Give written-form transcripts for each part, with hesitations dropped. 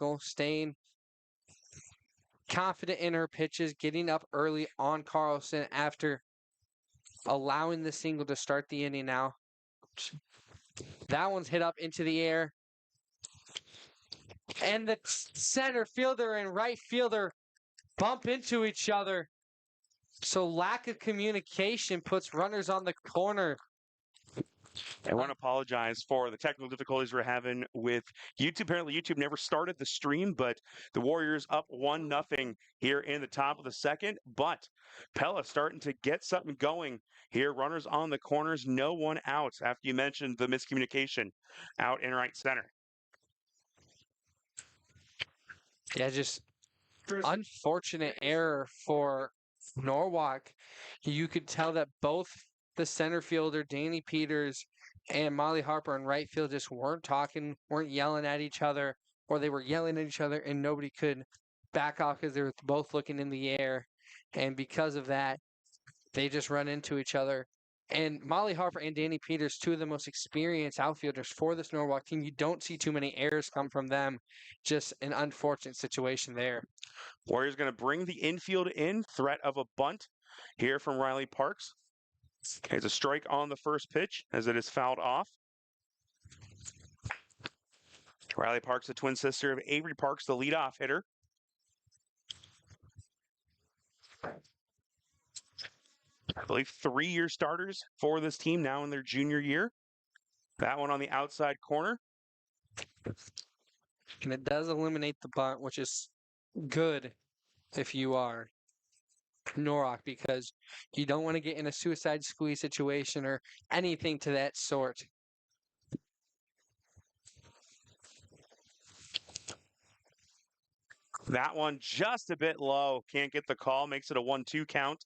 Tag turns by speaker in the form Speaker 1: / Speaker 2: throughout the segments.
Speaker 1: Michael staying confident in her pitches, getting up early on Carlson after allowing the single to start the inning now. That one's hit up into the air. And the center fielder and right fielder bump into each other. So lack of communication puts runners on the corner.
Speaker 2: I want to apologize for the technical difficulties we're having with YouTube. Apparently, YouTube never started the stream, but the Warriors up 1-0 here in the top of the second. But Pella starting to get something going here. Runners on the corners, no one out after you mentioned the miscommunication out in right center.
Speaker 1: Yeah, just unfortunate error for Norwalk. You could tell that both the center fielder, Danny Peters, and Molly Harper in right field just weren't talking, weren't yelling at each other, or they were yelling at each other and nobody could back off because they were both looking in the air. And because of that, they just run into each other. And Molly Harper and Danny Peters, two of the most experienced outfielders for this Norwalk team. You don't see too many errors come from them. Just an unfortunate situation there.
Speaker 2: Warriors going to bring the infield in. Threat of a bunt here from Riley Parks. It's a strike on the first pitch as it is fouled off. Riley Parks, the twin sister of Avery Parks, the leadoff hitter. I believe 3-year starters for this team now in their junior year. That one on the outside corner.
Speaker 1: And it does eliminate the bunt, which is good if you are Norwalk, because you don't want to get in a suicide squeeze situation or anything to that sort.
Speaker 2: That one just a bit low. Can't get the call. Makes it a 1-2 count.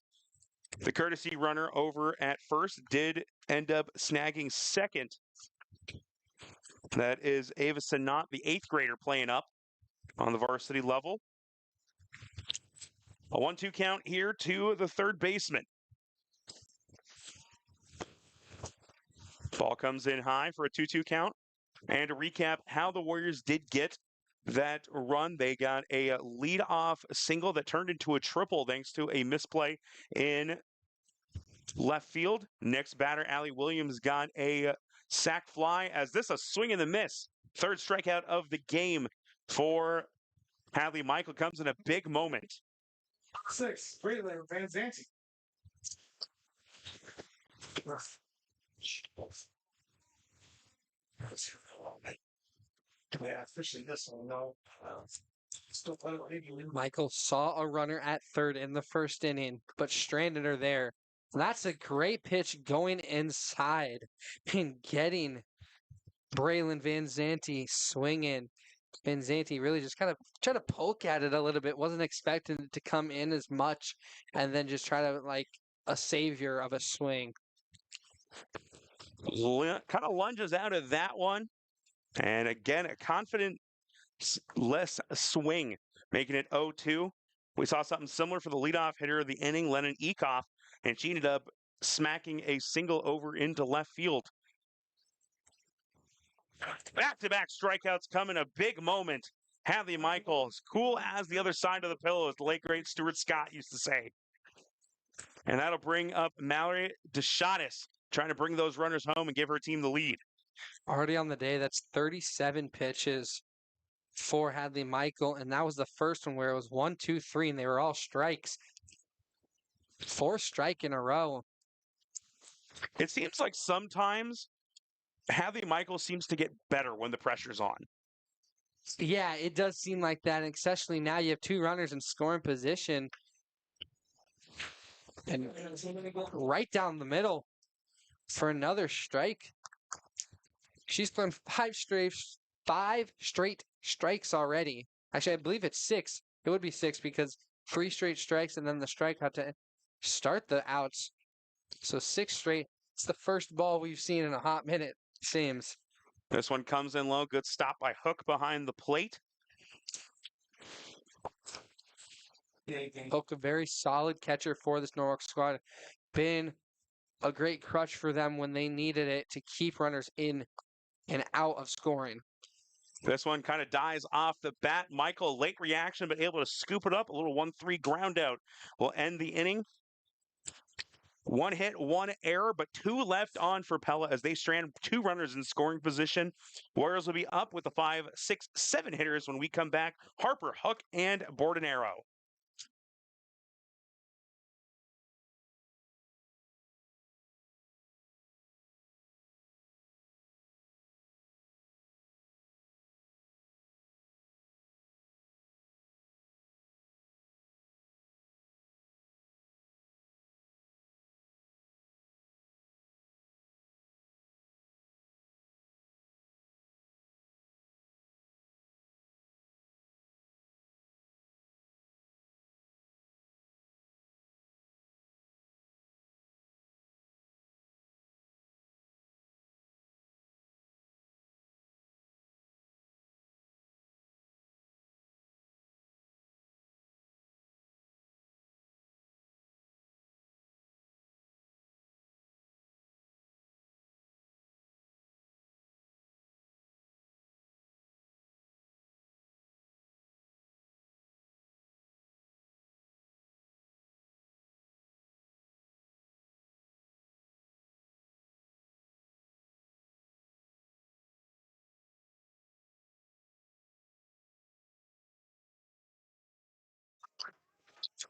Speaker 2: The courtesy runner over at first did end up snagging second. That is Ava Sanat, the 8th grader, playing up on the varsity level. A 1-2 count here to the third baseman. Ball comes in high for a 2-2 count. And to recap how the Warriors did get that run, they got a leadoff single that turned into a triple thanks to a misplay in left field. Next batter, Allie Williams, got a sac fly as this a swing and a miss. Third strikeout of the game for Hadley Michael. Comes in a big moment.
Speaker 3: 6, Braylon Van Zanti. Yeah, officially this one, no. Still
Speaker 1: Michael saw a runner at third in the first inning, but stranded her there. That's a great pitch going inside and getting Braylon Van Zanti swinging. Van Zanti really just kind of tried to poke at it a little bit. Wasn't expecting it to come in as much, and then just try to like a savior of a swing.
Speaker 2: Kind of lunges out of that one. And again, a confident less swing, making it 0-2. We saw something similar for the leadoff hitter of the inning, Lennon Ecoff, and she ended up smacking a single over into left field. Back-to-back strikeouts come in a big moment. Hadley Michaels, cool as the other side of the pillow, as the late great Stuart Scott used to say. And that'll bring up Mallory DeShatis, trying to bring those runners home and give her team the lead.
Speaker 1: Already on the day, that's 37 pitches for Hadley Michael, and that was the first one where it was 1, 2, 3, and they were all strikes. 4 strike in a row.
Speaker 2: It seems like sometimes Hadley Michael seems to get better when the pressure's on.
Speaker 1: Yeah, it does seem like that, and especially now you have 2 runners in scoring position. And right down the middle for another strike. She's thrown 5 straight strikes already. Actually, I believe it's 6. It would be 6 because 3 straight strikes and then the strikeout to start the outs. So 6 straight. It's the first ball we've seen in a hot minute, it seems.
Speaker 2: This one comes in low. Good stop by Hook behind the plate.
Speaker 1: Hook, a very solid catcher for this Norwalk squad. Been a great crutch for them when they needed it to keep runners in and out of scoring.
Speaker 2: This one kind of dies off the bat. Michael, late reaction, but able to scoop it up. A little 1-3 ground out will end the inning. One hit, one error, but two left on for Pella as they strand two runners in scoring position. Warriors will be up with the 5, 6, 7 hitters when we come back. Harper, Hook, and Bordenero.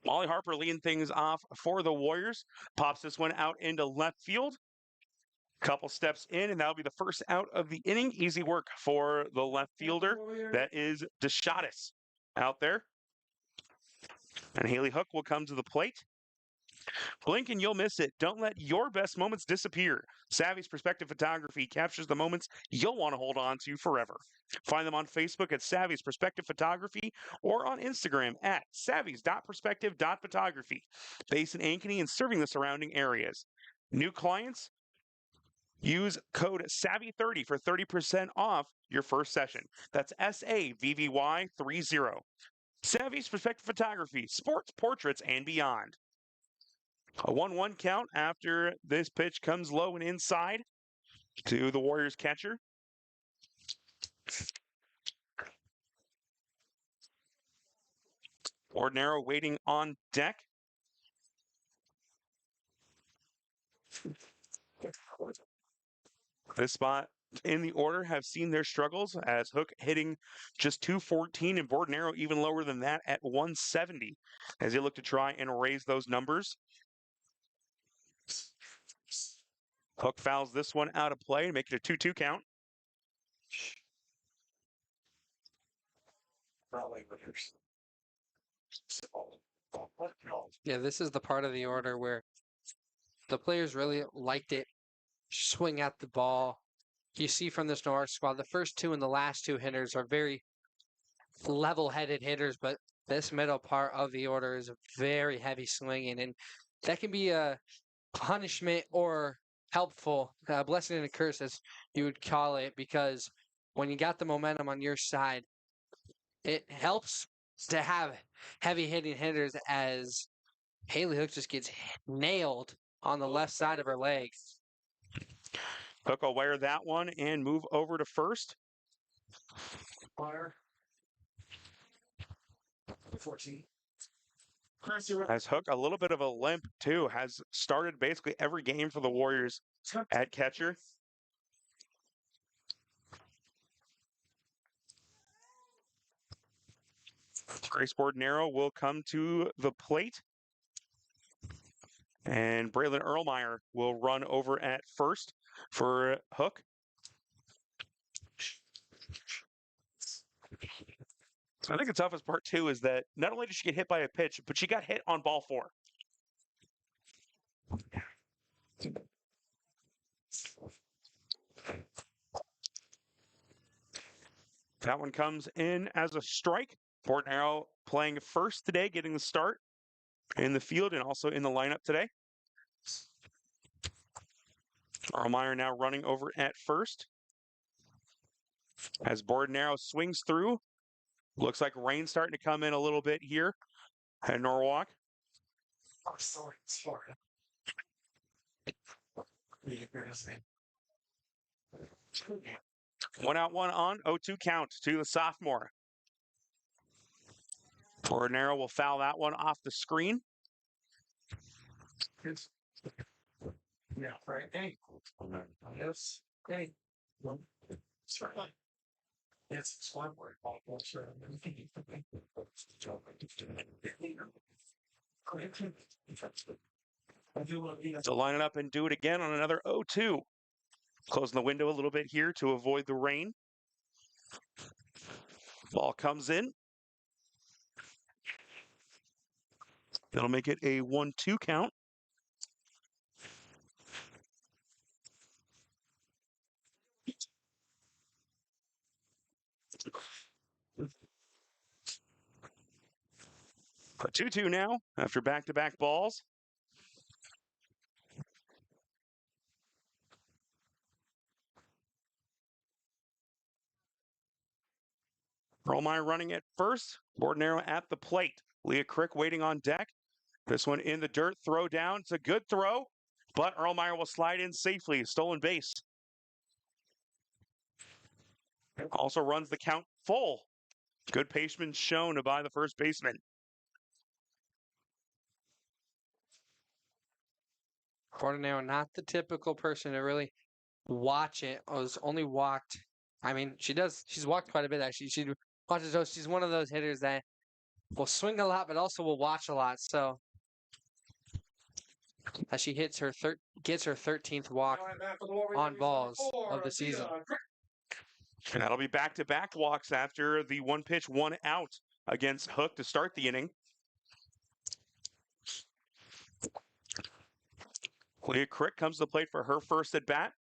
Speaker 2: Molly Harper leading things off for the Warriors. Pops this one out into left field. Couple steps in, and that'll be the first out of the inning. Easy work for the left fielder. That is DeShatis out there. And Haley Hook will come to the plate. Blink and you'll miss it. Don't let your best moments disappear. Savvy's Perspective Photography captures the moments you'll want to hold on to forever. Find them on Facebook at Savvy's Perspective Photography or on Instagram at savvy's.perspective.photography. Based in Ankeny and serving the surrounding areas. New clients, use code SAVVY30 for 30% off your first session. That's SAVVY30. Savvy's Perspective Photography, sports, portraits, and beyond. A 1-1 count after this pitch comes low and inside to the Warriors catcher. Bordenero waiting on deck. This spot in the order have seen their struggles as Hook hitting just 214 and Bordenero even lower than that at 170 as they look to try and raise those numbers. Hook fouls this one out of play, make it a 2-2 count.
Speaker 1: Yeah, this is the part of the order where the players really liked it. Swing at the ball. You see from this Norwalk squad, the first two and the last two hitters are very level-headed hitters, but this middle part of the order is very heavy swinging, and that can be a punishment or helpful, a blessing and a curse, as you would call it, because when you got the momentum on your side, it helps to have heavy hitting hitters as Haley Hook just gets nailed on the left side of her legs.
Speaker 2: Hook will wear that one and move over to first.
Speaker 3: Fire. 14.
Speaker 2: As Hook, a little bit of a limp too, has started basically every game for the Warriors at catcher. Grace Bordenero will come to the plate. And Braylon Erlmeyer will run over at first for Hook. I think the toughest part, too, is that not only did she get hit by a pitch, but she got hit on ball 4. That one comes in as a strike. Bordenero playing first today, getting the start in the field and also in the lineup today. Erlmeyer now running over at first. As Bordenero swings through. Looks like rain's starting to come in a little bit here at Norwalk.
Speaker 3: Oh, sorry.
Speaker 2: One out, one on. 0-2 count to the sophomore. Ordinaro will foul that one off the screen.
Speaker 3: It's, yeah, right. Hey. Yes. Hey. Well, it's right. Yes, it's one word. Sure.
Speaker 2: So line it up and do it again on another 0-2. Closing the window a little bit here to avoid the rain. Ball comes in. That'll make it a 1-2 count. A 2-2 now after back-to-back balls. Erlmeyer running at first. Ordinaro at the plate. Leah Crick waiting on deck. This one in the dirt. Throw down. It's a good throw, but Erlmeyer will slide in safely. Stolen base. Also runs the count full. Good patience shown by the first baseman.
Speaker 1: Ordinary, not the typical person to really watch it. I was only walked. I mean, she's walked quite a bit actually. She watches those. She's one of those hitters that will swing a lot, but also will watch a lot. So as she gets her 13th walk on balls of the season.
Speaker 2: And that'll be back-to-back walks after the one pitch, one out against Hook to start the inning. Leah Crick comes to the plate for her first at bat.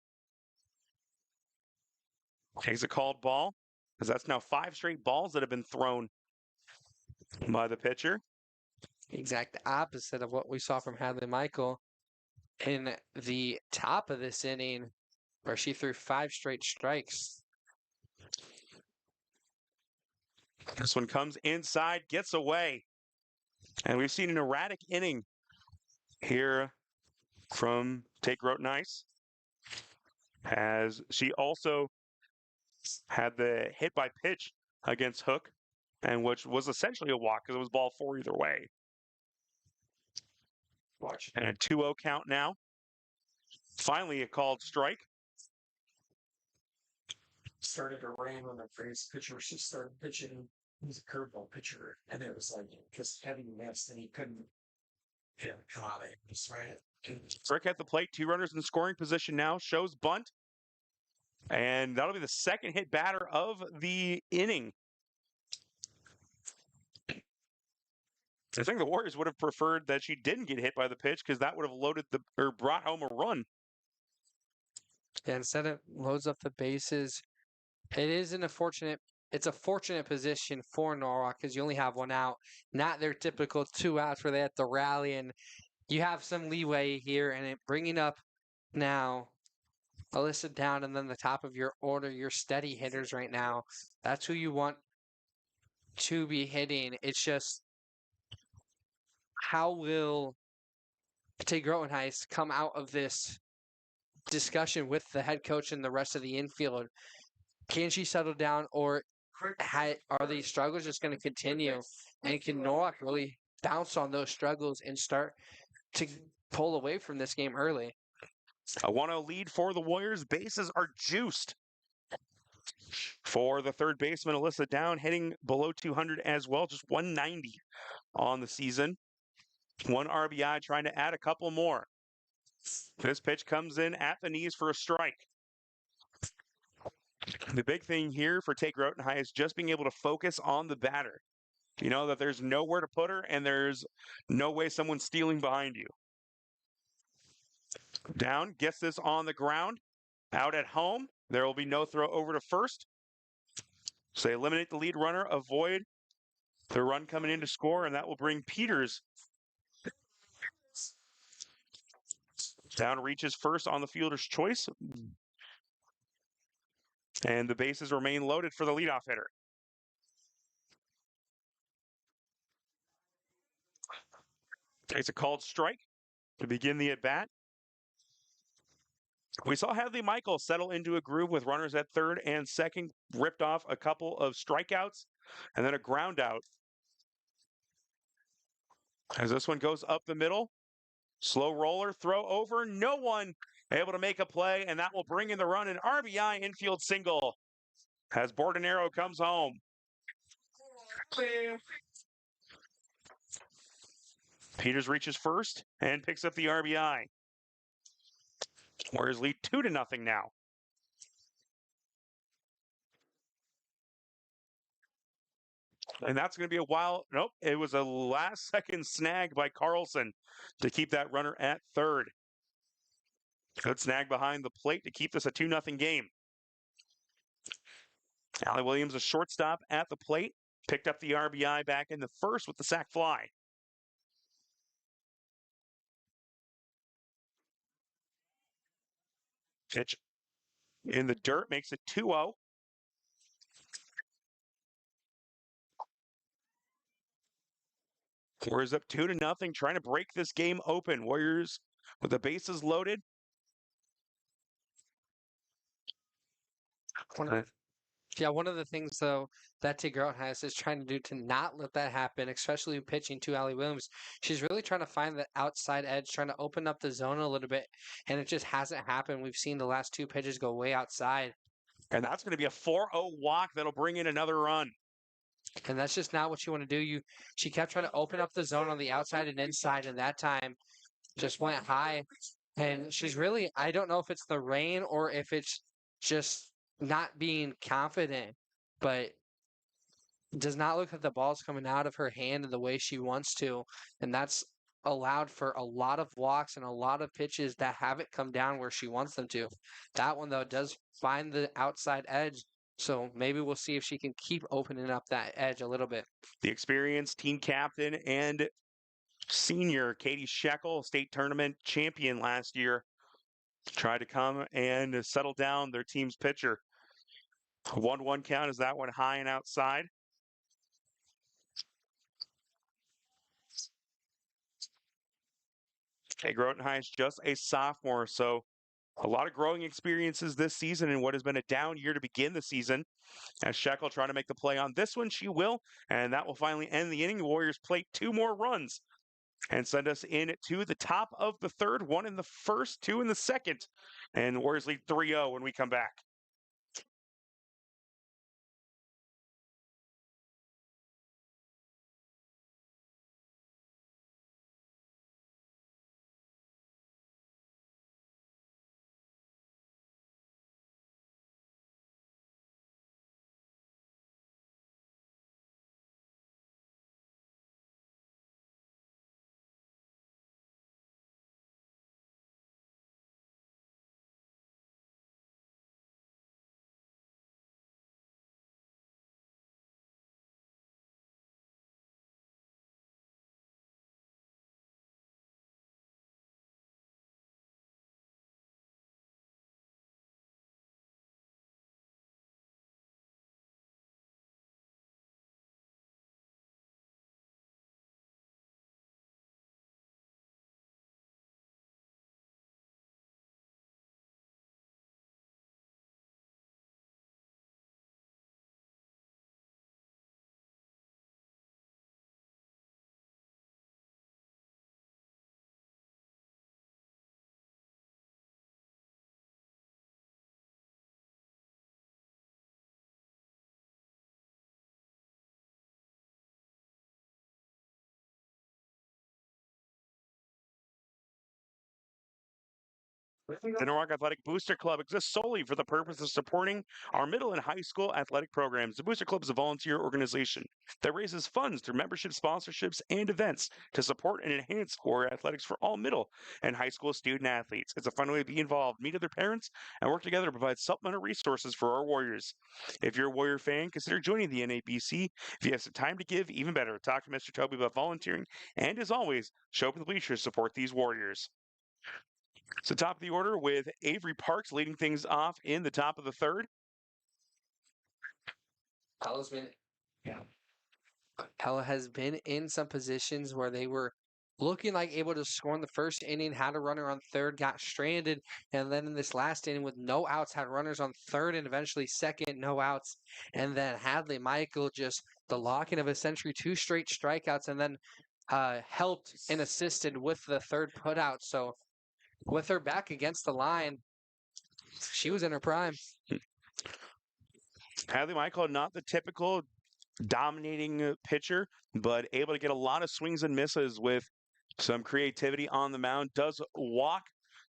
Speaker 2: Takes a called ball, because that's now 5 straight balls that have been thrown by the pitcher.
Speaker 1: Exact opposite of what we saw from Hadley Michael in the top of this inning, where she threw 5 straight strikes.
Speaker 2: This one comes inside, gets away. And we've seen an erratic inning here from Take Rote Nice, as she also had the hit by pitch against Hook, and which was essentially a walk because it was ball 4 either way. And a 2-0 count now. Finally, a called strike.
Speaker 3: Started to rain on the first pitcher. She started pitching. He's a curveball pitcher, and it was like just heavy mist, and he couldn't hit a come out of it. Just right.
Speaker 2: Frick at the plate, 2 runners in scoring position now. Shows bunt. And that'll be the second hit batter of the inning. I think the Warriors would have preferred that she didn't get hit by the pitch, because that would have brought home a run.
Speaker 1: Yeah, instead it loads up the bases. It's a fortunate position for Norwalk because you only have 1 out, not their typical 2 outs where they have to rally, and you have some leeway here. And bringing up now Alyssa down, and then the top of your order, your steady hitters right now. That's who you want to be hitting. It's just, how will Tay Grotenheis come out of this discussion with the head coach and the rest of the infield? Can she settle down, or are these struggles just going to continue? And can Norwalk really bounce on those struggles and start to pull away from this game early?
Speaker 2: A 1-0 lead for the Warriors. Bases are juiced for the third baseman, Alyssa Down, hitting below 200 as well, just 190 on the season. 1 RBI, trying to add a couple more. This pitch comes in at the knees for a strike. The big thing here for Take Rotenhigh is just being able to focus on the batter. You know that there's nowhere to put her, and there's no way someone's stealing behind you. Down, gets this on the ground. Out at home, there will be no throw over to first. So they eliminate the lead runner, avoid the run coming in to score, and that will bring Peters. Down reaches first on the fielder's choice. And the bases remain loaded for the leadoff hitter. Takes a called strike to begin the at-bat. We saw Hadley Michael settle into a groove with runners at third and second, ripped off a couple of strikeouts and then a ground out. As this one goes up the middle, slow roller, throw over, no one able to make a play, and that will bring in the run, an RBI infield single as Bordenero comes home. Peters reaches first and picks up the RBI. Warriors lead 2-0 now. And that's going to be a while. Nope, it was a last second snag by Carlson to keep that runner at third. Good snag behind the plate to keep this a 2-0 game. Allie Williams, a shortstop at the plate, picked up the RBI back in the first with the sac fly. Pitch in the dirt makes it 2-0. Warriors up 2-0, trying to break this game open. Warriors with the bases loaded.
Speaker 1: One of the things though that Tigran has is trying to do to not let that happen, especially pitching to Allie Williams. She's really trying to find the outside edge, trying to open up the zone a little bit, and it just hasn't happened. We've seen the last two pitches go way outside.
Speaker 2: And that's going to be a 4-0 walk that'll bring in another run.
Speaker 1: And that's just not what you want to do. She kept trying to open up the zone on the outside and inside, and that time just went high. And she's really, I don't know if it's the rain or if it's just not being confident, but does not look like the ball's coming out of her hand in the way she wants to. And that's allowed for a lot of walks and a lot of pitches that haven't come down where she wants them to. That one, though, does find the outside edge. So maybe we'll see if she can keep opening up that edge a little bit.
Speaker 2: The experienced team captain and senior Katie Shekel, state tournament champion last year, tried to come and settle down their team's pitcher. 1-1 count as that one high and outside. Hey, Grotenheim is just a sophomore, so a lot of growing experiences this season in what has been a down year to begin the season. As Shekel trying to make the play on this one, she will, and that will finally end the inning. The Warriors plate 2 more runs and send us in to the top of the third, 1 in the first, 2 in the second, and the Warriors lead 3-0 when we come back. The Norwalk Athletic Booster Club exists solely for the purpose of supporting our middle and high school athletic programs. The Booster Club is a volunteer organization that raises funds through membership, sponsorships, and events to support and enhance Warrior athletics for all middle and high school student athletes. It's a fun way to be involved, meet other parents, and work together to provide supplemental resources for our Warriors. If you're a Warrior fan, consider joining the NABC. If you have some time to give, even better. Talk to Mr. Toby about volunteering, and as always, show up at the bleachers to support these Warriors. So top of the order with Avery Parks leading things off in the top of the third.
Speaker 1: Pella has been in some positions where they were looking like able to score in the first inning, had a runner on third, got stranded, and then in this last inning with no outs, had runners on third and eventually second, no outs. And then Hadley Michael just the locking of a century, 2 straight strikeouts, and then helped and assisted with the third putout. So with her back against the line, she was in her prime.
Speaker 2: Hadley Michael, not the typical dominating pitcher, but able to get a lot of swings and misses with some creativity on the mound. Does walk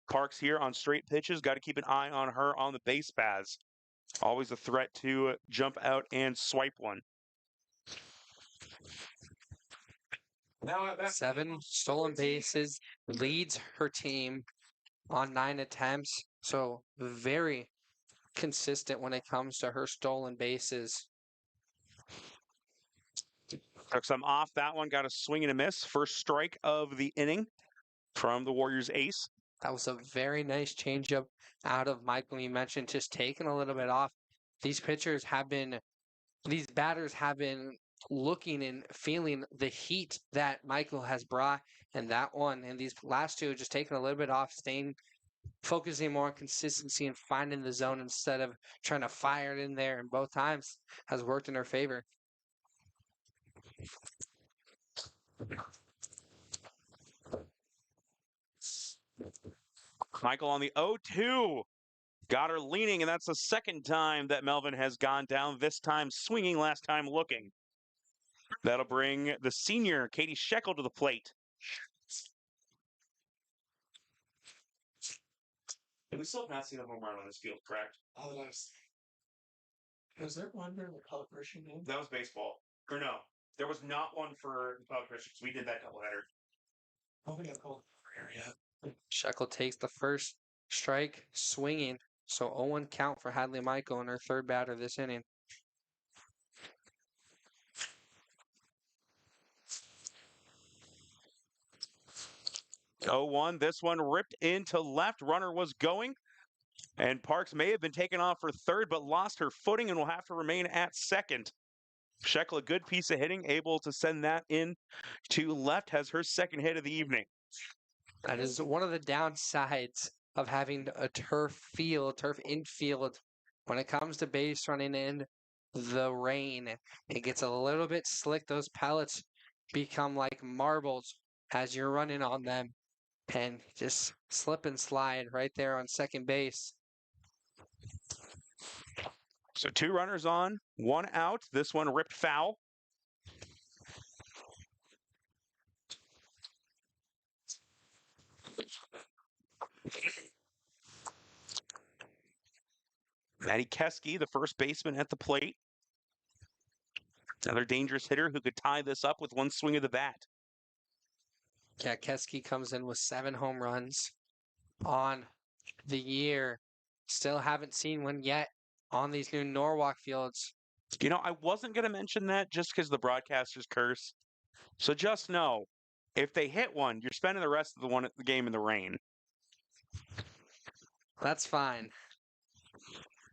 Speaker 2: Parks here on straight pitches. Got to keep an eye on her on the base paths. Always a threat to jump out and swipe one.
Speaker 3: Now
Speaker 1: 7 stolen bases, leads her team on 9 attempts. So very consistent when it comes to her stolen bases.
Speaker 2: Took some off that one. Got a swing and a miss. First strike of the inning from the Warriors ace.
Speaker 1: That was a very nice changeup out of Michael. You mentioned just taking a little bit off. These batters have been looking and feeling the heat that Michael has brought, and that one and these last two just taking a little bit off, focusing more on consistency and finding the zone instead of trying to fire it in there. And both times has worked in her favor.
Speaker 2: Michael on the 0-2. Got her leaning, and that's the second time that Melvin has gone down. This time swinging, last time looking. That'll bring the senior, Katie Shekel, to the plate. And we still have not seen a home run on this field, correct?
Speaker 3: Oh, was there one during the celebration game?
Speaker 2: That was baseball. Or no, there was not one for the Public Christians. We did that doubleheader.
Speaker 3: I don't think I've called for yet.
Speaker 1: Shekel takes the first strike swinging. So 0-1 count for Hadley Michael in her third batter this inning.
Speaker 2: Oh, 1. This one ripped into left. Runner was going. And Parks may have been taken off for third, but lost her footing and will have to remain at second. Shekel, a good piece of hitting, able to send that in to left, has her second hit of the evening.
Speaker 1: That is one of the downsides of having a turf infield. When it comes to base running in the rain, it gets a little bit slick. Those pellets become like marbles as you're running on them. And just slip and slide right there on second base.
Speaker 2: So 2 runners on, 1 out. This one ripped foul. Maddie Keski, the first baseman at the plate. Another dangerous hitter who could tie this up with one swing of the bat.
Speaker 1: Yeah, Keski comes in with 7 home runs on the year. Still haven't seen one yet on these new Norwalk fields.
Speaker 2: You know, I wasn't going to mention that just because the broadcasters curse. So just know, if they hit one, you're spending the rest of the game in the rain.
Speaker 1: That's fine.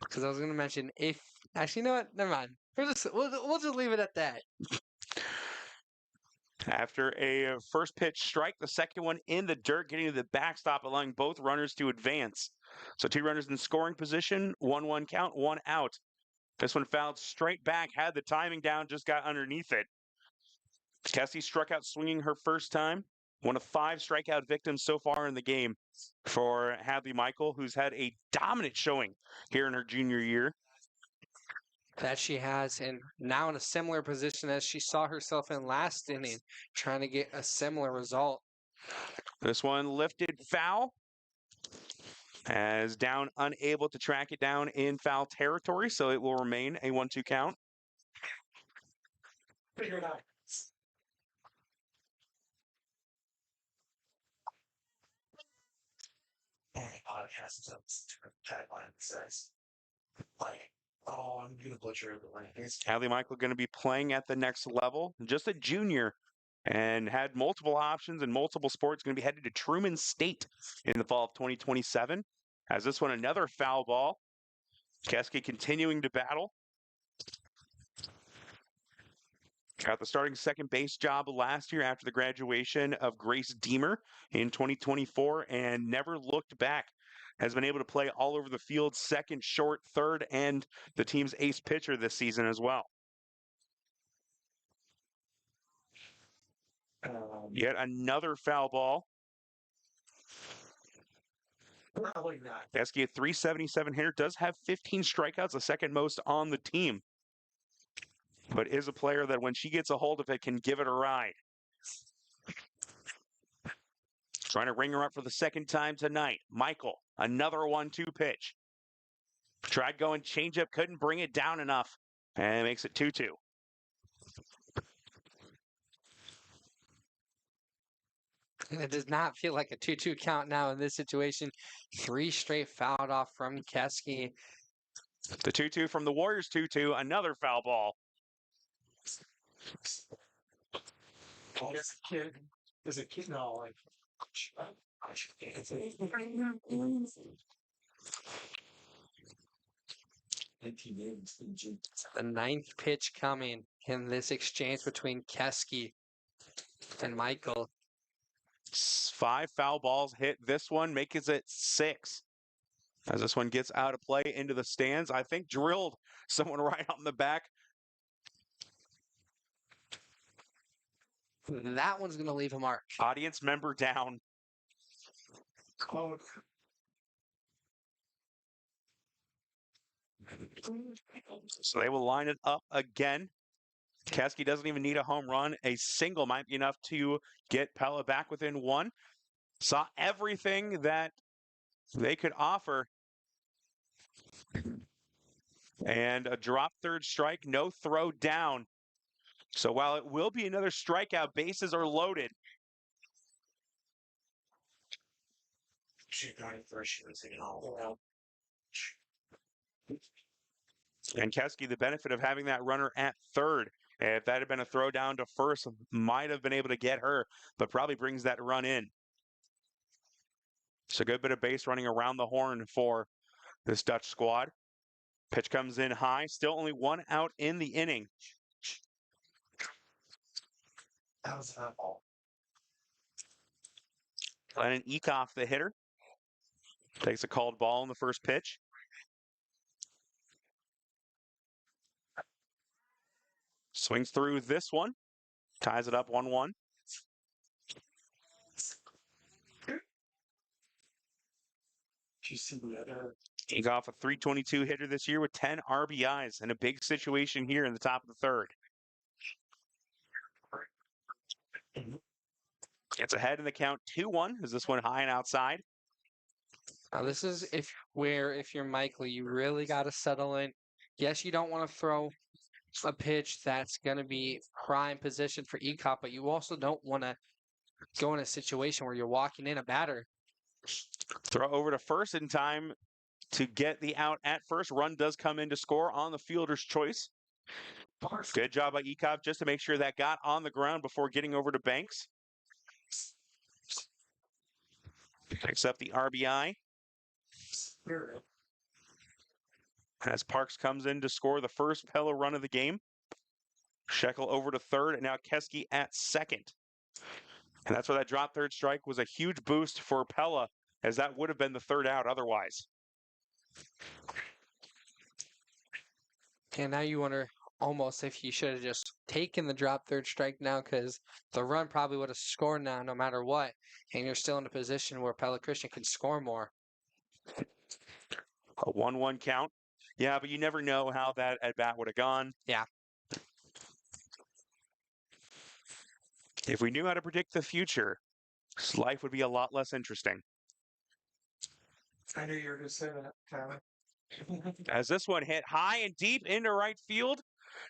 Speaker 1: Because I was going to mention actually, you know what? Never mind. We'll just leave it at that.
Speaker 2: After a first pitch strike, the second one in the dirt, getting to the backstop, allowing both runners to advance. So 2 runners in scoring position, 1-1 count, 1 out. This one fouled straight back, had the timing down, just got underneath it. Kessie struck out swinging her first time. One of 5 strikeout victims so far in the game for Hadley Michael, who's had a dominant showing here in her junior year.
Speaker 1: That she has, and now in a similar position as she saw herself in last inning, trying to get a similar result.
Speaker 2: This one lifted foul, as down unable to track it down in foul territory, so it will remain a 1-2 count.
Speaker 3: Figure it out. Podcast is up to tagline that says, like, oh, I'm going to butcher the line.
Speaker 2: Hadley Michael going to be playing at the next level, just a junior, and had multiple options in multiple sports. Going to be headed to Truman State in the fall of 2027. As this one, another foul ball. Keski continuing to battle. Got the starting second base job last year after the graduation of Grace Deemer in 2024 and never looked back. Has been able to play all over the field, second, short, third, and the team's ace pitcher this season as well. Yet another foul ball.
Speaker 3: Probably not.
Speaker 2: Pesky, a 377 hitter, does have 15 strikeouts, the second most on the team. But is a player that when she gets a hold of it can give it a ride. Trying to ring her up for the second time tonight. Michael, another 1-2 pitch. Tried going changeup, couldn't bring it down enough. And makes it 2-2.
Speaker 1: It does not feel like a 2-2 count now in this situation. 3 straight fouled off from Keski.
Speaker 2: The 2-2 from the Warriors, 2-2, another foul ball.
Speaker 3: As a kid, no, like,
Speaker 1: The 9th pitch coming in this exchange between Keski and Michael.
Speaker 2: 5 foul balls hit this one, makes it 6. As this one gets out of play into the stands, I think drilled someone right on the back.
Speaker 1: That one's going to leave a mark.
Speaker 2: Audience member down. So they will line it up again. Keski doesn't even need a home run. A single might be enough to get Pella back within 1. Saw everything that they could offer. And a drop third strike, no throw down. So while it will be another strikeout, bases are loaded. And Keski, the benefit of having that runner at third. If that had been a throw down to first, might have been able to get her, but probably brings that run in. It's a good bit of base running around the horn for this Dutch squad. Pitch comes in high, still only 1 out in the inning.
Speaker 3: that was not all.
Speaker 2: Lennon Ecoff, the hitter, takes a called ball in the first pitch. Swings through this one, ties it up 1-1.
Speaker 3: Did you see the other?
Speaker 2: Ecoff, a 322 hitter this year with 10 RBIs in a big situation here in the top of the third. Gets ahead in the count 2-1 as this one high and outside.
Speaker 1: Now this is if you're Michael, you really got to settle in. Yes, you don't want to throw a pitch that's going to be prime position for Ecop, but you also don't want to go in a situation where you're walking in a batter.
Speaker 2: Throw over to first in time to get the out at first. Run does come in to score on the fielder's choice. Good job by Ecop just to make sure that got on the ground before getting over to Banks. Picks up the RBI. As Parks comes in to score the first Pella run of the game. Shekel over to third, and now Keski at second. And that's where that drop third strike was a huge boost for Pella, as that would have been the third out otherwise.
Speaker 1: And now you wonder almost if you should have just taken the drop third strike now, because the run probably would have scored now no matter what. And you're still in a position where Pella Christian can score more.
Speaker 2: A 1-1 count. Yeah, but you never know how that at bat would have gone.
Speaker 1: Yeah.
Speaker 2: If we knew how to predict the future, life would be a lot less interesting.
Speaker 3: I knew you were going to say that, Tyler.
Speaker 2: As this one hit high and deep into right field,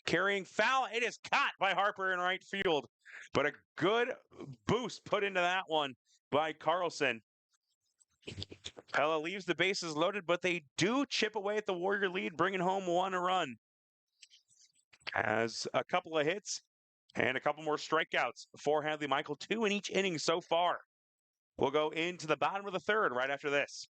Speaker 2: carrying foul, it is caught by Harper in right field. But a good boost put into that one by Carlson. Pella leaves the bases loaded, but they do chip away at the Warrior lead, bringing home 1 run. As a couple of hits and a couple more strikeouts for Hadley Michael, 2 in each inning so far. We'll go into the bottom of the third right after this.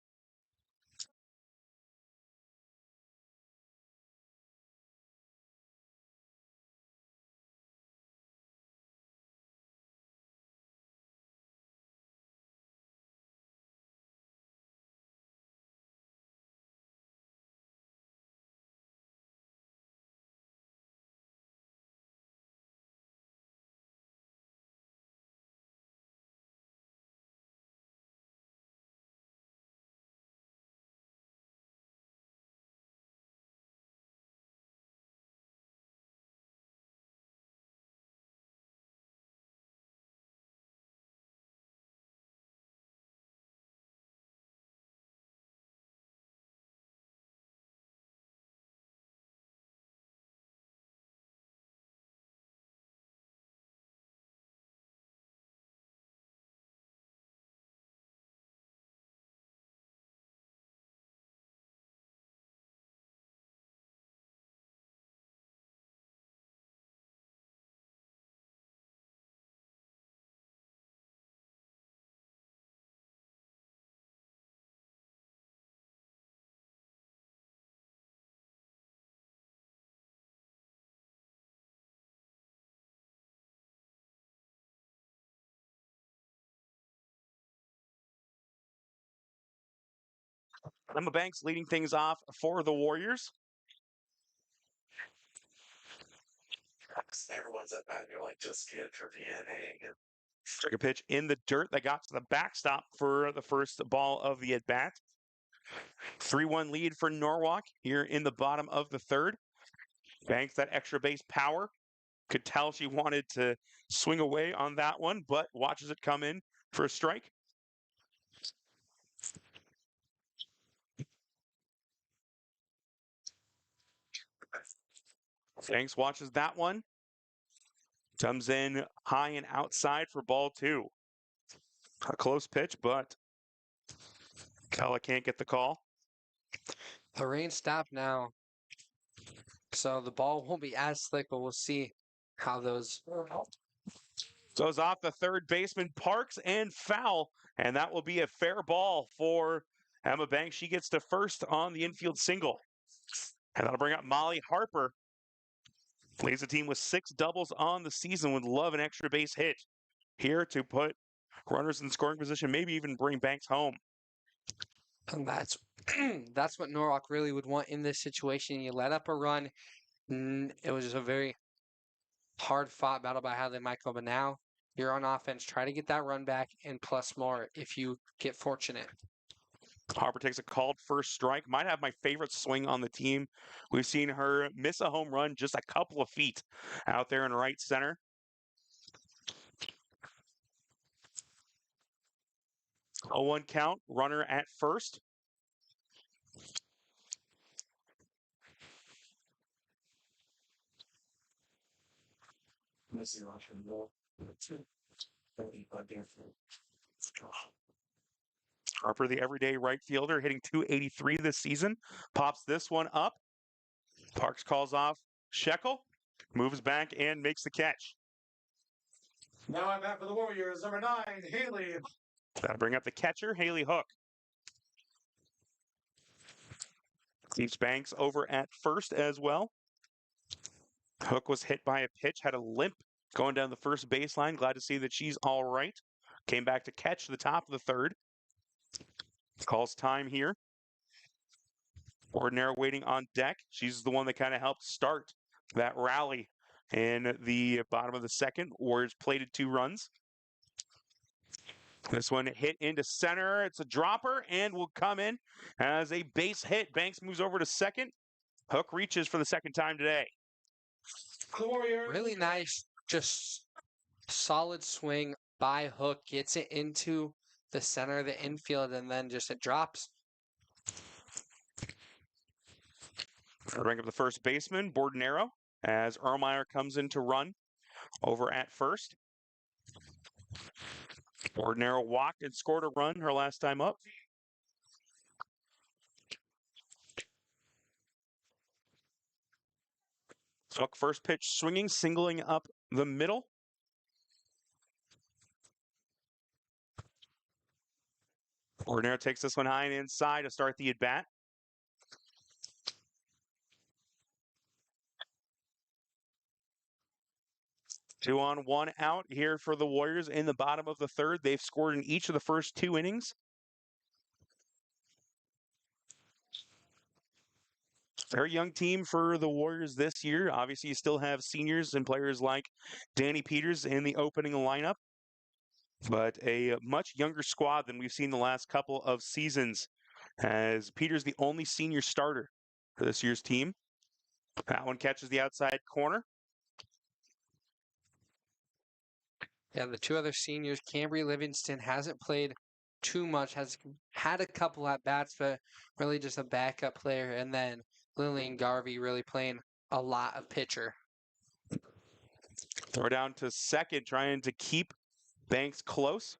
Speaker 2: Emma Banks leading things off for the Warriors.
Speaker 3: Everyone's at bat. You're like, just get for the inning.
Speaker 2: Took a pitch in the dirt that got to the backstop for the first ball of the at-bat. 3-1 lead for Norwalk here in the bottom of the third. Banks that extra base power. Could tell she wanted to swing away on that one, but watches it come in for a strike. Banks watches that one. Comes in high and outside for ball two. A close pitch, but Pella can't get the call.
Speaker 1: The rain stopped now, so the ball won't be as slick, but we'll see how those.
Speaker 2: Goes off the third baseman, Parks, and foul. And that will be a fair ball for Emma Banks. She gets to first on the infield single. And that'll bring up Molly Harper. Leads the team with 6 doubles on the season. Would love an extra base hit here to put runners in scoring position, maybe even bring Banks home.
Speaker 1: And that's what Norwalk really would want in this situation. You let up a run. It was just a very hard fought battle by how they might go, but now you're on offense. Try to get that run back and plus more if you get fortunate.
Speaker 2: Harper takes a called first strike. Might have my favorite swing on the team. We've seen her miss a home run just a couple of feet out there in right center. 0-1 count, runner at first. Harper, the everyday right fielder, hitting .283 this season. Pops this one up. Parks calls off Shekel, moves back and makes the catch.
Speaker 3: Now I'm back for the Warriors, number 9, Haley.
Speaker 2: That'll bring up the catcher, Haley Hook. Keeps Banks over at first as well. Hook was hit by a pitch, had a limp going down the first baseline. Glad to see that she's all right. Came back to catch the top of the third. Calls time here. Ordinary waiting on deck. She's the one that kind of helped start that rally in the bottom of the second. Warriors plated 2 runs. This one hit into center. It's a dropper and will come in as a base hit. Banks moves over to second. Hook reaches for the second time today.
Speaker 1: Really nice, just solid swing by Hook. Gets it into the center of the infield and then just it drops.
Speaker 2: Bring up the first baseman, Bordenero, as Ermeyer comes in to run over at first. Bordenero walked and scored a run her last time up. Hook first pitch swinging, singling up the middle. Bordenero takes this one high and inside to start the at-bat. Two on, one out here for the Warriors in the bottom of the third. They've scored in each of the first 2 innings. Very young team for the Warriors this year. Obviously, you still have seniors and players like Danny Peters in the opening lineup, but a much younger squad than we've seen the last couple of seasons, as Peters the only senior starter for this year's team. That one catches the outside corner.
Speaker 1: Yeah, the 2 other seniors, Cambry Livingston hasn't played too much, has had a couple at bats, but really just a backup player. And then Lillian Garvey really playing a lot of pitcher.
Speaker 2: Throw down to second, trying to keep Banks close.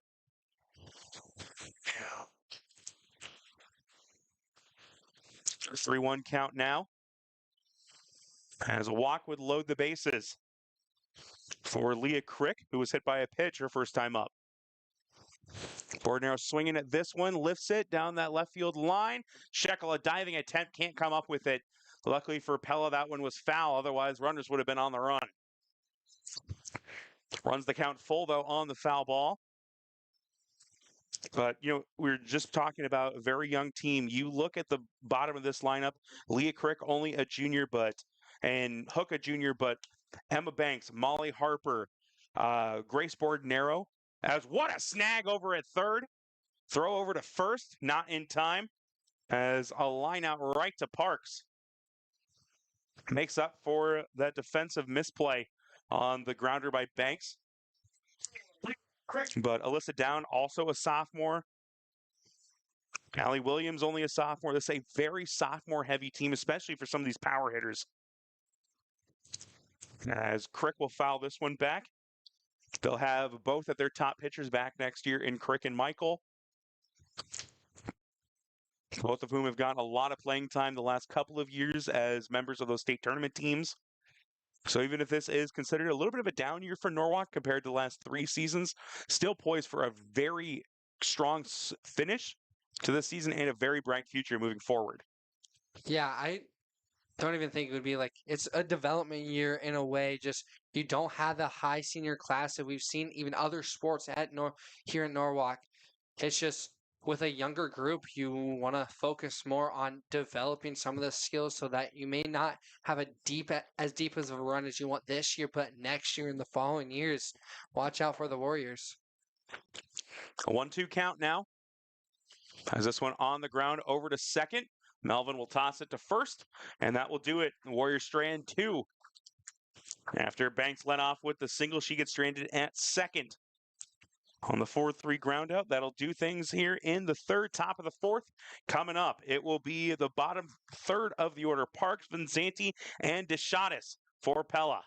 Speaker 2: 3-1 count now. As a walk would load the bases for Leah Crick, who was hit by a pitch her first time up. Bordenero swinging at this one, lifts it down that left field line. Shekel, a diving attempt, can't come up with it. Luckily for Pella, that one was foul. Otherwise, runners would have been on the run. Runs the count full, though, on the foul ball. But, we're just talking about a very young team. You look at the bottom of this lineup, Leah Crick, only a junior, and Hook, a junior, but Emma Banks, Molly Harper, Grace Bordenero, as what a snag over at third. Throw over to first, not in time, as a line out right to Parks. Makes up for that defensive misplay on the grounder by Banks. But Alyssa Down, also a sophomore. Allie Williams, only a sophomore. This is a very sophomore-heavy team, especially for some of these power hitters. As Crick will foul this one back. They'll have both of their top pitchers back next year in Crick and Michael. Both of whom have gotten a lot of playing time the last couple of years as members of those state tournament teams. So even if this is considered a little bit of a down year for Norwalk compared to the last 3 seasons, still poised for a very strong finish to this season and a very bright future moving forward.
Speaker 1: Yeah, I don't even think it would be like it's a development year in a way. Just you don't have the high senior class that we've seen even other sports at here in Norwalk. It's just with a younger group, you want to focus more on developing some of the skills so that you may not have as deep as a run as you want this year, but next year and the following years, watch out for the Warriors.
Speaker 2: A 1-2 count now. As this one on the ground over to second. Melvin will toss it to first, and that will do it. Warriors strand 2. After Banks let off with the single, she gets stranded at second. On the 4-3 ground out, that'll do things here in the third, top of the fourth. Coming up, it will be the bottom third of the order. Parks, Vinzanti, and DeShatis for Pella.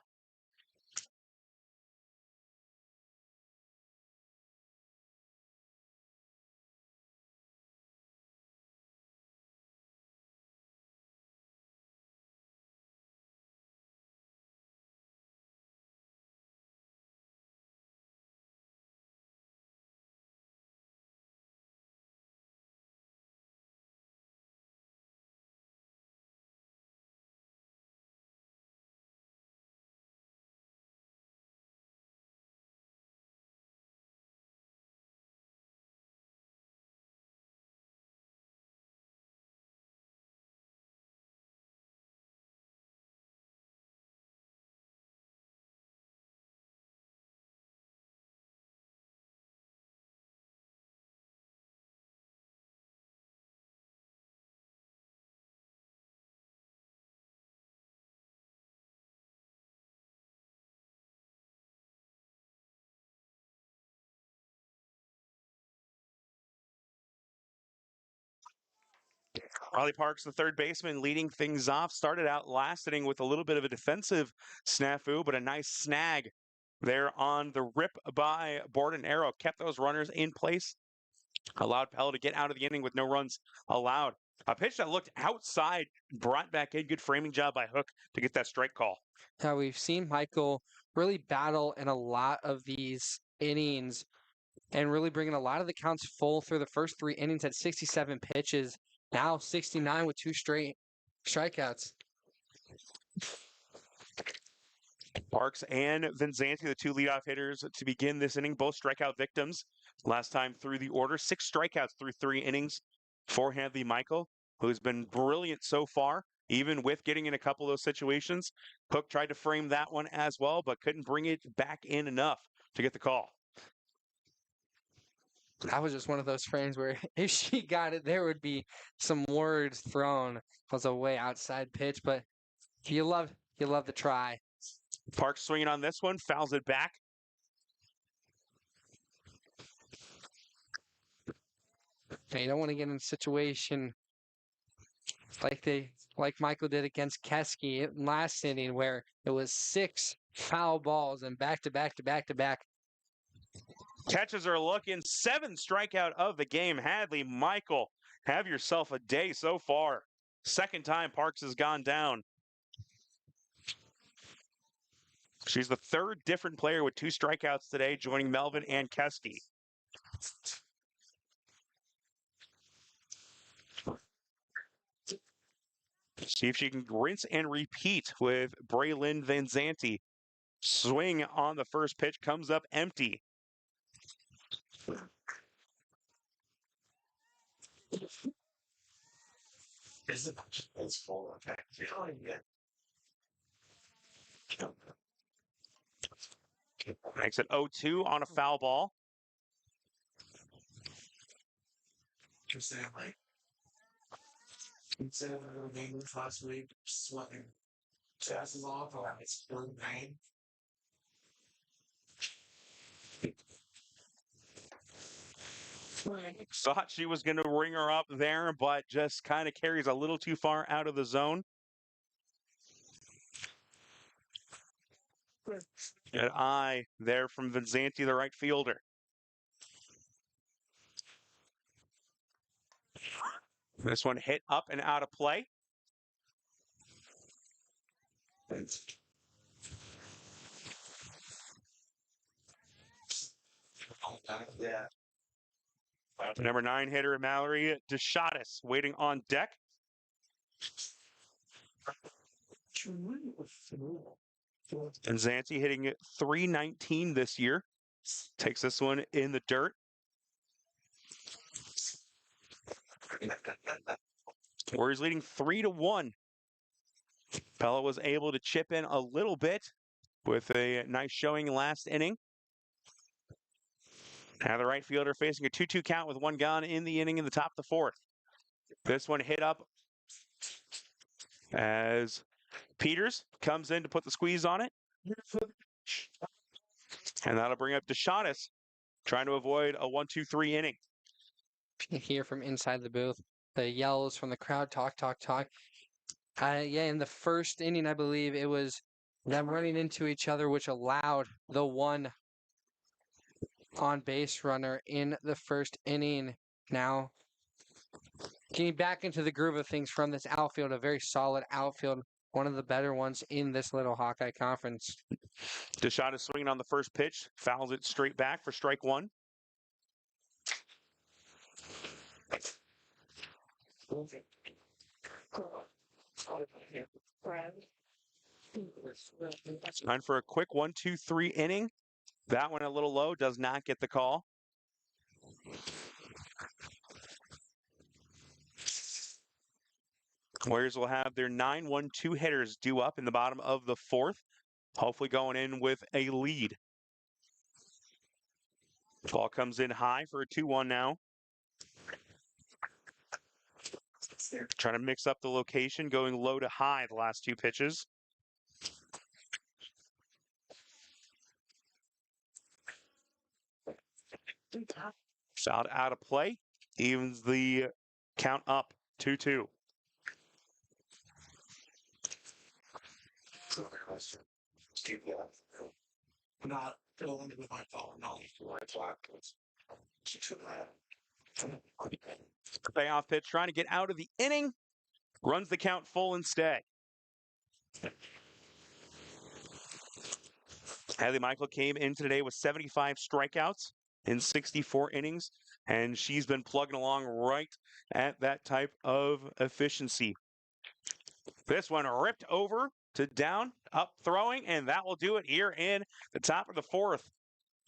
Speaker 2: Riley Parks, the third baseman, leading things off. Started out last inning with a little bit of a defensive snafu, but a nice snag there on the rip by Bordenero. Kept those runners in place. Allowed Pella to get out of the inning with no runs allowed. A pitch that looked outside, brought back in. Good framing job by Hook to get that strike call.
Speaker 1: Now we've seen Michael really battle in a lot of these innings and really bringing a lot of the counts full through the first 3 innings at 67 pitches. Now 69 with 2 straight strikeouts.
Speaker 2: Parks and Vinzanti, the 2 leadoff hitters to begin this inning, both strikeout victims. Last time through the order, 6 strikeouts through 3 innings for Hadley Michael, who's been brilliant so far, even with getting in a couple of those situations. Hook tried to frame that one as well, but couldn't bring it back in enough to get the call.
Speaker 1: That was just one of those frames where if she got it, there would be some words thrown. It was a way outside pitch, but you love the try.
Speaker 2: Parks swinging on this one, fouls it back.
Speaker 1: Now, you don't want to get in a situation like Michael did against Keski last inning, where it was 6 foul balls and back to back to back to back.
Speaker 2: Catches are looking. 7 strikeout of the game. Hadley Michael, have yourself a day so far. Second time Parks has gone down. She's the 3rd different player with 2 strikeouts today, joining Melvin and Keski. See if she can rinse and repeat with Braylon Vanzanti. Swing on the first pitch comes up empty.
Speaker 3: Is it it's full of that feeling that
Speaker 2: Makes it 0-2 on a foul ball.
Speaker 3: just that like instead of the game last week sweating chassis off or it's feeling pain.
Speaker 2: Thought she was going to ring her up there, but just kind of carries a little too far out of the zone. An eye there from Vinzanti, the right fielder. This one hit up and out of play.
Speaker 3: Yeah.
Speaker 2: The number 9 hitter, Mallory DeShatis, waiting on deck. And Zanti hitting it .319 this year. Takes this one in the dirt. Warriors leading 3-1. Pella was able to chip in a little bit with a nice showing last inning. Now the right fielder facing a 2-2 count with one gone in the inning in the top of the fourth. This one hit up as Peters comes in to put the squeeze on it. And that'll bring up DeShatis, trying to avoid a 1-2-3 inning.
Speaker 1: You hear from inside the booth the yells from the crowd, talk, talk, talk. Yeah, in the first inning, I believe it was them running into each other, which allowed the one on base runner in the first inning. Now, getting back into the groove of things from this outfield, a very solid outfield, one of the better ones in this little Hawkeye conference.
Speaker 2: DeShatis swinging on the first pitch, fouls it straight back for strike one. Time for a quick 1-2-3 inning. That one a little low, does not get the call. Warriors will have their 9-1-2 hitters due up in the bottom of the fourth, hopefully going in with a lead. Ball comes in high for a 2-1 now. Trying to mix up the location, going low to high the last two pitches. Fouled out of play, evens the count up 2-2.
Speaker 3: Not going with my phone, no, right flat.
Speaker 2: Payoff pitch, trying to get out of the inning. Runs the count full instead. Hadley Michael came in today with 75 strikeouts in 64 innings, and she's been plugging along right at that type of efficiency. This one ripped over to down, up throwing, and that will do it here in the top of the fourth.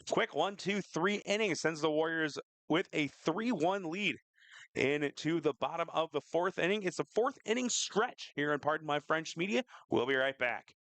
Speaker 2: Quick 1-2-3 innings sends the Warriors with a 3-1 lead into the bottom of the fourth inning. It's a fourth inning stretch here on Pardon My French Media. We'll be right back.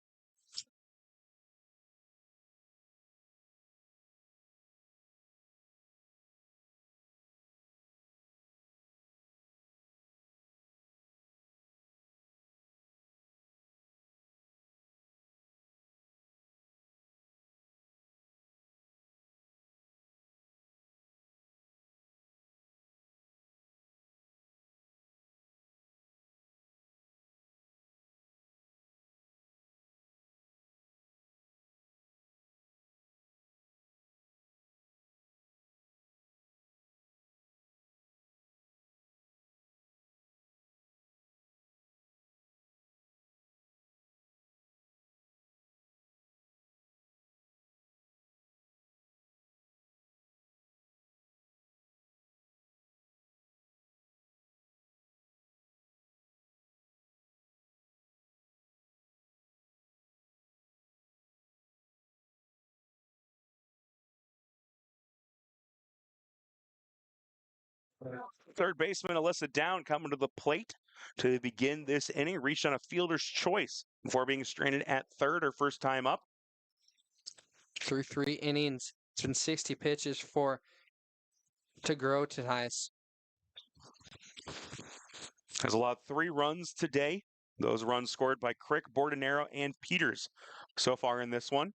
Speaker 2: Third baseman Alyssa Down coming to the plate to begin this inning. Reached on a fielder's choice before being stranded at third her first time up.
Speaker 1: Through 3 innings, it's been 60 pitches to grow to nice.
Speaker 2: Has allowed 3 runs today. Those runs scored by Crick, Bordenero, and Peters so far in this one.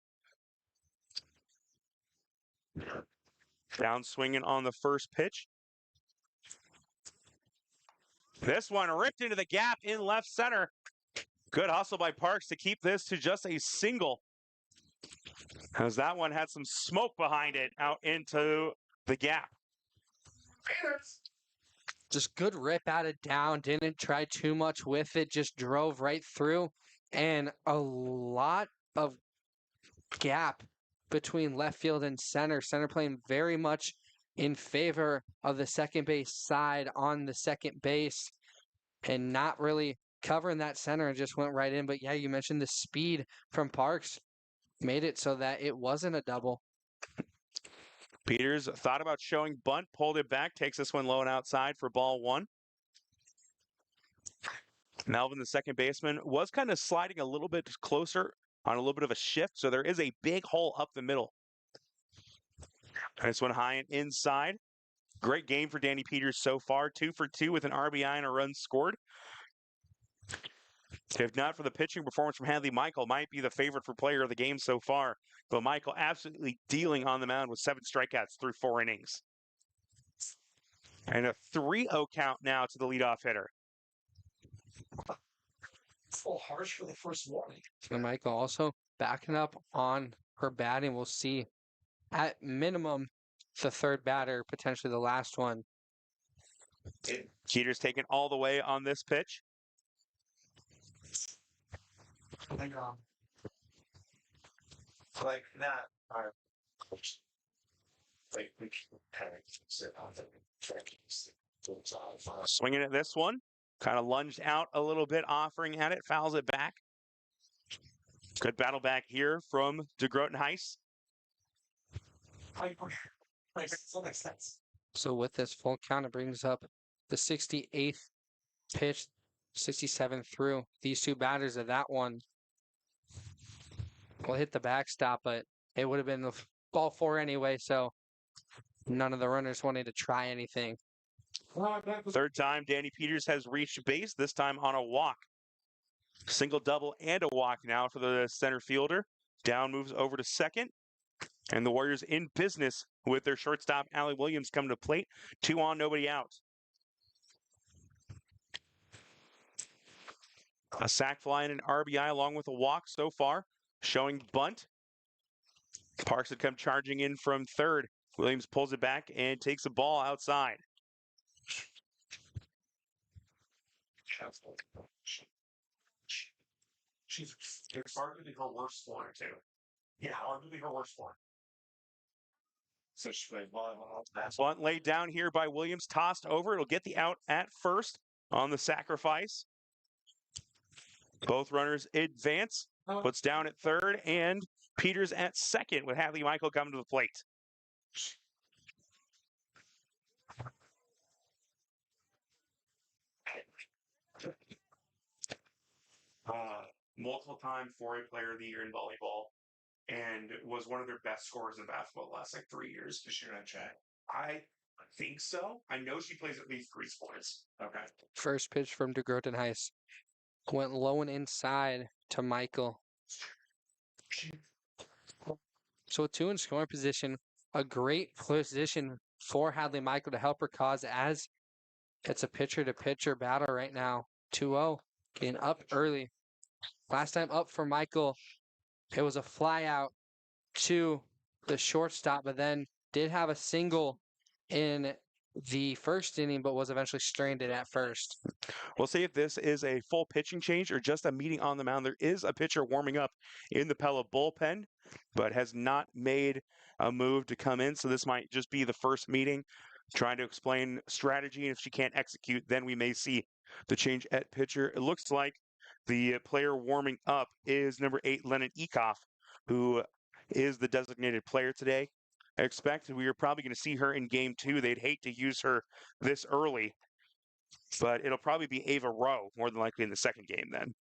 Speaker 2: Down swinging on the first pitch. This one ripped into the gap in left center. Good hustle by Parks to keep this to just a single. As that one had some smoke behind it out into the gap.
Speaker 1: Just good rip out of Down. Didn't try too much with it. Just drove right through. And a lot of gap between left field and center. Center playing very much in favor of the second base side on the second base and not really covering that center and just went right in. But yeah, you mentioned the speed from Parks made it so that it wasn't a double.
Speaker 2: Peters thought about showing bunt, pulled it back, takes this one low and outside for ball 1. Melvin, the second baseman, was kind of sliding a little bit closer on a little bit of a shift, so there is a big hole up the middle. This one high and inside. Great game for Danny Peters so far. 2 for 2 with an RBI and a run scored. If not for the pitching performance from Hadley Michael, might be the favorite for player of the game so far. But Michael absolutely dealing on the mound with 7 strikeouts through 4 innings. And a 3-0 count now to the leadoff hitter.
Speaker 3: It's a little harsh for the first warning.
Speaker 1: And Michael also backing up on her batting. We'll see at minimum the third batter, potentially the last one.
Speaker 2: Peters taking all the way on this pitch.
Speaker 3: Like, like that. Like we can sit on the track.
Speaker 2: Swinging at this one. Kind of lunged out a little bit, offering at it. Fouls it back. Good battle back here from DeGroat Heiss.
Speaker 1: So with this full count, it brings up the 68th pitch, 67 through. These 2 batters of that one will hit the backstop, but it would have been the ball 4 anyway, so none of the runners wanted to try anything.
Speaker 2: Third time Danny Peters has reached base, this time on a walk. Single, double, and a walk now for the center fielder. Down moves over to second. And the Warriors in business with their shortstop, Allie Williams, coming to plate. 2 on, nobody out. A sac fly and an RBI along with a walk so far, showing bunt. Parks had come charging in from third. Williams pulls it back and takes the ball outside.
Speaker 3: She's arguably her worst one, too. Yeah, arguably her worst one. So she played volleyball.
Speaker 2: Bunt laid down here by Williams, tossed over. It'll get the out at first on the sacrifice. Both runners advance. Puts down at third, and Peters at second with Hadley Michael coming to the plate.
Speaker 4: Multiple time 4A player of the year in volleyball, and was one of their best scorers in basketball the last 3 years. Does she not check? I think so. I know she plays at least 3 sports. Okay.
Speaker 1: First pitch from DeGroat Heiss went low and inside to Michael. So 2 in scoring position, a great position for Hadley Michael to help her cause as it's a pitcher-to-pitcher battle right now. 2-0, getting up early. Last time up for Michael, it was a fly out to the shortstop, but then did have a single in the first inning, but was eventually stranded at first.
Speaker 2: We'll see if this is a full pitching change or just a meeting on the mound. There is a pitcher warming up in the Pella bullpen, but has not made a move to come in. So this might just be the first meeting, trying to explain strategy. And if she can't execute, then we may see the change at pitcher. It looks like the player warming up is number 8, Lennon Ekoff, who is the designated player today. expect we are probably going to see her in game 2. They'd hate to use her this early, but it'll probably be Ava Rowe more than likely in the second game then.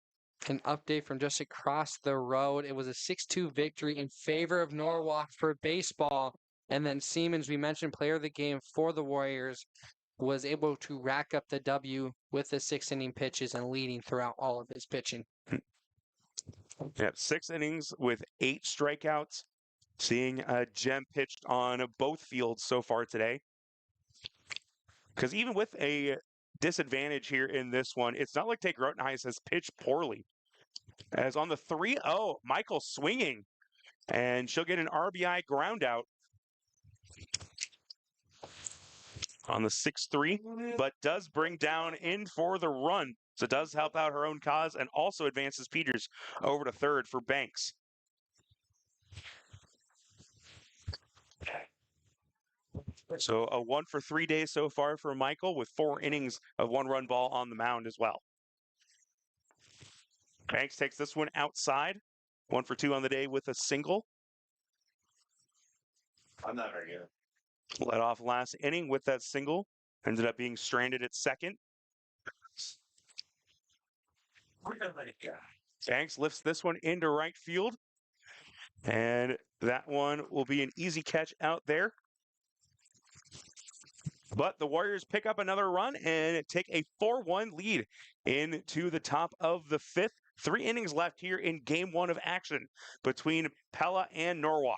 Speaker 1: An update from just across the road. It was a 6-2 victory in favor of Norwalk for baseball. And then Siemens, we mentioned player of the game for the Warriors, was able to rack up the W with the 6-inning pitches and leading throughout all of his pitching.
Speaker 2: Yeah, 6 innings with 8 strikeouts. Seeing Gem pitched on both fields so far today. Because even with a disadvantage here in this one, it's not like Tate Grotenheis has pitched poorly. As on the 3-0, Michael swinging, and she'll get an RBI ground out on the 6-3, but does bring down in for the run. So it does help out her own cause and also advances Peters over to third for Banks. So a 1 for 3 days so far for Michael with 4 innings of 1-run ball on the mound as well. Banks takes this one outside. 1 for 2 on the day with a single.
Speaker 3: I'm not very good.
Speaker 2: Led off last inning with that single. Ended up being stranded at second. Banks lifts this one into right field. And that one will be an easy catch out there. But the Warriors pick up another run and take a 4-1 lead into the top of the 5th. 3 innings left here in game 1 of action between Pella and Norwalk.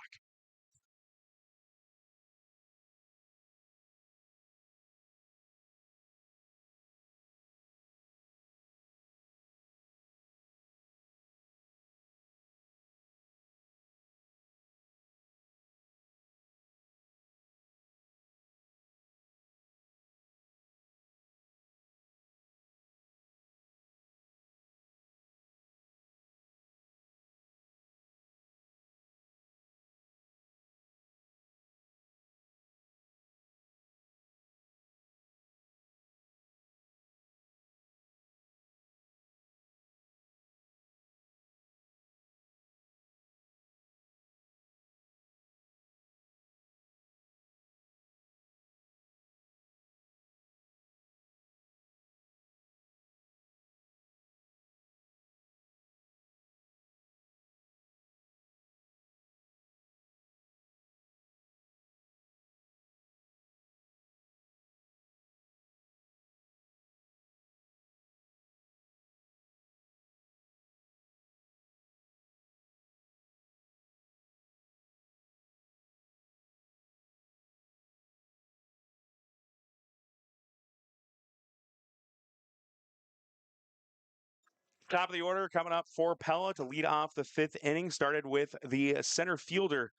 Speaker 2: Top of the order coming up for Pella to lead off the 5th inning. Started with the center fielder,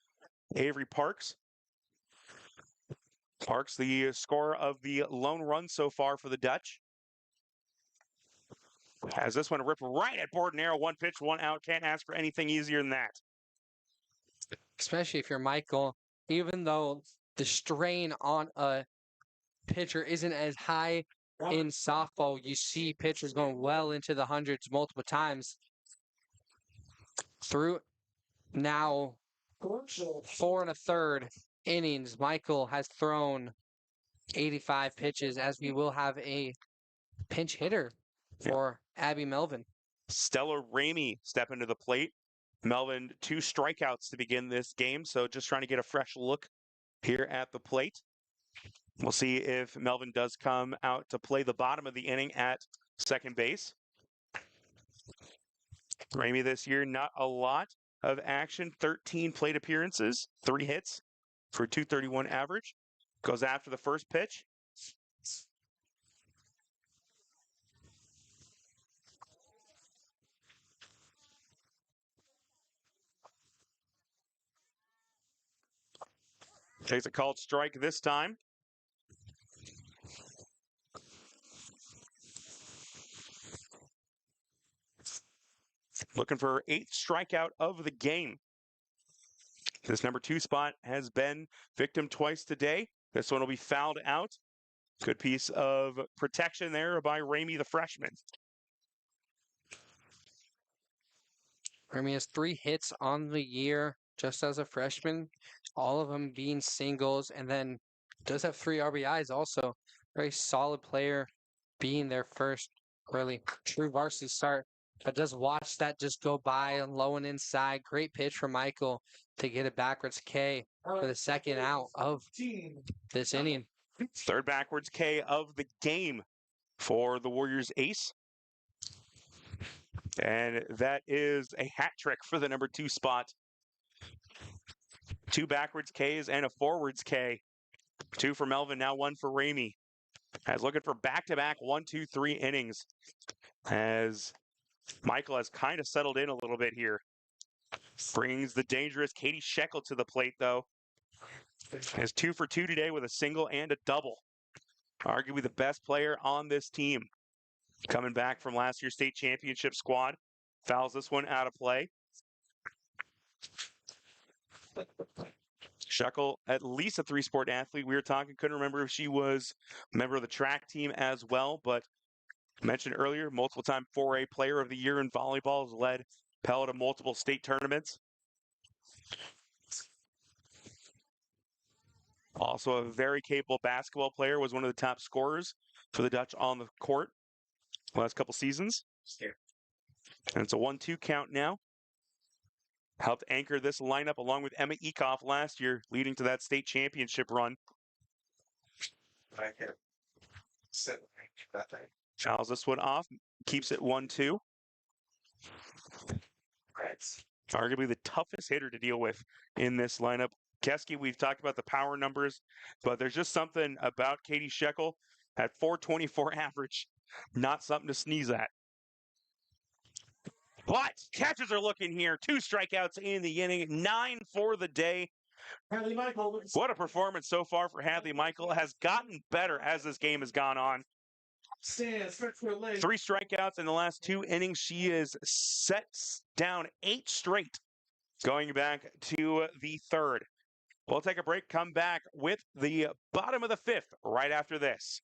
Speaker 2: Avery Parks. Parks, the scorer of the lone run so far for the Dutch. Has this one ripped right at board and arrow. 1 pitch, 1 out. Can't ask for anything easier than that.
Speaker 1: Especially if you're Michael, even though the strain on a pitcher isn't as high in softball, you see pitchers going well into the hundreds multiple times. Through now 4 1/3 innings, Michael has thrown 85 pitches, as we will have a pinch hitter for Abby Melvin.
Speaker 2: Stella Ramey step into the plate. Melvin, 2 strikeouts to begin this game, so just trying to get a fresh look here at the plate. We'll see if Melvin does come out to play the bottom of the inning at second base. Ramey this year, not a lot of action. 13 plate appearances, 3 hits for 231 average. Goes after the first pitch. Takes a called strike this time. Looking for her 8th strikeout of the game. This number 2 spot has been victim twice today. This one will be fouled out. Good piece of protection there by Ramey, the freshman.
Speaker 1: Ramey has 3 hits on the year, just as a freshman, all of them being singles, and then does have 3 RBIs also. Very solid player, being their first really true varsity start. But just watch that just go by and low and inside. Great pitch from Michael to get it backwards K for the second out of this inning.
Speaker 2: Third backwards K of the game for the Warriors ace. And that is a hat trick for the number 2 spot. 2 backwards Ks and a forwards K. 2 for Melvin, now 1 for Ramey. As looking for back-to-back 1, 2, 3 innings. As Michael has kind of settled in a little bit here. Brings the dangerous Katie Shekel to the plate, though. Has 2 for 2 today with a single and a double. Arguably the best player on this team. Coming back from last year's state championship squad. Fouls this one out of play. Shekel, at least a 3-sport athlete. We were talking, couldn't remember if she was a member of the track team as well, but mentioned earlier, multiple-time 4A Player of the Year in volleyball, has led Pella to multiple state tournaments. Also a very capable basketball player, was one of the top scorers for the Dutch on the court the last couple seasons. And it's a 1-2 count now. Helped anchor this lineup along with Emma Ekoff last year, leading to that state championship run. Fouls this one off, keeps it 1-2. Arguably the toughest hitter to deal with in this lineup. Keski, we've talked about the power numbers, but there's just something about Katie Shekel at 424 average. Not something to sneeze at. But catchers are looking here. 2 strikeouts in the inning, 9 for the day.
Speaker 3: Hadley Michael.
Speaker 2: What a performance so far for Hadley Michael. Has gotten better as this game has gone on.
Speaker 3: Stands, stretch for a leg.
Speaker 2: 3 strikeouts in the last 2 innings. She is set down 8 straight going back to the third. We'll take a break, come back with the bottom of the 5th right after this.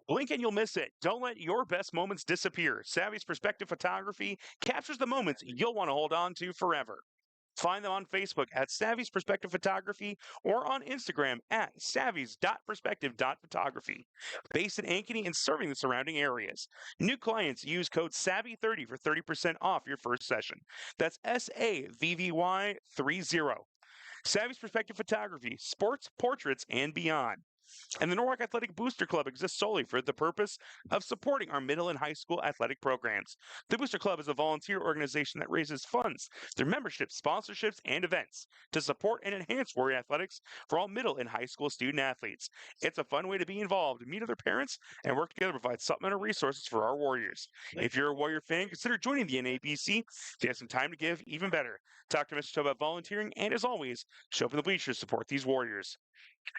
Speaker 2: Blink and you'll miss it. Don't let your best moments disappear. Savvy's Perspective Photography captures the moments you'll want to hold on to forever. Find them on Facebook at Savvy's Perspective Photography or on Instagram at savvy's.perspective.photography. Based in Ankeny and serving the surrounding areas. New clients use code SAVVY30 for 30% off your first session. That's SAVVY30. Savvy's Perspective Photography, sports, portraits, and beyond. And the Norwalk Athletic Booster Club exists solely for the purpose of supporting our middle and high school athletic programs. The Booster Club is a volunteer organization that raises funds through memberships, sponsorships, and events to support and enhance Warrior athletics for all middle and high school student athletes. It's a fun way to be involved, meet other parents, and work together to provide supplemental resources for our Warriors. If you're a Warrior fan, consider joining the NABC. If you have some time to give, even better. Talk to Mr. Toe about volunteering, and as always, show up in the bleachers to support these Warriors.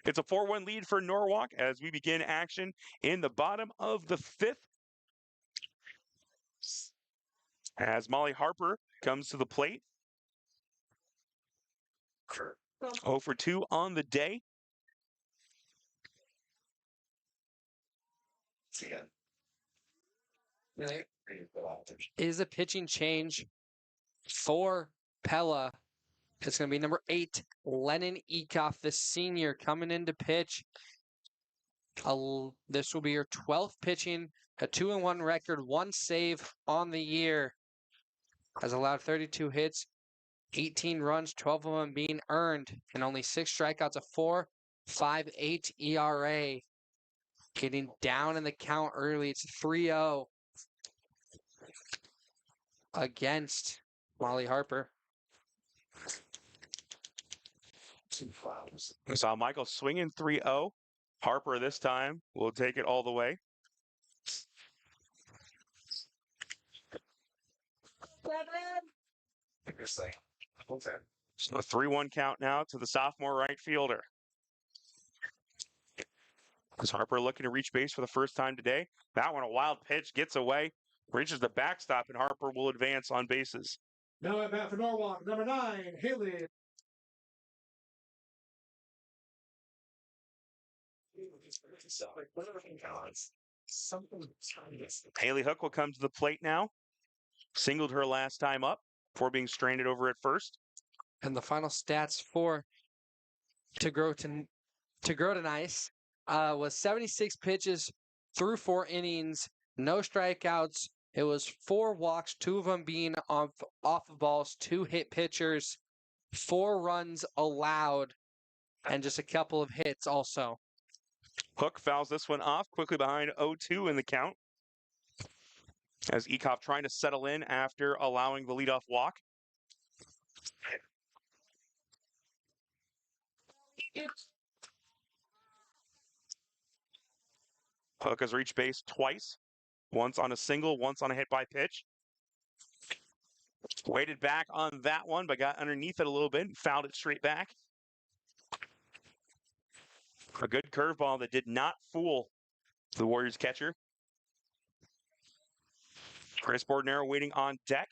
Speaker 2: It's a 4-1 lead for Norwalk as we begin action in the bottom of the 5th. As Molly Harper comes to the plate. 0 for 2 on the day.
Speaker 1: Is a pitching change for Pella. It's going to be number 8, Lennon Ekoff, the senior, coming in to pitch. This will be your 12th pitching, a 2-1 record, 1 save on the year. Has allowed 32 hits, 18 runs, 12 of them being earned, and only 6 strikeouts, a 4.58 ERA. Getting down in the count early. It's 3-0 against Molly Harper.
Speaker 2: We saw Michael swinging 3-0. Harper this time will take it all the way.
Speaker 3: Interesting. Okay.
Speaker 2: So a 3-1 count now to the sophomore right fielder. As Harper looking to reach base for the first time today. That one, a wild pitch, gets away, reaches the backstop, and Harper will advance on bases.
Speaker 3: Now at bat for Norwalk, number 9, Haley.
Speaker 2: Haley Hook will come to the plate now. Singled her last time up before being stranded over at first.
Speaker 1: And the final stats for to grow to nice was 76 pitches through 4 innings, no strikeouts. It was 4 walks, 2 of them being off of balls, 2 hit pitchers, 4 runs allowed, and just a couple of hits also.
Speaker 2: Hook fouls this one off quickly behind 0-2 in the count. As Eekhoff trying to settle in after allowing the leadoff walk. Hook has reached base twice, once on a single, once on a hit by pitch. Waited back on that one, but got underneath it a little bit and fouled it straight back. A good curveball that did not fool the Warriors catcher. Chris Bordnero waiting on deck.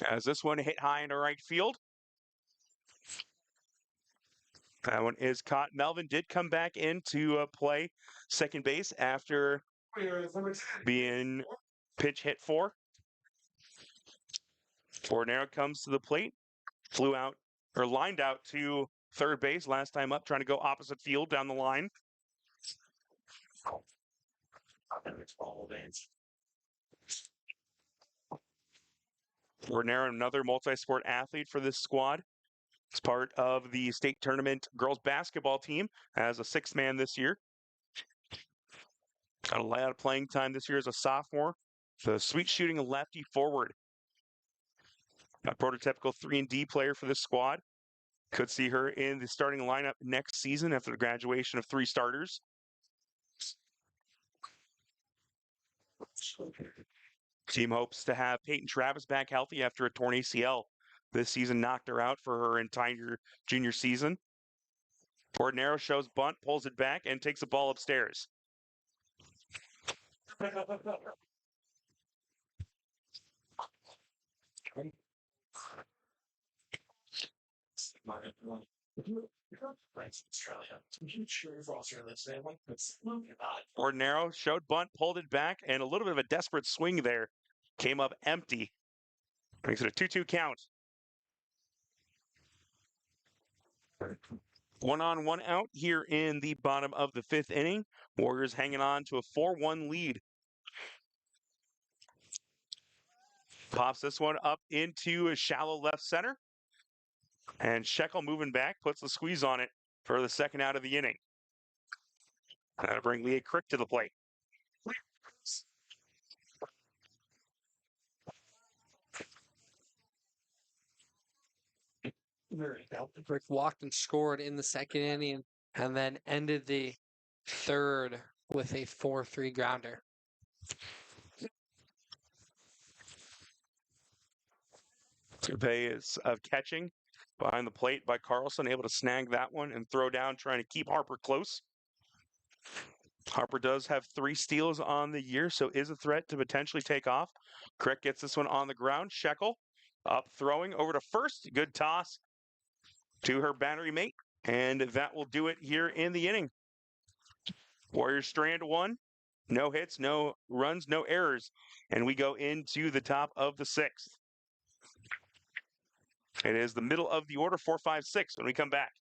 Speaker 2: As this one hit high into right field. That one is caught. Melvin did come back into play second base after being pitch hit for. Bordnero comes to the plate. Flew out or lined out to third base last time up, trying to go opposite field down the line. Bordnero, another multi-sport athlete for this squad. He's part of the state tournament girls basketball team as a sixth man this year. Got a lot of playing time this year as a sophomore. The sweet shooting lefty forward. A prototypical 3-and-D player for this squad. Could see her in the starting lineup next season after the graduation of 3 starters. Team hopes to have Peyton Travis back healthy after a torn ACL. This season knocked her out for her entire junior season. Bordnero shows bunt, pulls it back, and takes the ball upstairs. Bordnero showed bunt, pulled it back, and a little bit of a desperate swing there. Came up empty. Makes it a 2-2 count. 1 on, 1 out here in the bottom of the 5th inning. Warriors hanging on to a 4-1 lead. Pops this one up into a shallow left center. And Shekel moving back, puts the squeeze on it for the second out of the inning. That'll bring Leah Crick to the plate.
Speaker 1: Crick walked and scored in the second inning and then ended the third with a 4-3 grounder.
Speaker 2: Survey is of catching behind the plate by Carlson, able to snag that one and throw down, trying to keep Harper close. Harper does have 3 steals on the year, so is a threat to potentially take off. Crick gets this one on the ground. Shekel up throwing over to first. Good toss to her battery mate, and that will do it here in the inning. Warriors strand 1. No hits, no runs, no errors, and we go into the top of the 6th. It is the middle of the order, 4, 5, 6 when we come back.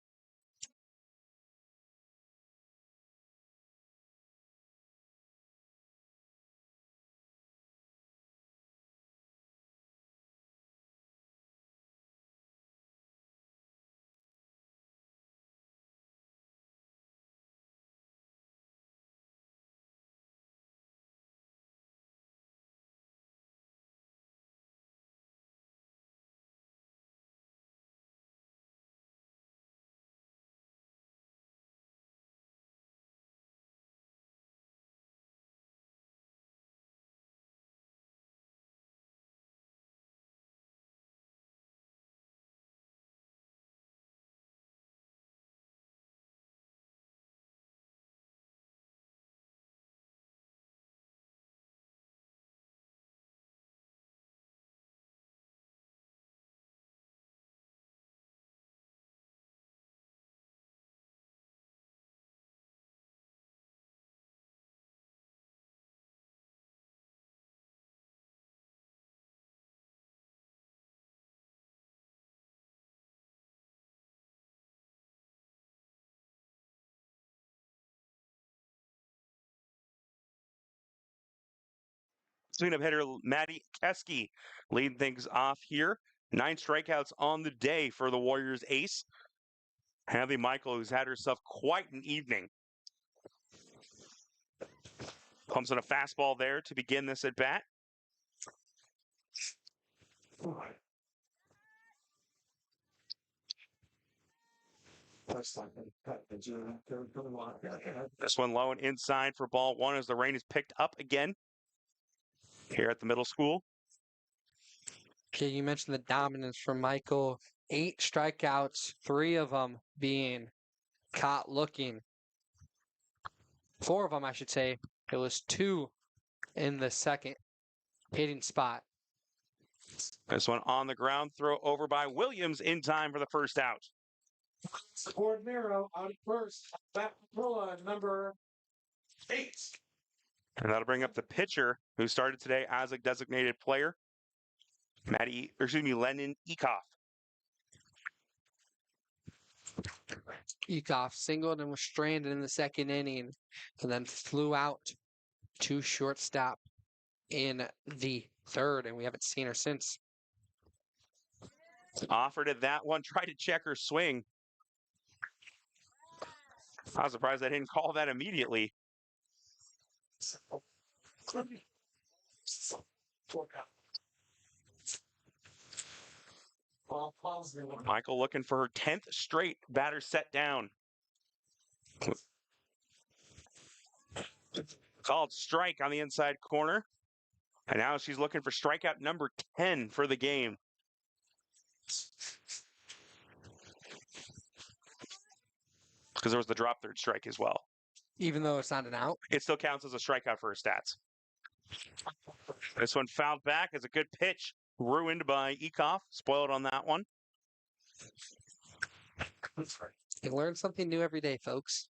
Speaker 2: Cleanup hitter Maddie Keski leading things off here. 9 strikeouts on the day for the Warriors ace. Hadley Michael, who's had herself quite an evening. Pumps in a fastball there to begin this at bat. This one low and inside for ball 1 as the rain is picked up again here at the middle school.
Speaker 1: Okay, you mentioned the dominance from Michael. 8 strikeouts, 3 of them being caught looking. 4 of them, I should say. It was 2 in the second hitting spot.
Speaker 2: This one on the ground, throw over by Williams in time for the first out.
Speaker 3: Support Miro out at first. Back to Pella, number 8.
Speaker 2: And that'll bring up the pitcher who started today as a designated player, Lennon Ekoff.
Speaker 1: Ekoff singled and was stranded in the second inning and then flew out to shortstop in the third, and we haven't seen her since.
Speaker 2: Offered at that one, tried to check her swing. I was surprised I didn't call that immediately. Michael looking for her 10th straight batter set down. Called strike on the inside corner. And now she's looking for strikeout number 10 for the game. Because there was the drop third strike as well.
Speaker 1: Even though it's not an out?
Speaker 2: It still counts as a strikeout for her stats. This one fouled back as a good pitch. Ruined by Ekoff. Spoiled on that one.
Speaker 1: You learn something new every day, folks.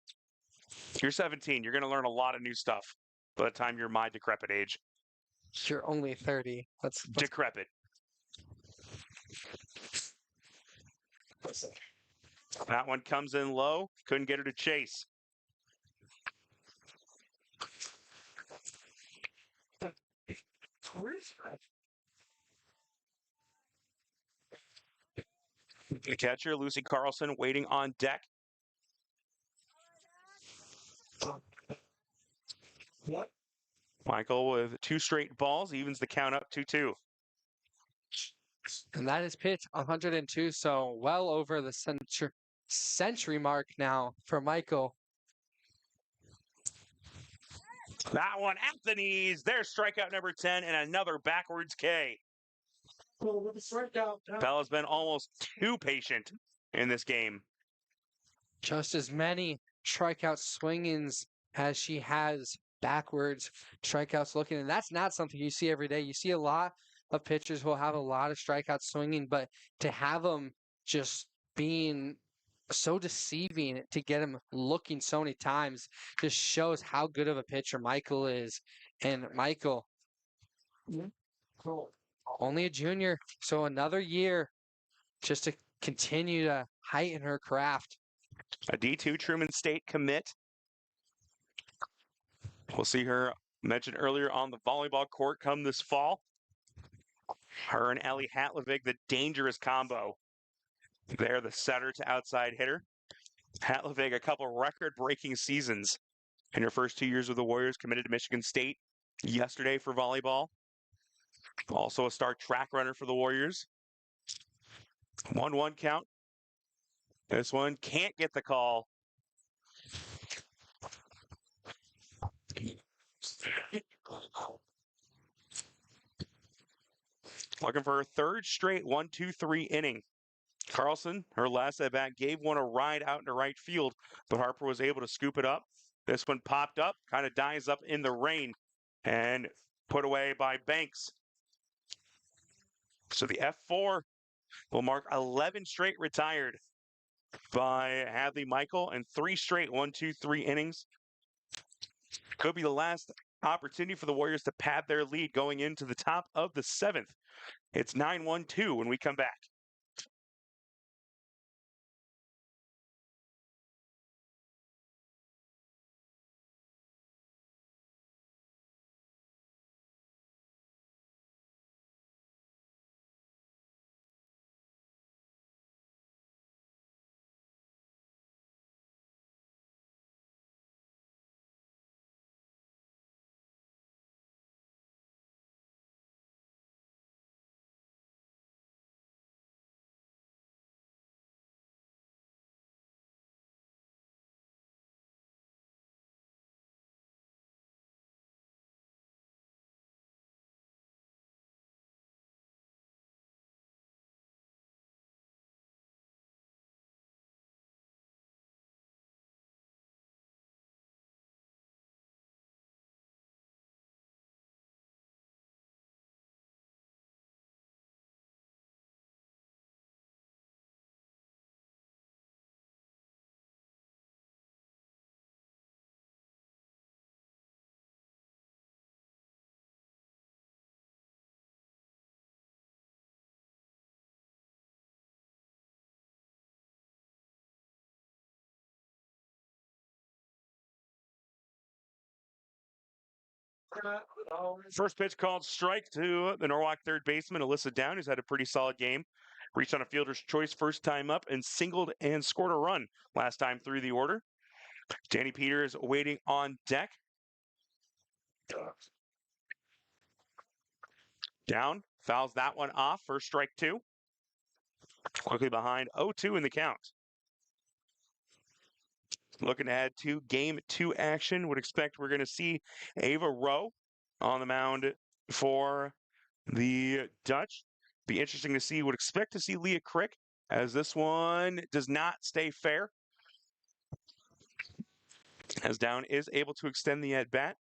Speaker 2: You're 17. You're going to learn a lot of new stuff by the time you're my decrepit age.
Speaker 1: You're only 30. Let's
Speaker 2: Decrepit. That one comes in low. Couldn't get her to chase. The catcher, Lucy Carlson, waiting on deck.
Speaker 3: What?
Speaker 2: Michael with 2 straight balls, evens the count up 2-2.
Speaker 1: And that is pitch 102, so well over the century mark now for Michael.
Speaker 2: That one at the knees. There's strikeout number 10 and another backwards K.
Speaker 3: With the strikeout.
Speaker 2: Pella's been almost too patient in this game.
Speaker 1: Just as many strikeout swingings as she has backwards strikeouts looking, and that's not something you see every day. You see a lot of pitchers who will have a lot of strikeouts swinging, but to have them just being so deceiving to get him looking so many times just shows how good of a pitcher Michael is. And Michael, only a junior, so another year just to continue to heighten her craft.
Speaker 2: A D2 Truman State commit. We'll see her mentioned earlier on the volleyball court come this fall. Her and Ellie Hatlovic, the dangerous combo. They're the setter to outside hitter. Hatlovic, a couple record-breaking seasons in her first 2 years with the Warriors, committed to Michigan State yesterday for volleyball. Also a star track runner for the Warriors. 1-1 count. This one can't get the call. Looking for her 3rd straight 1-2-3 inning. Carlson, her last at bat, gave one a ride out into right field, but Harper was able to scoop it up. This one popped up, kind of dies up in the rain, and put away by Banks. So the F4 will mark 11 straight retired by Hadley Michael and 3 straight 1-2-3 innings. Could be the last opportunity for the Warriors to pad their lead going into the top of the 7th. It's 9-1-2 when we come back. First pitch called strike to the Norwalk third baseman, Alyssa Down, who's had a pretty solid game. Reached on a fielder's choice first time up and singled and scored a run last time through the order. Danny Peters waiting on deck. Down, fouls that one off. First strike two. Quickly behind 0-2 in the count. Looking ahead to game two action. Would expect we're going to see Ava Rowe on the mound for the Dutch. Be interesting to see. Would expect to see Leah Crick, as this one does not stay fair. As Down is able to extend the at-bat.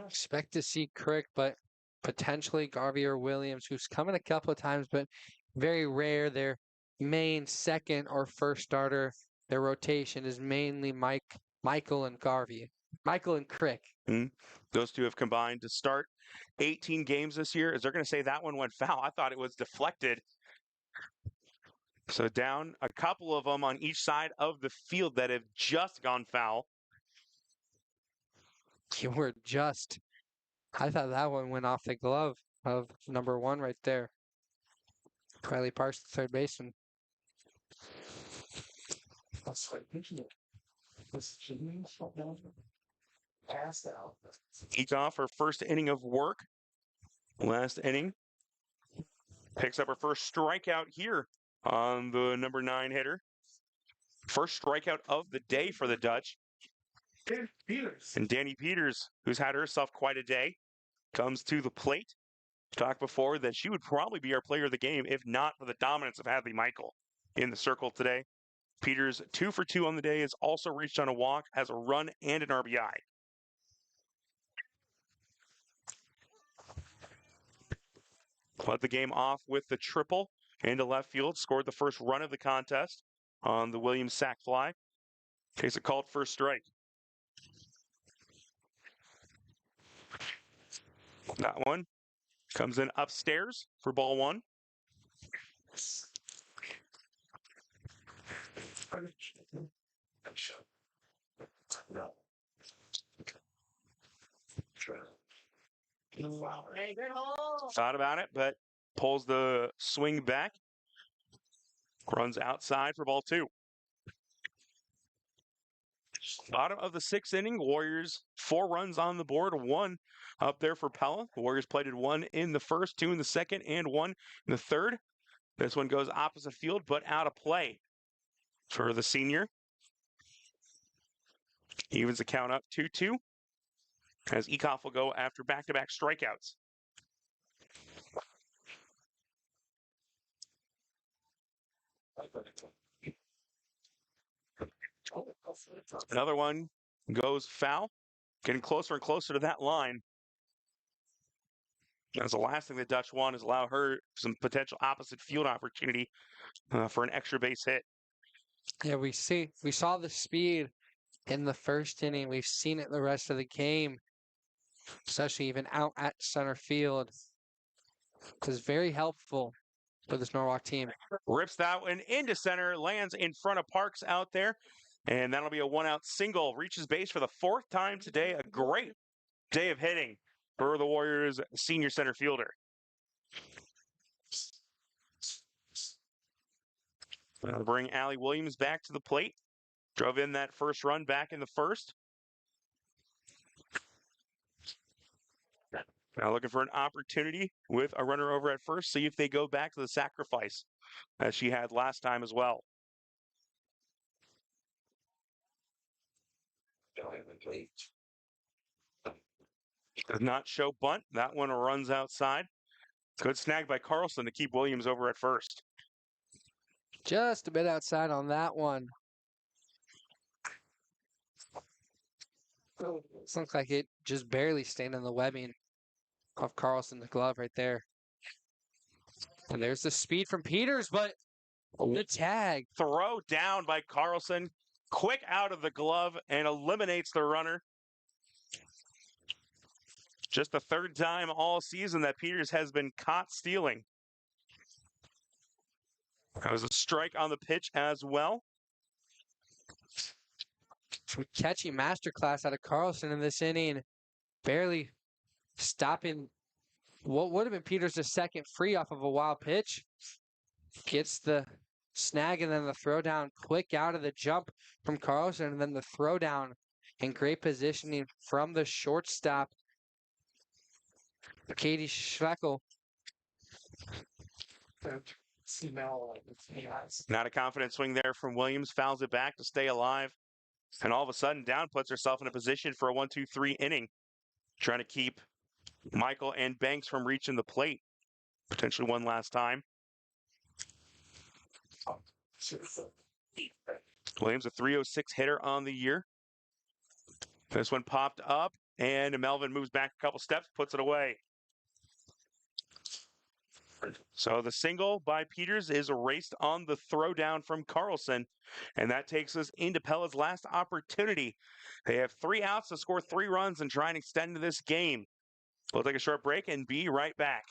Speaker 1: Expect to see Crick, but potentially Garvey or Williams, who's come in a couple of times, but very rare. Their main second or first starter, their rotation is mainly Michael and Garvey. Michael and Crick.
Speaker 2: Those two have combined to start 18 games this year. Is they're going to say that one went foul? I thought it was deflected. So Down, a couple of them on each side of the field that have just gone foul.
Speaker 1: You were just. I thought that one went off the glove of number one right there. Riley Parks, the third baseman.
Speaker 3: Passed out.
Speaker 2: Eats off her first inning of work. Last inning. Picks up her first strikeout here on the number 9 hitter. First strikeout of the day for the Dutch. And Danny Peters, who's had herself quite a day, comes to the plate. Talked before that she would probably be our player of the game if not for the dominance of Hadley Michael in the circle today. Peters, 2 for 2 on the day, has also reached on a walk, has a run and an RBI. Led the game off with the triple into left field, scored the first run of the contest on the Williams sac fly. Takes a called first strike. That one comes in upstairs for ball one. Thought about it, but pulls the swing back. Runs outside for ball two. Bottom of the 6th inning, Warriors 4 runs on the board, 1 up there for Pella. The Warriors plated 1 in the first, 2 in the second, and 1 in the third. This one goes opposite field, but out of play for the senior. Evens the count up 2-2 as Ecoff will go after back-to-back strikeouts. Another one goes foul, getting closer and closer to that line. That's the last thing the Dutch want is allow her some potential opposite field opportunity for an extra base hit.
Speaker 1: Yeah, we saw the speed in the first inning. We've seen it the rest of the game, especially even out at center field. It's very helpful for this Norwalk team.
Speaker 2: Rips that one into center, lands in front of Parks out there, and that'll be a 1-out single. Reaches base for the 4th time today. A great day of hitting for the Warriors senior center fielder. That'll bring Allie Williams back to the plate. Drove in that first run back in the first. Now looking for an opportunity with a runner over at first. See if they go back to the sacrifice as she had last time as well. Does not show bunt. That one runs outside. Good snag by Carlson to keep Williams over at first.
Speaker 1: Just a bit outside on that one. It looks like it just barely stayed in the webbing of Carlson, the glove right there. And there's the speed from Peters, but the tag.
Speaker 2: Throw down by Carlson. Quick out of the glove and eliminates the runner. Just the 3rd time all season that Peters has been caught stealing. That was a strike on the pitch as well.
Speaker 1: Some catchy masterclass out of Carlson in this inning, barely stopping what would have been Peters' second free off of a wild pitch. Gets the snag and then the throwdown quick out of the jump from Carlson, and then the throwdown in great positioning from the shortstop, Katie Schweckel.
Speaker 2: Not a confident swing there from Williams. Fouls it back to stay alive. And all of a sudden, Down puts herself in a position for a 1-2-3 inning. Trying to keep Michael and Banks from reaching the plate. Potentially one last time. Williams, a 306 hitter on the year. This one popped up, and Melvin moves back a couple steps, puts it away. So the single by Peters is erased on the throwdown from Carlson, and that takes us into Pella's last opportunity. They have 3 outs to score 3 runs and try and extend this game. We'll take a short break and be right back.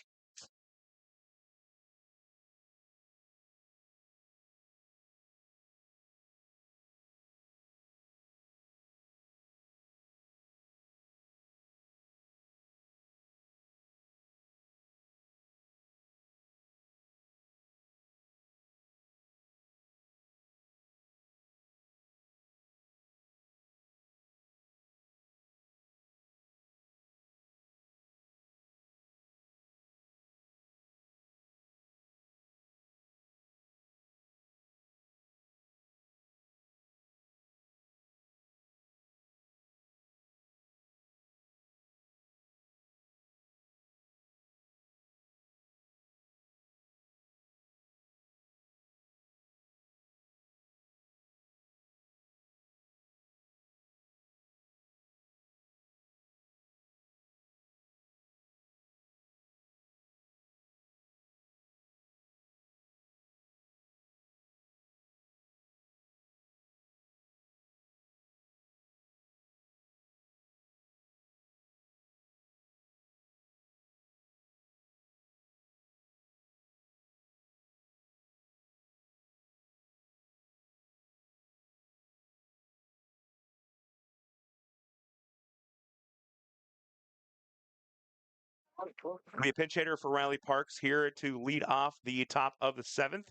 Speaker 2: Be a pinch hitter for Riley Parks here to lead off the top of the 7th,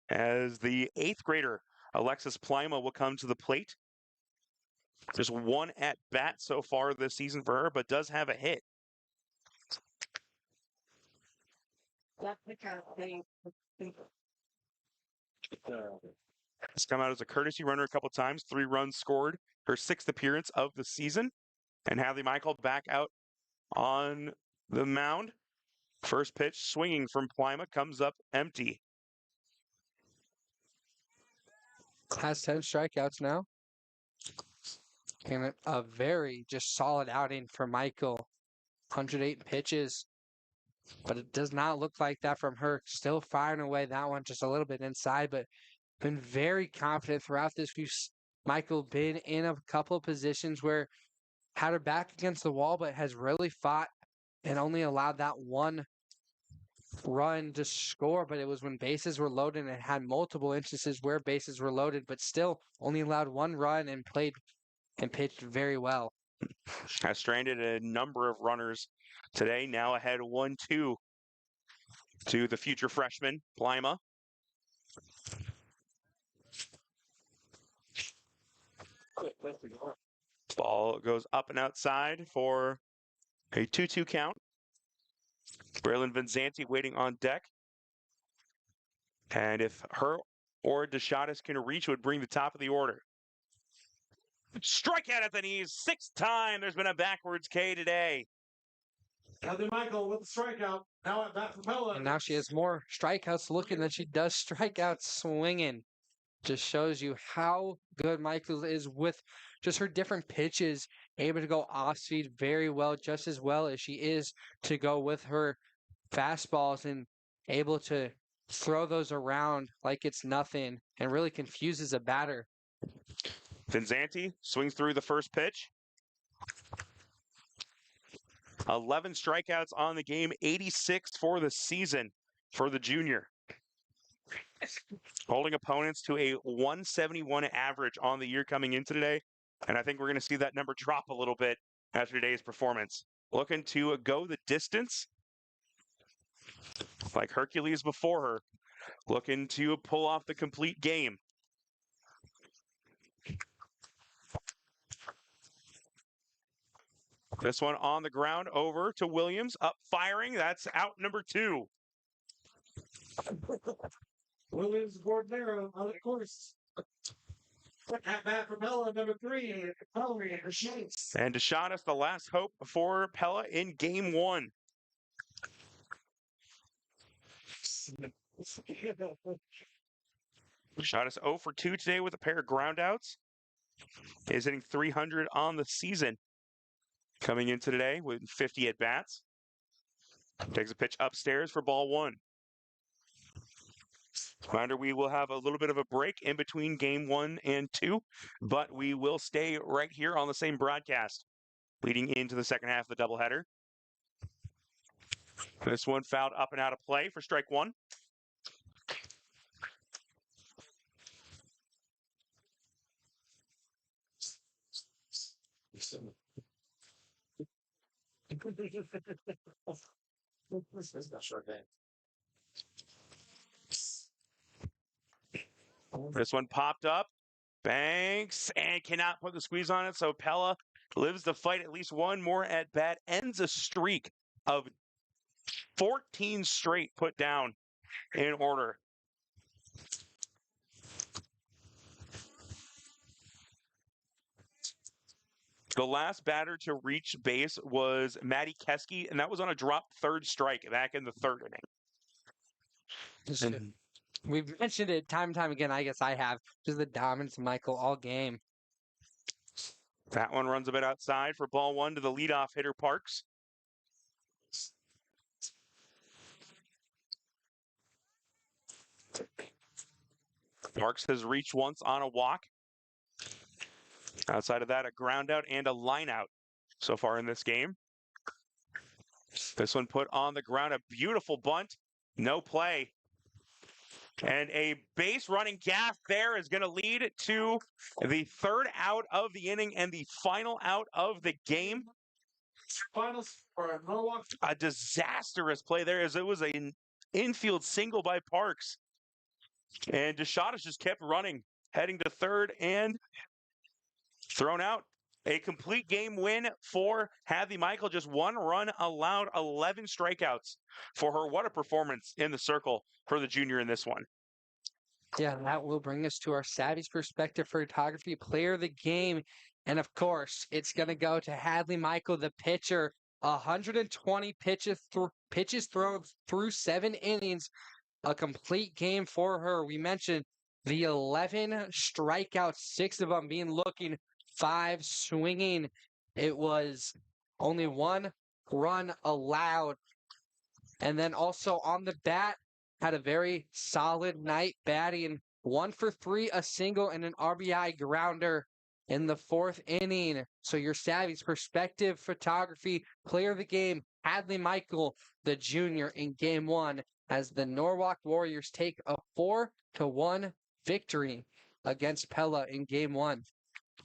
Speaker 2: as the 8th grader Alexis Plima will come to the plate. Just 1 at bat so far this season for her, but does have a hit. It's come out as a courtesy runner a couple times, 3 runs scored, her 6th appearance of the season. And Hadley Michael back out on the mound. First pitch swinging from Plima comes up empty.
Speaker 1: Has 10 strikeouts now. And a very just solid outing for Michael. 108 pitches. But it does not look like that from her. Still firing away that one just a little bit inside, but been very confident throughout this. Michael been in a couple of positions where had her back against the wall, but has really fought and only allowed that one run to score. But it was when bases were loaded, and it had multiple instances where bases were loaded, but still only allowed 1 run and played and pitched very well.
Speaker 2: Has stranded a number of runners today. Now ahead 1-2 to the future freshman, Plima. Ball goes up and outside for a 2-2 count. Braylon Vinzanti waiting on deck. And if her or DeShatis can reach, would bring the top of the order. Strikeout at the knees, 6th time there's been a backwards K today.
Speaker 3: Heather Michael with the strikeout. Now at bat for Pella.
Speaker 1: And now she has more strikeouts looking than she does strikeouts swinging. Just shows you how good Michael is with just her different pitches, able to go off speed very well, just as well as she is to go with her fastballs, and able to throw those around like it's nothing and really confuses a batter.
Speaker 2: Vinzanti swings through the first pitch. 11 strikeouts on the game, 86 for the season for the junior. Holding opponents to a 171 average on the year coming into today. And I think we're going to see that number drop a little bit after today's performance. Looking to go the distance like Hercules before her. Looking to pull off the complete game. This one on the ground over to Williams. Up firing. That's out number 2.
Speaker 3: Williams Bordero on the course. At bat for Pella, number 3, Pellery and Sheets.
Speaker 2: And DeShanis, the last hope for Pella in game 1. DeShanis 0 for 2 today with a pair of groundouts. Is hitting 300 on the season. Coming into today with 50 at bats. Takes a pitch upstairs for ball 1. Reminder, we will have a little bit of a break in between game 1 and 2, but we will stay right here on the same broadcast leading into the second half of the doubleheader. This one fouled up and out of play for strike 1. This one popped up. Banks and cannot put the squeeze on it. So Pella lives to fight at least one more at bat. Ends a streak of 14 straight put down in order. The last batter to reach base was Matty Keski, and that was on a drop third strike back in the third inning. And
Speaker 1: We've mentioned it time and time again. I guess I have. Just the dominance of Michael all game.
Speaker 2: that one runs a bit outside for ball 1 to the leadoff hitter, Parks. Parks has reached once on a walk. Outside of that, a ground out and a line out so far in this game. This one put on the ground, a beautiful bunt, no play. And a base running gaff there is going to lead to the third out of the inning and the final out of the game.
Speaker 3: Finals for Norwalk.
Speaker 2: A disastrous play there as it was an infield single by Parks. And DeShanis just kept running, heading to third and thrown out. A complete game win for Hadley Michael. Just 1 run allowed, 11 strikeouts for her. What a performance in the circle for the junior in this one.
Speaker 1: Yeah, that will bring us to our Savvy's Perspective Photography Player of the Game. And of course, it's going to go to Hadley Michael, the pitcher. 120 pitches thrown through 7 innings. A complete game for her. We mentioned the 11 strikeouts, 6 of them being looking, 5 swinging. It was only 1 run allowed. And then also on the bat, had a very solid night batting. 1 for 3, a single, and an RBI grounder in the 4th inning. So your Savvy's Perspective Photography Player of the Game, Hadley Michael, the junior, in Game 1, as the Norwalk Warriors take a 4-1 victory against Pella in Game 1.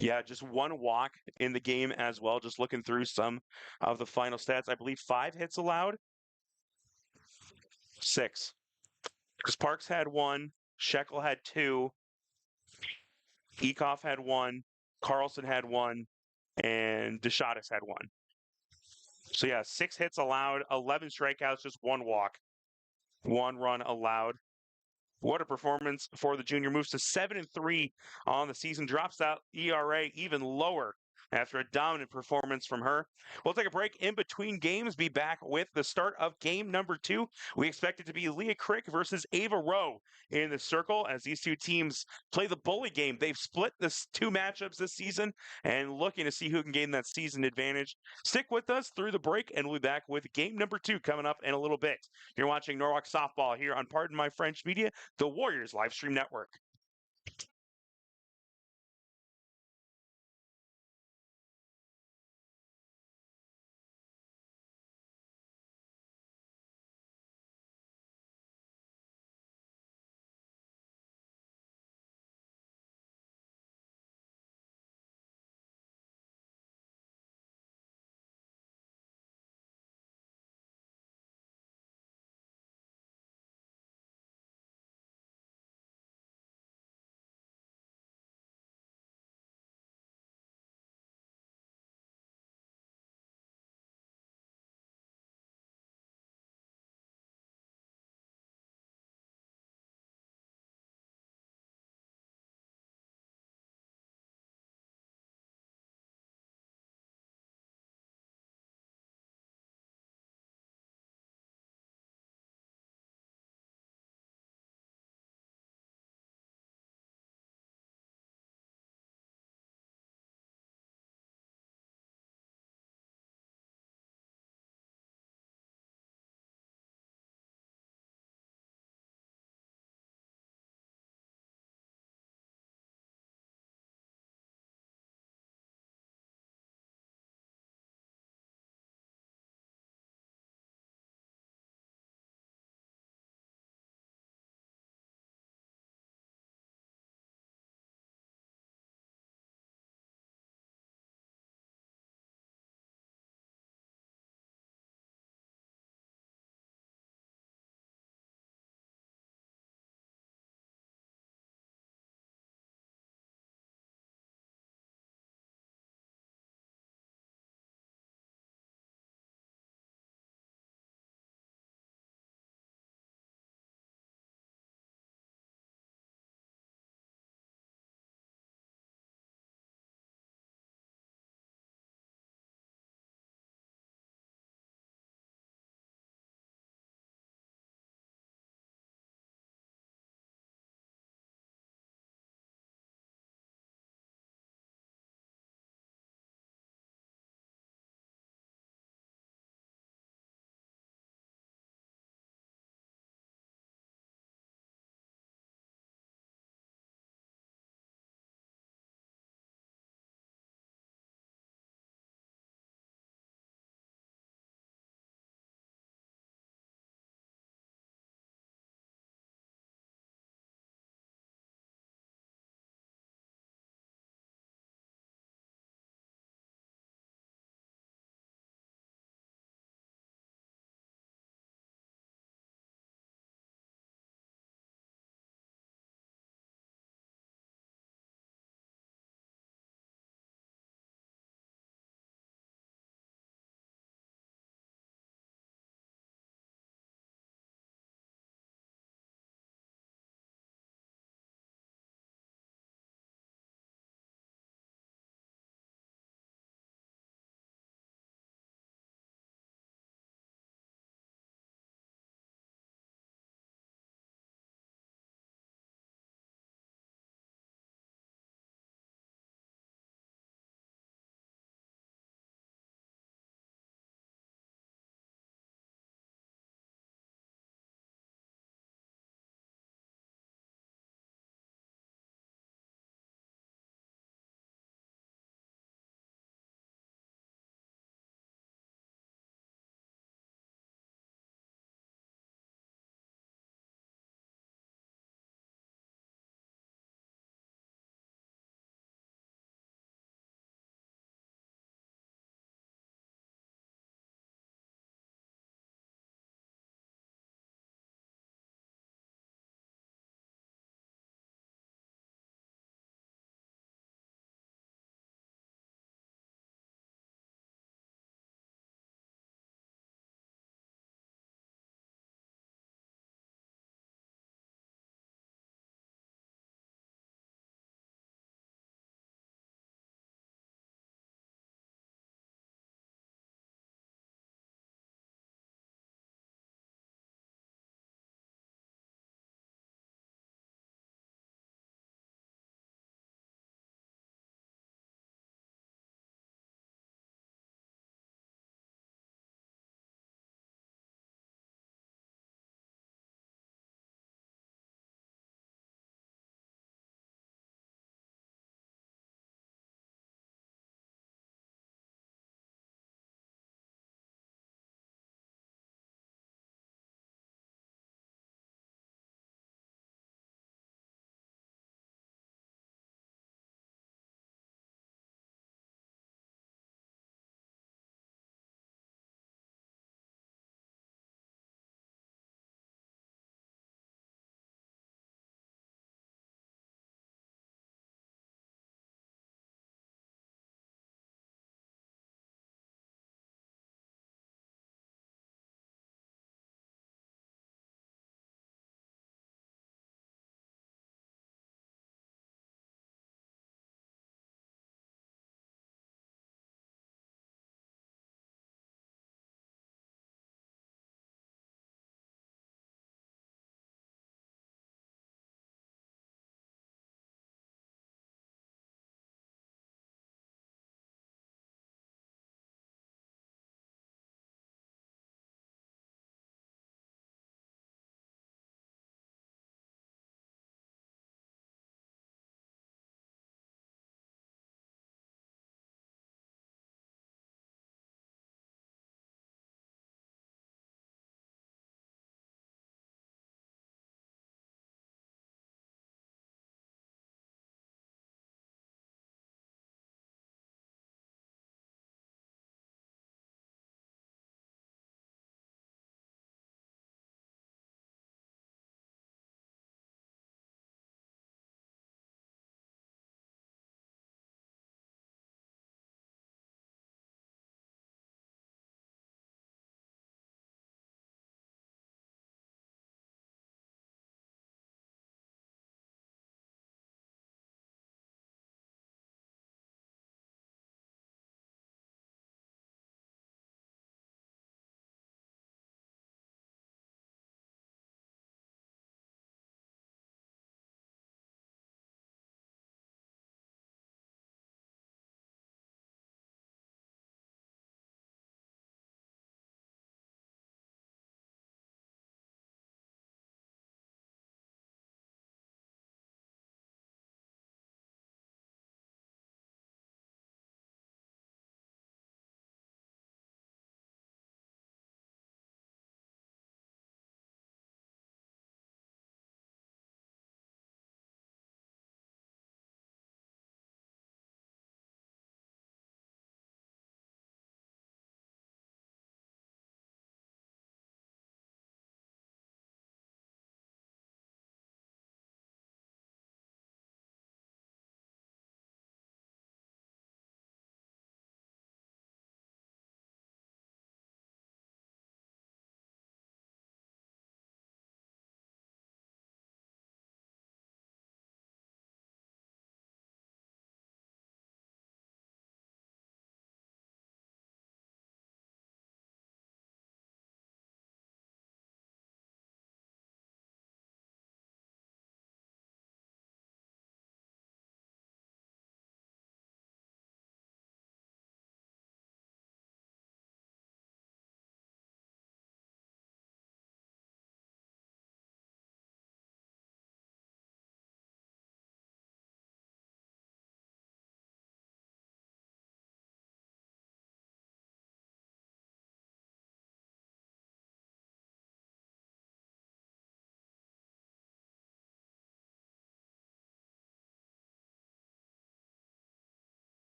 Speaker 2: Yeah, just 1 walk in the game as well. Just looking through some of the final stats. I believe 5 hits allowed. 6. Because Parks had 1, Shekel had 2, Ekoff had 1, Carlson had 1, and DeShanis had 1. So yeah, 6 hits allowed, 11 strikeouts, just 1 walk, 1 run allowed. What a performance for the junior. Moves to 7-3 on the season. Drops that ERA even lower after a dominant performance from her. We'll take a break in between games. Be back with the start of game number 2. We expect it to be Leah Crick versus Ava Rowe in the circle as these two teams play the bully game. They've split this 2 matchups this season and looking to see who can gain that season advantage. Stick with us through the break and we'll be back with game number 2 coming up in a little bit. You're watching Norwalk Softball here on Pardon My French Media, the Warriors live stream network.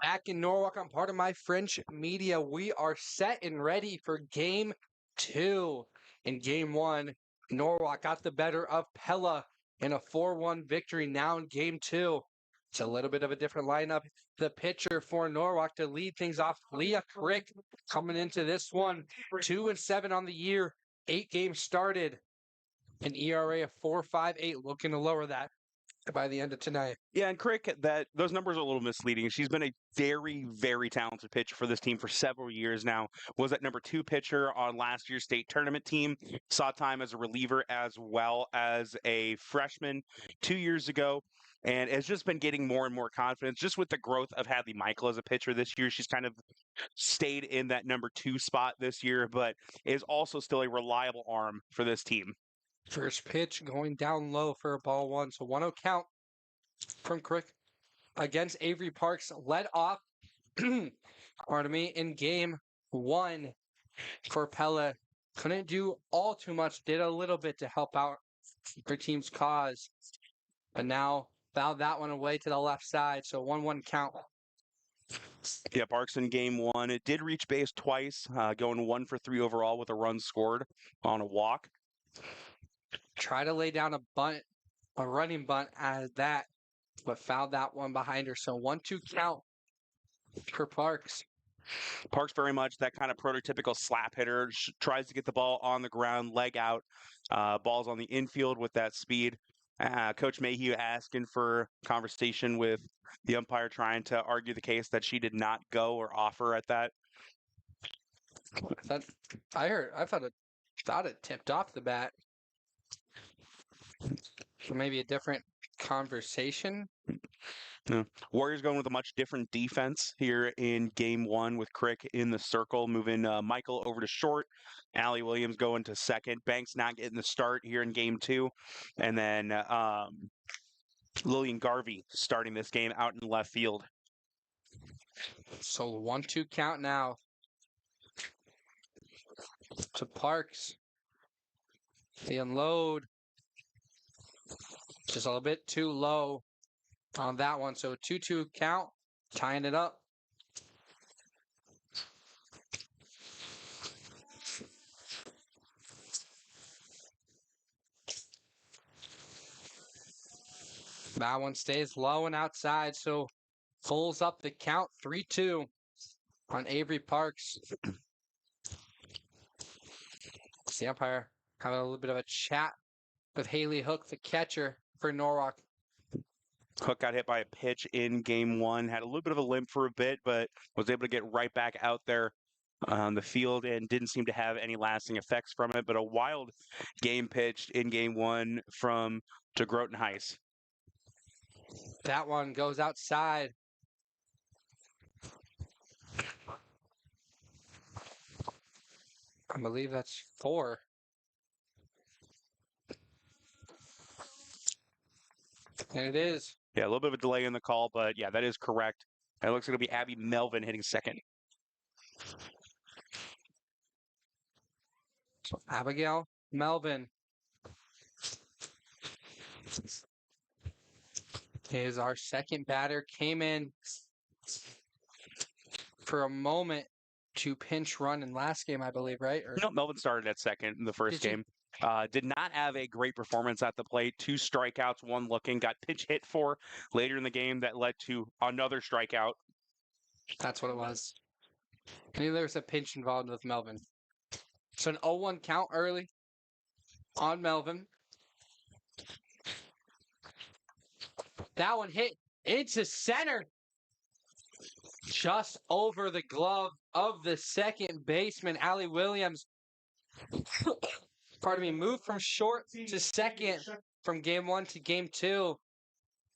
Speaker 1: Back in Norwalk, I'm part of my French media. We are set and ready for game 2. In game 1, Norwalk got the better of Pella in a 4-1 victory. Now in game 2, it's a little bit of a different lineup. The pitcher for Norwalk to lead things off, Leah Crick, coming into this one, 2-7 on the year, 8 games started, an ERA of 4.58, looking to lower that by the end of tonight.
Speaker 2: Yeah, and Crick, that those numbers are a little misleading. She's been a very, very talented pitcher for this team for several years now. Was that number 2 pitcher on last year's state tournament team. Saw time as a reliever as well as a freshman 2 years ago. And has just been getting more and more confidence. Just with the growth of Hadley Michael as a pitcher this year, she's kind of stayed in that number 2 spot this year, but is also still a reliable arm for this team.
Speaker 1: First pitch going down low for a ball 1. So 1-0 count from Crick against Avery Parks. Led off, pardon me, in game 1 for Pella. Couldn't do all too much. Did a little bit to help out their team's cause. But now fouled that one away to the left side. So 1-1 count.
Speaker 2: Yeah, Parks in game 1. It did reach base twice, going 1 for 3 overall with a run scored on a walk.
Speaker 1: Try to lay down a bunt, a running bunt as that, but fouled that one behind her. So 1-2 count for Parks.
Speaker 2: Parks very much that kind of prototypical slap hitter. Tries to get the ball on the ground, leg out. Ball's on the infield with that speed. Coach Mayhew asking for conversation with the umpire, trying to argue the case that she did not go or offer at that.
Speaker 1: I thought it tipped off the bat. So maybe a different conversation.
Speaker 2: No. Warriors going with a much different defense here in game 1 with Crick in the circle, moving Michael over to short. Allie Williams going to second. Banks not getting the start here in game 2. And then Lillian Garvey starting this game out in left field.
Speaker 1: So 1-2 count now to Parks. The unload. Just a little bit too low on that one. So 2-2 count, tying it up. That one stays low and outside, so pulls up the count 3-2 on Avery Parks. The umpire having a little bit of a chat with Haley Hook, the catcher for Norwalk.
Speaker 2: Hook got hit by a pitch in game 1, had a little bit of a limp for a bit, but was able to get right back out there on the field and didn't seem to have any lasting effects from it. But a wild game pitched in game 1 from to Groton Heiss.
Speaker 1: That one goes outside. I believe that's 4. And it is.
Speaker 2: Yeah, a little bit of a delay in the call, but yeah, that is correct. And it looks like it'll be Abby Melvin hitting second.
Speaker 1: So Abigail Melvin is our second batter. Came in for a moment to pinch run in last game, I believe, right? Or...
Speaker 2: No, Melvin started at second in the first game. Did not have a great performance at the plate. 2 strikeouts, 1 looking. Got pitch hit for later in the game that led to another strikeout.
Speaker 1: That's what it was. I knew there was a pinch involved with Melvin. So an 0-1 count early on Melvin. That one hit into center. Just over the glove of the second baseman, Allie Williams. Pardon me, moved from short to second from game 1 to game 2.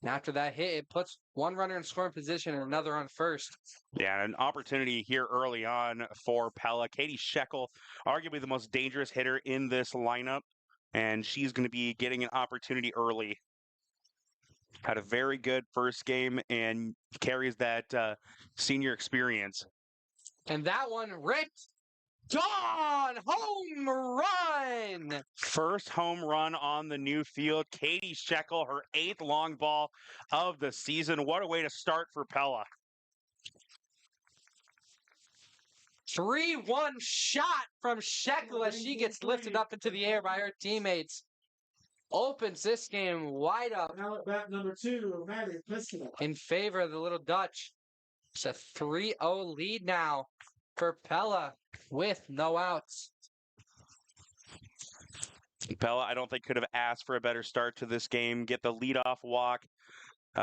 Speaker 1: And after that hit, it puts one runner in scoring position and another on first.
Speaker 2: Yeah, an opportunity here early on for Pella. Katie Shekel, arguably the most dangerous hitter in this lineup, and she's going to be getting an opportunity early. Had a very good first game and carries that senior experience.
Speaker 1: And that one ripped. Gone! Home run!
Speaker 2: First home run on the new field. Katie Shekel, her 8th long ball of the season. What a way to start for Pella.
Speaker 1: 3-1 shot from Shekel as she gets lifted up into the air by her teammates. Opens this game wide up
Speaker 3: Now at bat number 2, Maddie Piskin.
Speaker 1: in favor of the Little Dutch. It's a 3-0 lead now for Pella with no outs.
Speaker 2: Pella, I don't think could have asked for a better start to this game. Get the leadoff walk.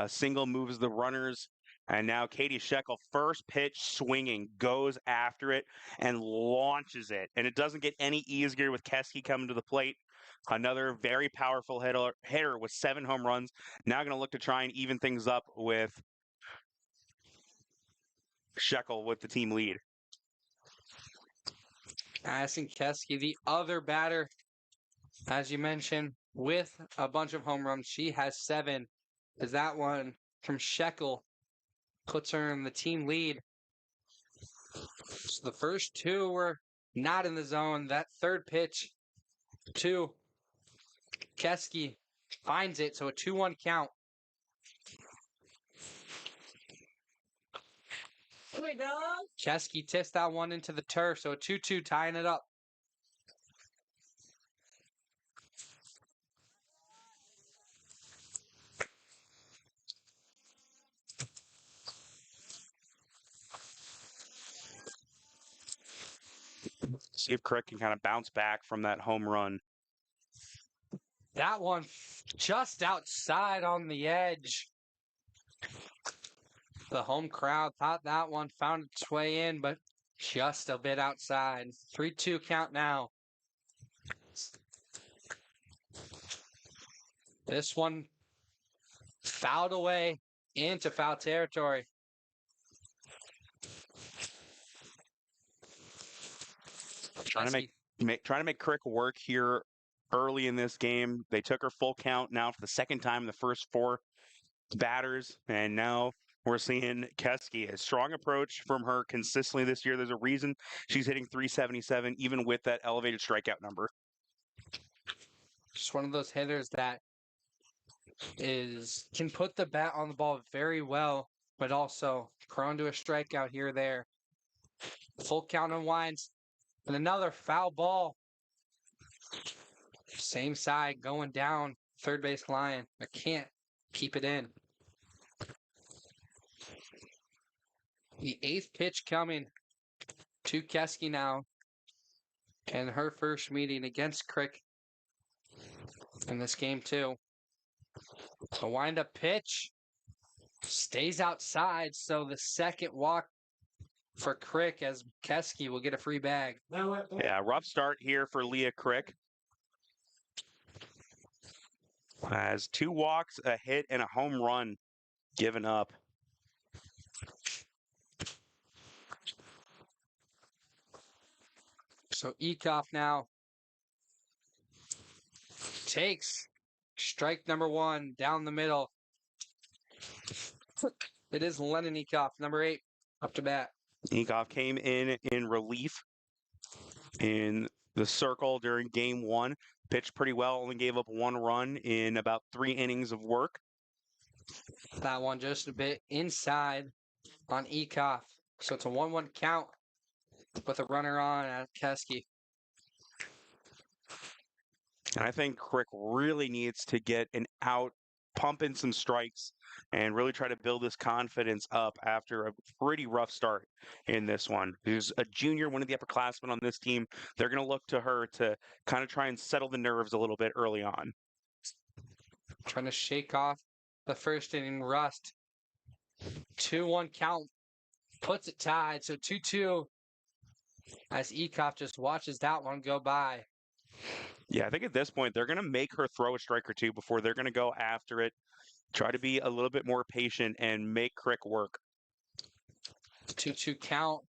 Speaker 2: Single moves the runners. And now Katie Shekel, first pitch swinging, goes after it and launches it. And it doesn't get any easier with Keski coming to the plate. Another very powerful hitter with 7 home runs. Now going to look to try and even things up with Shekel with the team lead.
Speaker 1: Addison Keski, the other batter, as you mentioned, with a bunch of home runs. She has 7. As that one from Shekel puts her in the team lead. So the first 2 were not in the zone. That third pitch to Keski finds it, so a 2-1 count. Keski tips that one into the turf, so a 2-2 tying it up.
Speaker 2: See if Crick can kind of bounce back from that home run.
Speaker 1: That one just outside on the edge. The home crowd thought that one found its way in, but just a bit outside. 3-2 count now. This one fouled away into foul territory.
Speaker 2: Trying to make Crick work here early in this game. They took her full count now for the second time in the first 4 batters, and now we're seeing Keski. A strong approach from her consistently this year. There's a reason she's hitting 377 even with that elevated strikeout number.
Speaker 1: Just one of those hitters that can put the bat on the ball very well, but also prone to a strikeout here or there. Full count unwinds, and another foul ball. Same side going down third base line. I can't keep it in. The 8th pitch coming to Keski now, and her first meeting against Crick in this game too. A wind-up pitch stays outside, so the second walk for Crick as Keski will get a free bag.
Speaker 2: Yeah, rough start here for Leah Crick. Has 2 walks, a hit, and a home run given up.
Speaker 1: So Ekoff now takes strike number 1 down the middle. It is Lennon Ekoff, number 8, up to bat.
Speaker 2: Ekoff came in relief in the circle during game 1. Pitched pretty well, only gave up 1 run in about 3 innings of work.
Speaker 1: That one just a bit inside on Ekoff. So it's a 1-1 count with a runner on at Keski.
Speaker 2: And I think Crick really needs to get an out, pump in some strikes, and really try to build his confidence up after a pretty rough start in this one. Who's a junior, one of the upperclassmen on this team. They're going to look to her to kind of try and settle the nerves a little bit early on.
Speaker 1: Trying to shake off the first inning rust. 2-1 count puts it tied. So 2-2 as Ekoff just watches that one go by.
Speaker 2: Yeah, I think at this point, they're going to make her throw a strike or 2 before they're going to go after it. Try to be a little bit more patient and make Crick work.
Speaker 1: 2-2 count.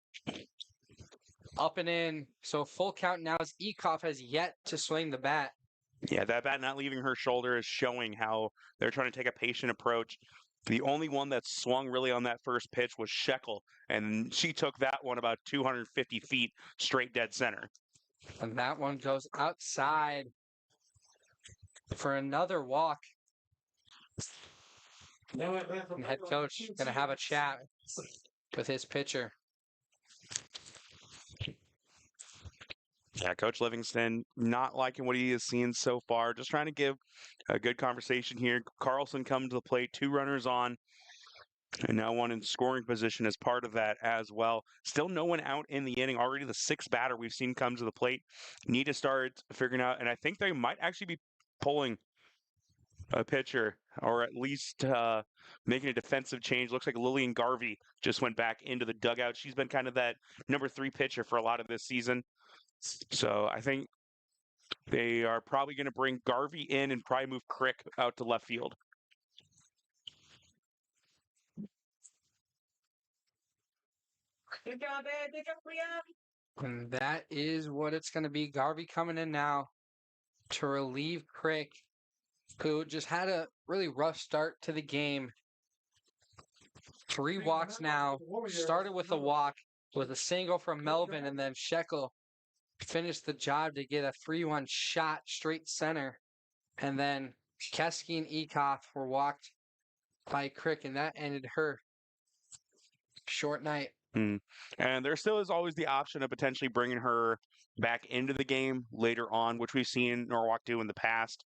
Speaker 1: Up and in. So full count now as Ekoff has yet to swing the bat.
Speaker 2: Yeah, that bat not leaving her shoulder is showing how they're trying to take a patient approach. The only one that swung really on that first pitch was Shekel, and she took that one about 250 feet straight dead center.
Speaker 1: And that one goes outside for another walk. And head coach going to have a chat with his pitcher.
Speaker 2: Yeah, Coach Livingston not liking what he has seen so far. Just trying to give a good conversation here. Carlson coming to the plate, 2 runners on, and now one in scoring position as part of that as well. Still no one out in the inning. Already the 6th batter we've seen come to the plate. Need to start figuring out, and I think they might actually be pulling a pitcher or at least making a defensive change. Looks like Lillian Garvey just went back into the dugout. She's been kind of that number 3 pitcher for a lot of this season. So I think they are probably going to bring Garvey in and probably move Crick out to left field.
Speaker 1: And that is what it's going to be. Garvey coming in now to relieve Crick, who just had a really rough start to the game. 3 walks now. Started with a walk with a single from Melvin, and then Shekel finished the job to get a 3-1 shot straight center. And then Keski and Ekoff were walked by Crick, and that ended her short night.
Speaker 2: And there still is always the option of potentially bringing her back into the game later on, which we've seen Norwalk do in the past.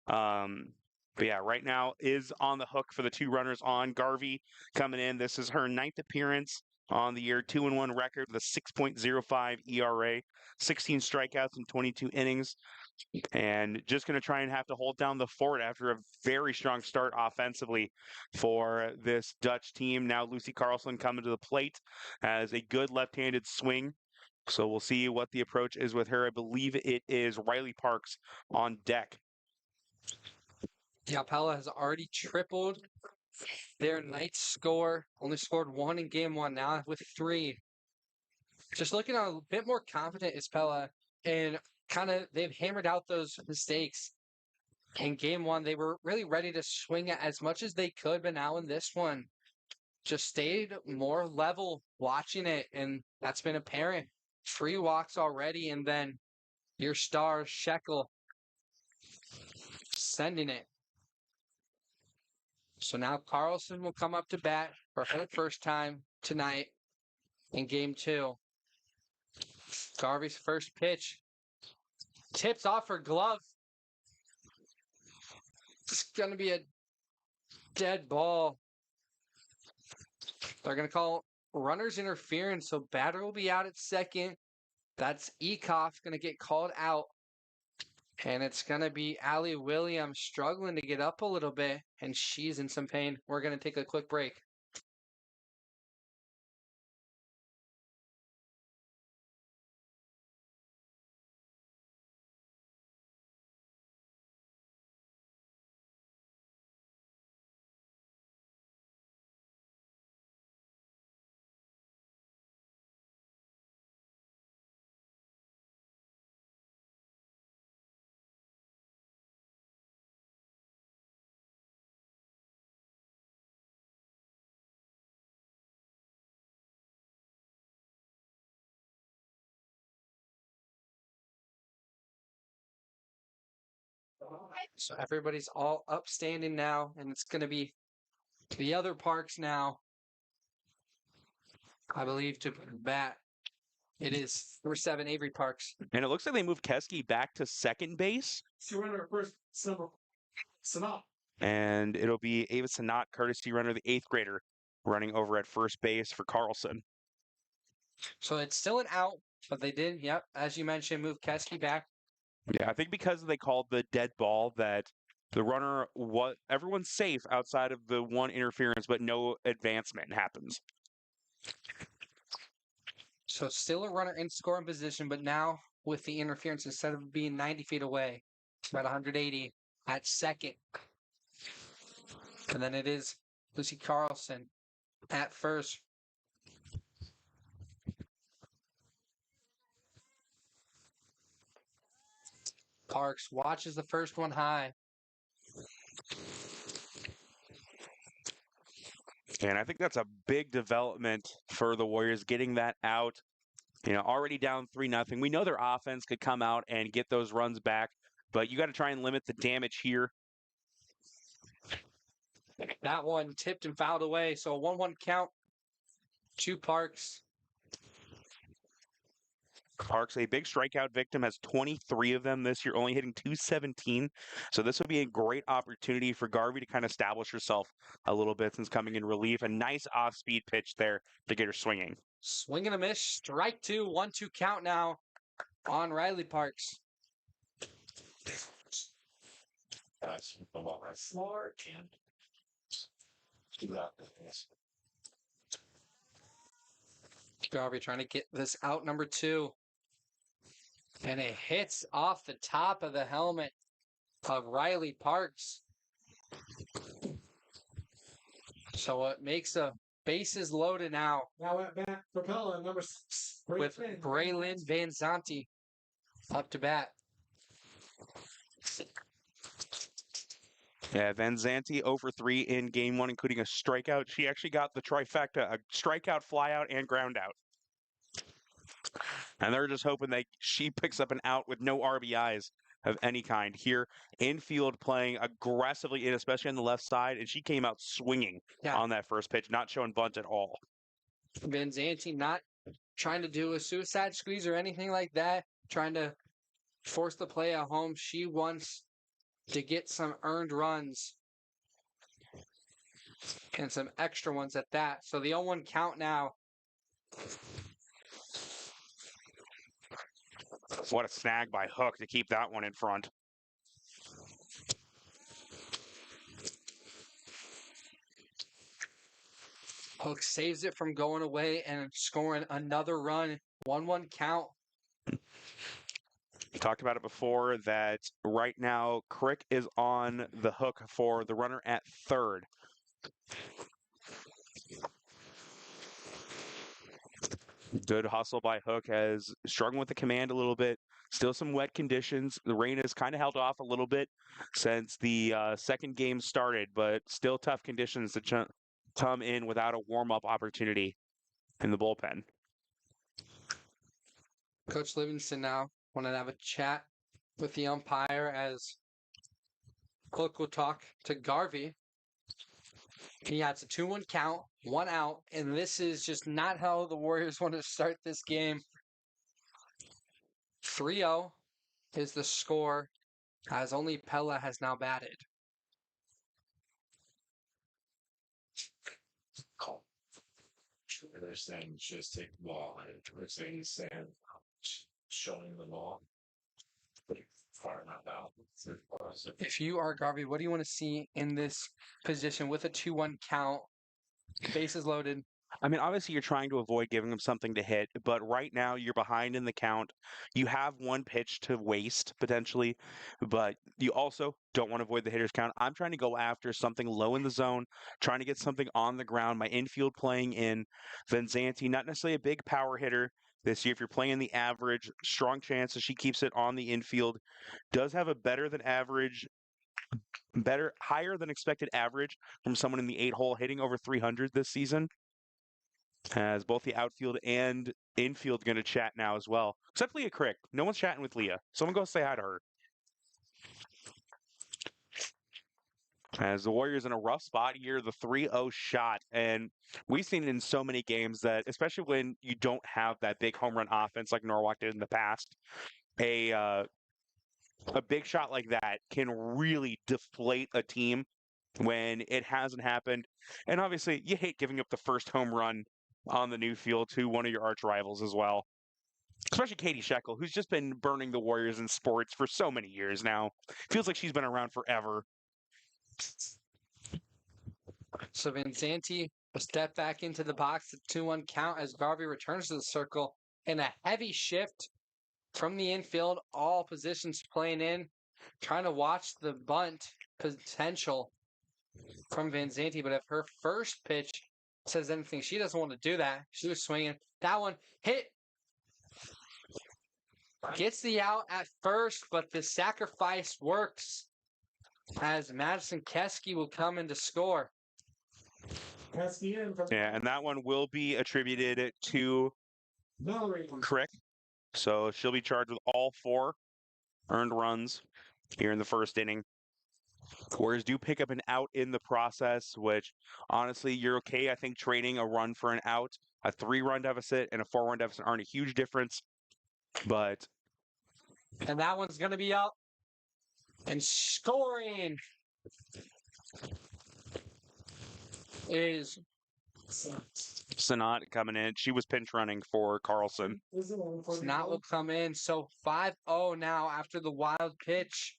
Speaker 2: But yeah, right now is on the hook for the 2 runners on. Garvey coming in. This is her 9th appearance on the year, 2-1 record with a 6.05 ERA, 16 strikeouts in 22 innings. And just going to try and have to hold down the fort after a very strong start offensively for this Dutch team. Now Lucy Carlson coming to the plate has a good left-handed swing. So we'll see what the approach is with her. I believe it is Riley Parks on deck.
Speaker 1: Yeah, Pella has already tripled their night score. Only scored 1 in game 1, now with 3. Just looking a bit more confident is Pella, and kind of they've hammered out those mistakes. In game 1, they were really ready to swing it as much as they could, but now in this one, just stayed more level watching it, and that's been apparent. 3 walks already, and then your star, Shekel, sending it. So now Carlson will come up to bat for her first time tonight in game 2. Garvey's first pitch tips off her glove. It's going to be a dead ball. They're going to call runner's interference, so batter will be out at second. That's Ekoff going to get called out. And it's going to be Allie Williams struggling to get up a little bit, and she's in some pain. We're going to take a quick break. So everybody's all upstanding now, and it's going to be the other Parks now, I believe, to bat. It is number 7, Avery Parks.
Speaker 2: And it looks like they moved Keski back to second base.
Speaker 3: So we're in our first Sanat.
Speaker 2: And it'll be Ava Sanat, courtesy runner, the 8th grader, running over at first base for Carlson.
Speaker 1: So it's still an out, but they did, yep, as you mentioned, move Keski back.
Speaker 2: Yeah, I think because they called the dead ball that the runner, everyone's safe outside of the 1 interference, but no advancement happens.
Speaker 1: So still a runner in scoring position, but now with the interference, instead of being 90 feet away, it's about 180 at second. And then it is Lucy Carlson at first. Parks watches the first one high.
Speaker 2: And I think that's a big development for the Warriors, getting that out. Already down 3-0. We know their offense could come out and get those runs back, but you got to try and limit the damage here.
Speaker 1: That one tipped and fouled away. So a 1-1 count to Parks.
Speaker 2: Parks, a big strikeout victim, has 23 of them this year, only hitting 217. So this would be a great opportunity for Garvey to kind of establish herself a little bit since coming in relief. A nice off-speed pitch there to get her swinging.
Speaker 1: Swing and a miss. Strike two. 1-2 count now on Riley Parks.
Speaker 3: Guys, I'm on my floor and do that.
Speaker 1: Garvey trying to get this out number 2. And it hits off the top of the helmet of Riley Parks. So it makes a bases loaded now
Speaker 3: Now at bat for Pella, number 6.
Speaker 1: with Braylon Van Zanti up to bat.
Speaker 2: Yeah, Van Zanti 0 for 3 in game 1, including a strikeout. She actually got the trifecta, a strikeout, flyout, and ground out. And they're just hoping that she picks up an out with no RBIs of any kind. Here, infield playing aggressively in, especially on the left side, and she came out swinging on that first pitch, not showing bunt at all.
Speaker 1: Van Zanti not trying to do a suicide squeeze or anything like that, trying to force the play at home. She wants to get some earned runs and some extra ones at that. So the 0-1 count now.
Speaker 2: What a snag by Hook to keep that one in front.
Speaker 1: Hook saves it from going away and scoring another run. 1-1 count.
Speaker 2: We talked about it before that right now Crick is on the hook for the runner at third. Good hustle by Hook, has struggling with the command a little bit. Still some wet conditions. The rain has kind of held off a little bit since the second game started, but still tough conditions to come in without a warm-up opportunity in the bullpen.
Speaker 1: Coach Livingston now wanted to have a chat with the umpire as Hook will talk to Garvey. Yeah, it's a 2-1 count, 1 out, and this is just not how the Warriors want to start this game. 3-0 is the score, as only Pella has now batted.
Speaker 3: Call. They're saying just take the ball, and they're saying showing the ball. Far enough out.
Speaker 1: If you are Garvey, what do you want to see in this position with a 2-1 count, bases loaded?
Speaker 2: I mean, obviously you're trying to avoid giving them something to hit, but right now you're behind in the count. You have one pitch to waste potentially, but you also don't want to avoid the hitter's count. I'm trying to go after something low in the zone, trying to get something on the ground. My infield playing in Vanzanti, not necessarily a big power hitter this year. If you're playing the average, strong chance that she keeps it on the infield. Does have a higher than expected average from someone in the 8-hole hitting over 300 this season. As both the outfield and infield going to chat now as well. Except Leah Crick. No one's chatting with Leah. Someone go say hi to her. As the Warriors in a rough spot here, the 3-0 shot. And we've seen it in so many games that, especially when you don't have that big home run offense like Norwalk did in the past, a big shot like that can really deflate a team when it hasn't happened. And obviously, you hate giving up the first home run on the new field to one of your arch rivals as well. Especially Katie Shekel, who's just been burning the Warriors in sports for so many years now. Feels like she's been around forever.
Speaker 1: So Vanzanti will step back into the box at 2-1 count as Garvey returns to the circle in a heavy shift from the infield. All positions playing in, trying to watch the bunt potential from Vanzanti. But if her first pitch says anything, she doesn't want to do that. She was swinging. That one hit. Gets the out at first, but the sacrifice works as Madison Keski will come in to score.
Speaker 2: Yeah, and that one will be attributed to Crick. So she'll be charged with all 4 earned runs here in the first inning. Warriors do pick up an out in the process, which honestly, you're okay, I think, trading a run for an out. A 3-run deficit and a 4-run deficit aren't a huge difference. But
Speaker 1: And that one's going to be up and scoring is
Speaker 2: Sanat coming in. She was pinch running for Carlson.
Speaker 1: Snot will come in. So 5-0 now after the wild pitch.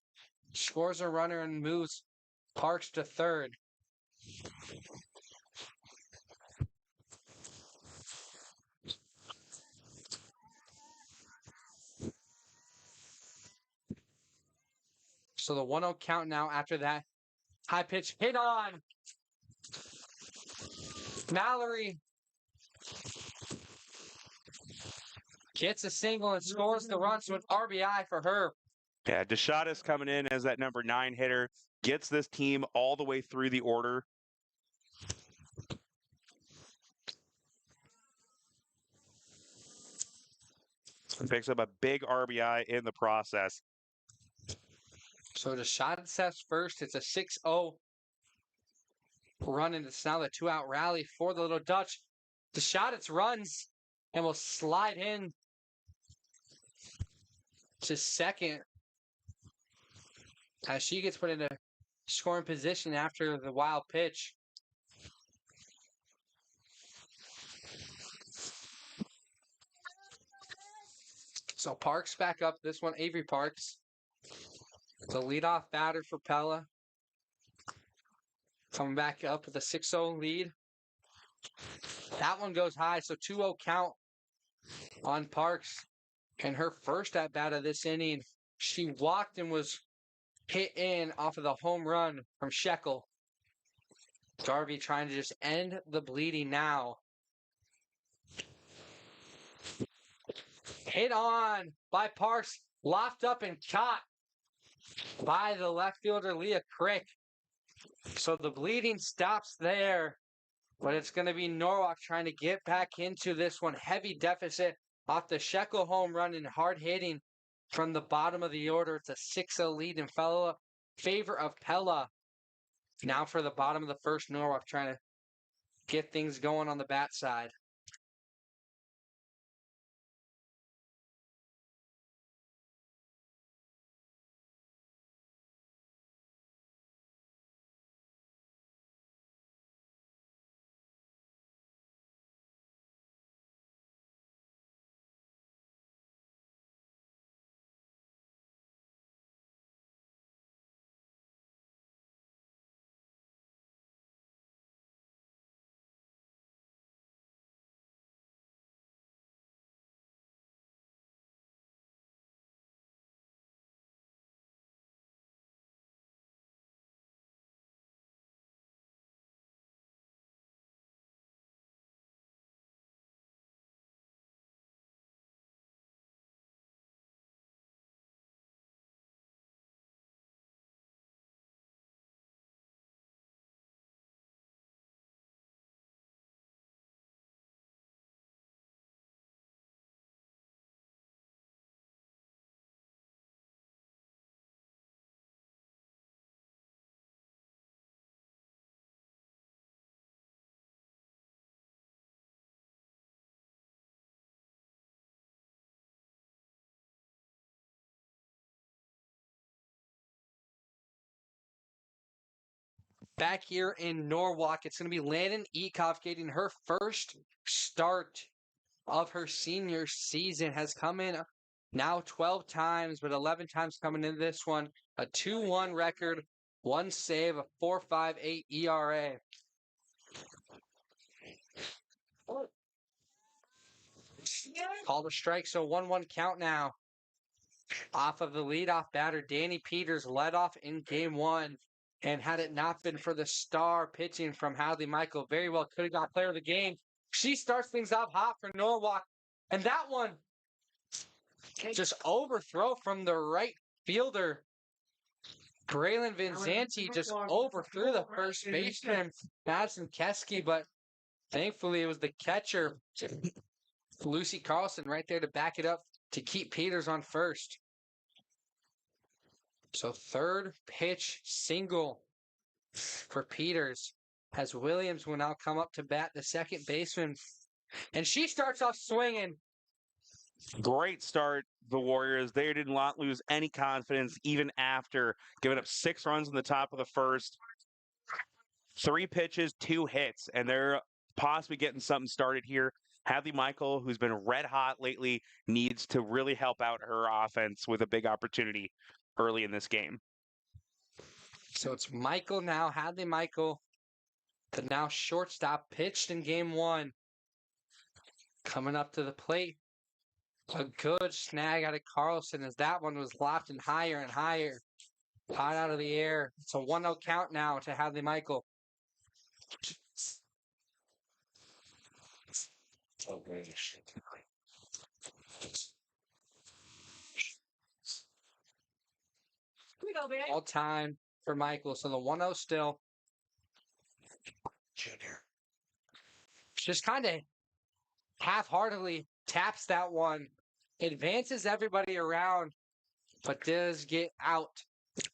Speaker 1: Scores a runner and moves Parks to third. So the 1-0 count now after that high pitch hit on. Mallory gets a single and scores the run, so an RBI for her.
Speaker 2: Yeah, Deshadas coming in as that number 9 hitter, gets this team all the way through the order. Picks up a big RBI in the process.
Speaker 1: So Deshadas first. It's a 6-0 run, and it's now the 2-out rally for the Little Dutch. Deshadas runs and will slide in to second as she gets put into scoring position after the wild pitch. So Parks back up. This one, Avery Parks. The leadoff batter for Pella. Coming back up with a 6-0 lead. That one goes high, so 2-0 count on Parks. And her first at bat of this inning, she walked and was hit in off of the home run from Shekel. Darby trying to just end the bleeding now. Hit on by Parks, locked up and caught by the left fielder Leah Crick. So the bleeding stops there, but it's going to be Norwalk trying to get back into this one. Heavy deficit off the Shekel home run and hard hitting from the bottom of the order. It's a 6-0 lead in favor of Pella. Now for the bottom of the first, Norwalk trying to get things going on the bat side. Back here in Norwalk, it's going to be Landon Ekoff getting her first start of her senior season. Has come in now 12 times, but 11 times coming into this one. A 2-1 record, 1 save, a 4.58 ERA. Called a strike, so 1-1 count now. Off of the leadoff batter, Danny Peters led off in game one. And had it not been for the star pitching from Hadley Michael, very well could have got player of the game. She starts things off hot for Norwalk. And that one, just overthrow from the right fielder. Braylon Vinzanti just overthrew the first baseman, Madison Keski, but thankfully it was the catcher, Lucy Carlson, right there to back it up to keep Peters on first. So third pitch single for Peters as Williams will now come up to bat, the second baseman. And she starts off swinging.
Speaker 2: Great start, the Warriors. They did not lose any confidence even after giving up 6 runs in the top of the first. 3 pitches, 2 hits, and they're possibly getting something started here. Hadley Michael, who's been red hot lately, needs to really help out her offense with a big opportunity early in this game.
Speaker 1: So it's Michael now, Hadley Michael, the now shortstop, pitched in game 1. Coming up to the plate. A good snag out of Carlson as that one was lofted higher and higher. Hot out of the air. It's a 1-0 count now to Hadley Michael. All time for Michael. So the 1-0 still.
Speaker 3: Junior.
Speaker 1: Just kind of half-heartedly taps that one. Advances everybody around, but does get out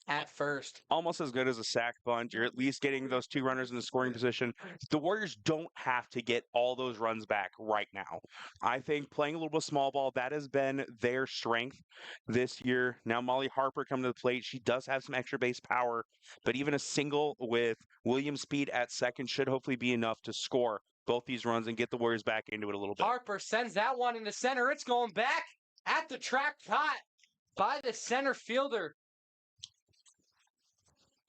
Speaker 1: at first.
Speaker 2: Almost as good as a sack bunt. You're at least getting those 2 runners in the scoring position. The Warriors don't have to get all those runs back right now. I think playing a little bit of small ball, that has been their strength this year. Now Molly Harper coming to the plate. She does have some extra base power, but even a single with William Speed at second should hopefully be enough to score both these runs and get the Warriors back into it a little bit.
Speaker 1: Harper sends that one into center. It's going back at the track, caught by the center fielder.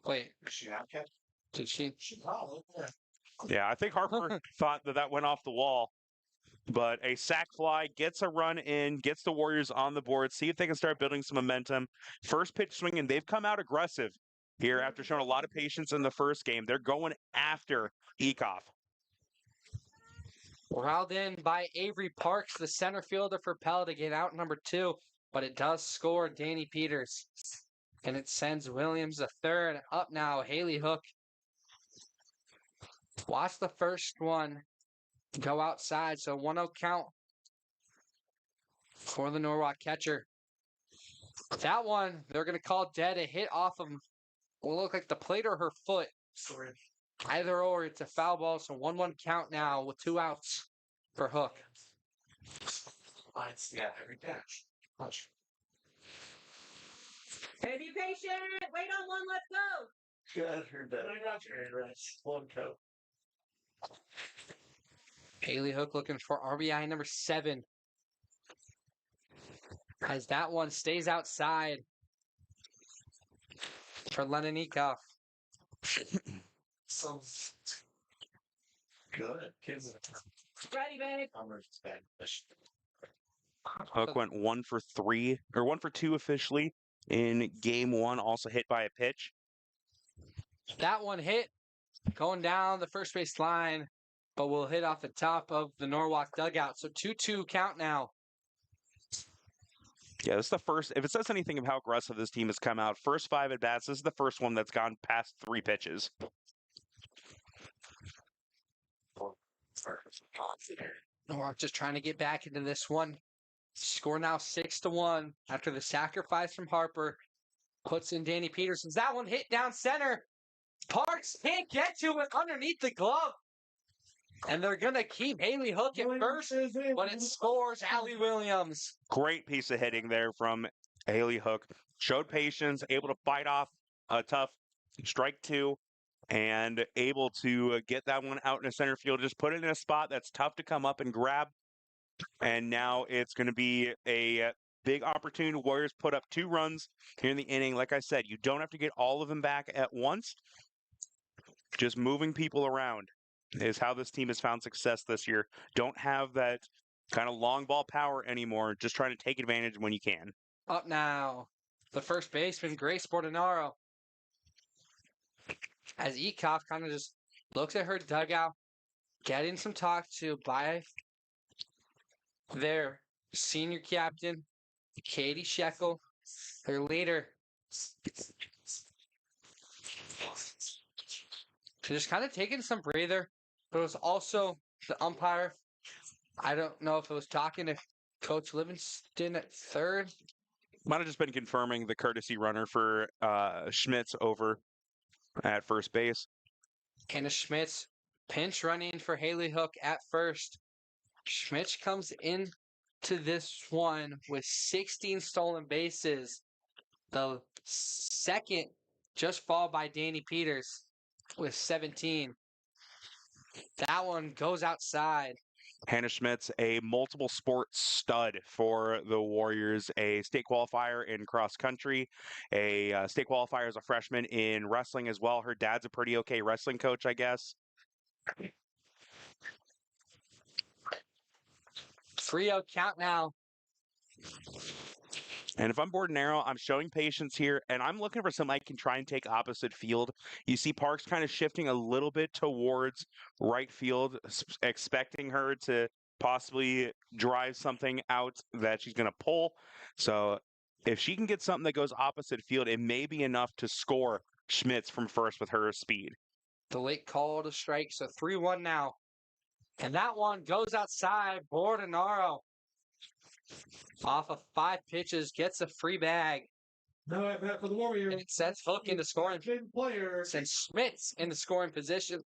Speaker 1: Wait,
Speaker 3: Is she out yet?
Speaker 1: did she?
Speaker 2: Yeah, I think Harper thought that went off the wall. But a sac fly gets a run in, gets the Warriors on the board, see if they can start building some momentum. First pitch swinging, they've come out aggressive here after showing a lot of patience in the first game. They're going after Ekoff.
Speaker 1: Riled in by Avery Parks, the center fielder for Pella to get out number 2, but it does score Danny Peters. And it sends Williams a third. Up now, Haley Hook. Watch the first one go outside. So 1-0 count for the Norwalk catcher. That one, they're going to call dead. A hit off of, will look like the plate or her foot.
Speaker 3: Sorry.
Speaker 1: Either or, it's a foul ball. So 1-1 count now with 2 outs for Hook.
Speaker 3: Yeah, every catch. Watch.
Speaker 5: Hey, be patient. Wait on one. Let's go.
Speaker 3: Good, heard that. I got you. One coat.
Speaker 1: Haley Hook looking for RBI number 7. As that one stays outside for Lennon Ekoff.
Speaker 3: So good. Kids.
Speaker 5: Ready, babe.
Speaker 3: Bad.
Speaker 2: Hook went 1 for 3, or 1 for 2 officially in game 1, also hit by a pitch.
Speaker 1: That one hit going down the first base line, but will hit off the top of the Norwalk dugout. So 2-2 count now.
Speaker 2: Yeah, this is the first, if it says anything of how aggressive this team has come out, first 5 at-bats, this is the first one that's gone past 3 pitches.
Speaker 1: Norwalk just trying to get back into this one. Score now 6-1 after the sacrifice from Harper. Puts in Danny Peterson's. That one hit down center. Parks can't get to it underneath the glove. And they're going to keep Haley Hook at first, but it scores Allie Williams.
Speaker 2: Great piece of hitting there from Haley Hook. Showed patience, able to fight off a tough strike 2, and able to get that one out in the center field. Just put it in a spot that's tough to come up and grab. And now it's going to be a big opportunity. Warriors put up 2 runs here in the inning. Like I said, you don't have to get all of them back at once. Just moving people around is how this team has found success this year. Don't have that kind of long ball power anymore. Just trying to take advantage when you can.
Speaker 1: Up now, the first baseman, Grace Bordenaro. As Ekoff kind of just looks at her dugout, getting some talk to by their senior captain, Katie Shekel, their leader. So just kind of taking some breather. But it was also the umpire. I don't know if it was talking to Coach Livingston at third.
Speaker 2: Might have just been confirming the courtesy runner for Schmitz over at first base.
Speaker 1: Hannah Schmitz pinch running for Haley Hook at first. Schmitz comes in to this one with 16 stolen bases. The second just followed by Danny Peters with 17. That one goes outside.
Speaker 2: Hannah Schmitz, a multiple sport stud for the Warriors, a state qualifier in cross country, a state qualifier as a freshman in wrestling as well. Her dad's a pretty okay wrestling coach, I guess.
Speaker 1: 3-0 count now.
Speaker 2: And if I'm Bordenaro, I'm showing patience here, and I'm looking for something I can try and take opposite field. You see Parks kind of shifting a little bit towards right field, expecting her to possibly drive something out that she's going to pull. So if she can get something that goes opposite field, it may be enough to score Schmitz from first with her speed.
Speaker 1: The late call to strike, so 3-1 now. And that one goes outside. Bordenaro, off of 5 pitches, gets a free bag.
Speaker 3: No at bat for the Warriors.
Speaker 1: And it sets Hook into scoring.
Speaker 3: Player.
Speaker 1: Sends Schmitz into scoring position.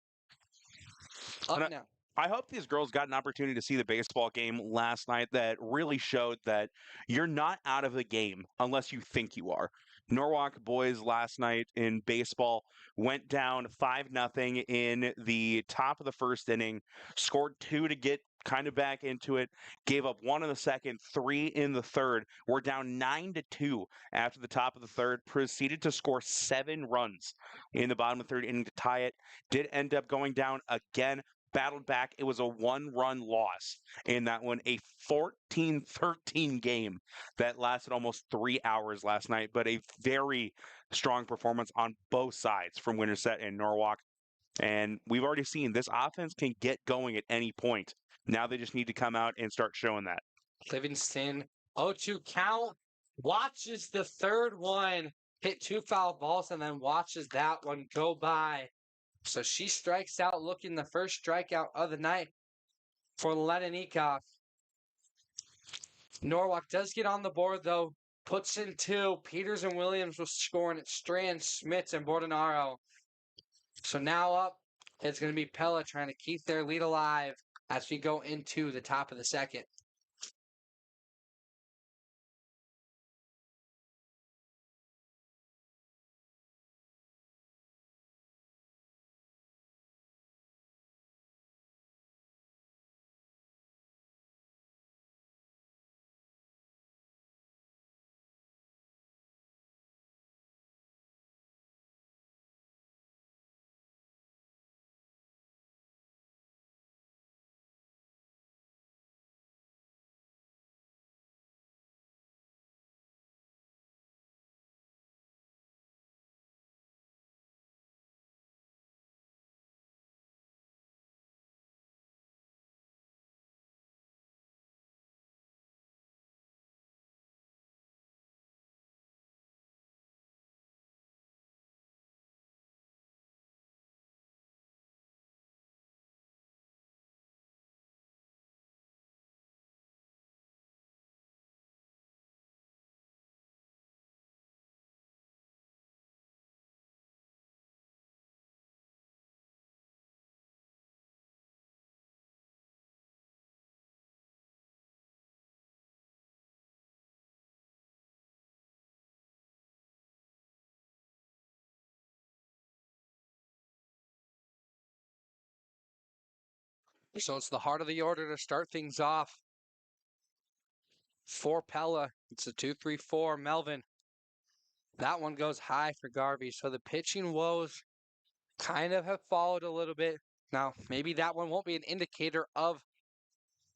Speaker 1: Up now.
Speaker 2: I hope these girls got an opportunity to see the baseball game last night that really showed that you're not out of the game unless you think you are. Norwalk boys last night in baseball went down 5-0 in the top of the first inning, scored 2 to get kind of back into it, gave up 1 in the second, 3 in the third. We're down 9-2 after the top of the third, proceeded to score 7 runs in the bottom of the third inning to tie it. Did end up going down again, battled back. It was a 1-run loss in that one, a 14-13 game that lasted almost 3 hours last night, but a very strong performance on both sides from Winterset and Norwalk. And we've already seen this offense can get going at any point. Now they just need to come out and start showing that.
Speaker 1: Livingston, 0-2 count, watches the third one hit 2 foul balls and then watches that one go by. So she strikes out, looking the first strikeout of the night for Leninnikov. Norwalk does get on the board, though. Puts in 2. Peters and Williams was scoring at Strand, Schmitz, and Bordenaro. So now up, it's going to be Pella trying to keep their lead alive as we go into the top of the second. So it's the heart of the order to start things off. For Pella, it's a 2-3-4. Melvin. That one goes high for Garvey. So the pitching woes kind of have followed a little bit. Now, maybe that one won't be an indicator of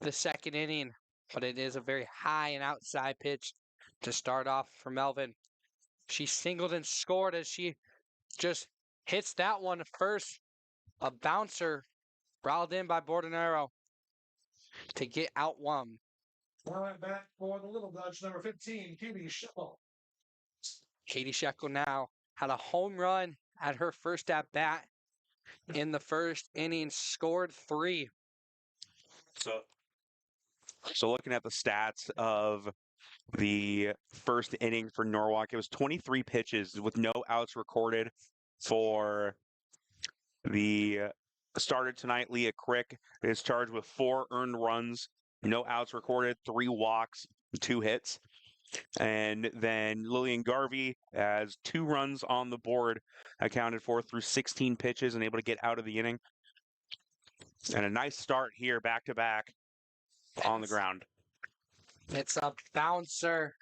Speaker 1: the second inning, but it is a very high and outside pitch to start off for Melvin. She singled and scored as she just hits that one first. A bouncer riled in by Bordenaro to get out 1.
Speaker 3: Now at bat for the Little Dutch, number 15, Katie Sheppel.
Speaker 1: Katie Sheckle now had a home run at her first at bat in the first inning, scored 3.
Speaker 2: So looking at the stats of the first inning for Norwalk, it was 23 pitches with no outs recorded for the starter tonight. Leah Crick is charged with 4 earned runs no outs recorded, 3 walks, 2 hits. And then Lillian Garvey has 2 runs on the board, accounted for through 16 pitches and able to get out of the inning. And a nice start here, back to back on the ground.
Speaker 1: It's a bouncer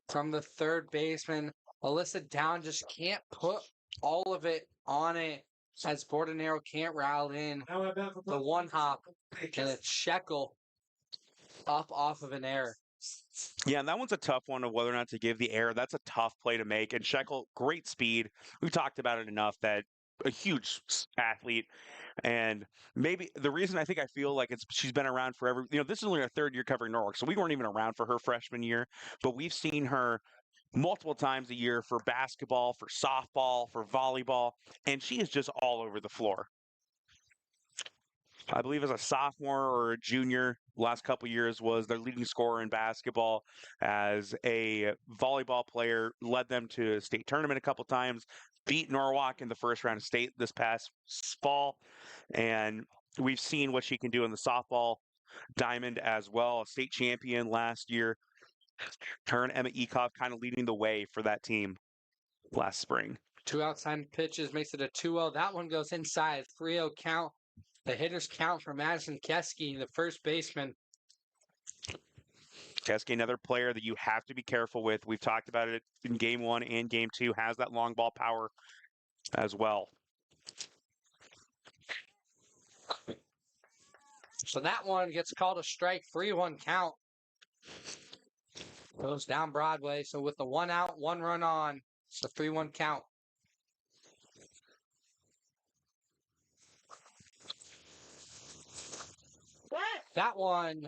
Speaker 1: from the third baseman. Alyssa Down just can't put all of it on it as Bordenero can't route in the one hop, and it's Shekel up off of an error.
Speaker 2: Yeah, and that one's a tough one of whether or not to give the error. That's a tough play to make. And Shekel, great speed. We've talked about it enough that a huge athlete. And maybe the reason I think I feel like she's been around forever, this is only her 3rd year covering Norwalk, so we weren't even around for her freshman year, but we've seen her multiple times a year for basketball, for softball, for volleyball, and she is just all over the floor. I believe as a sophomore or a junior, last couple years was their leading scorer in basketball. As a volleyball player, led them to a state tournament a couple times, beat Norwalk in the first round of state this past fall, and we've seen what she can do in the softball diamond as well. A state champion last year. Her and Emma Ekoff kind of leading the way for that team last spring.
Speaker 1: 2 outside pitches makes it a 2-0. That one goes inside. 3-0 count. The hitters count for Madison Keski, the first baseman.
Speaker 2: Keski, another player that you have to be careful with. We've talked about it in game 1 and game 2. Has that long ball power as well.
Speaker 1: So that one gets called a strike. 3-1 count. Goes down Broadway. So with the 1 out, 1 run on, it's a 3-1 count. That one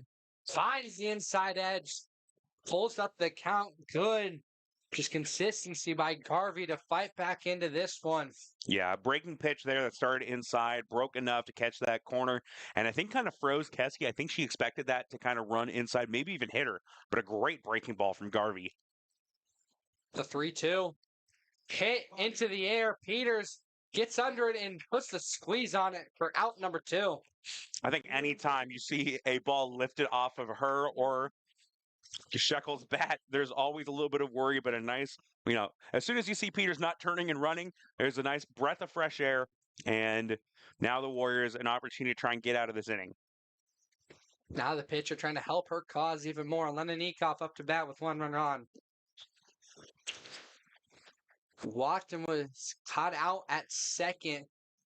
Speaker 1: finds the inside edge, pulls up the count good. Just consistency by Garvey to fight back into this one.
Speaker 2: Yeah, breaking pitch there that started inside, broke enough to catch that corner, and I think kind of froze Keski. I think she expected that to kind of run inside, maybe even hit her, but a great breaking ball from Garvey.
Speaker 1: The 3-2. Hit into the air. Peters gets under it and puts the squeeze on it for out number 2.
Speaker 2: I think anytime you see a ball lifted off of her or Shekel's bat, there's always a little bit of worry, but a nice, as soon as you see Peters not turning and running, there's a nice breath of fresh air, and now the Warriors an opportunity to try and get out of this inning.
Speaker 1: Now the pitcher trying to help her cause even more. Lennon Ekoff up to bat with 1 run on. Watson was caught out at second.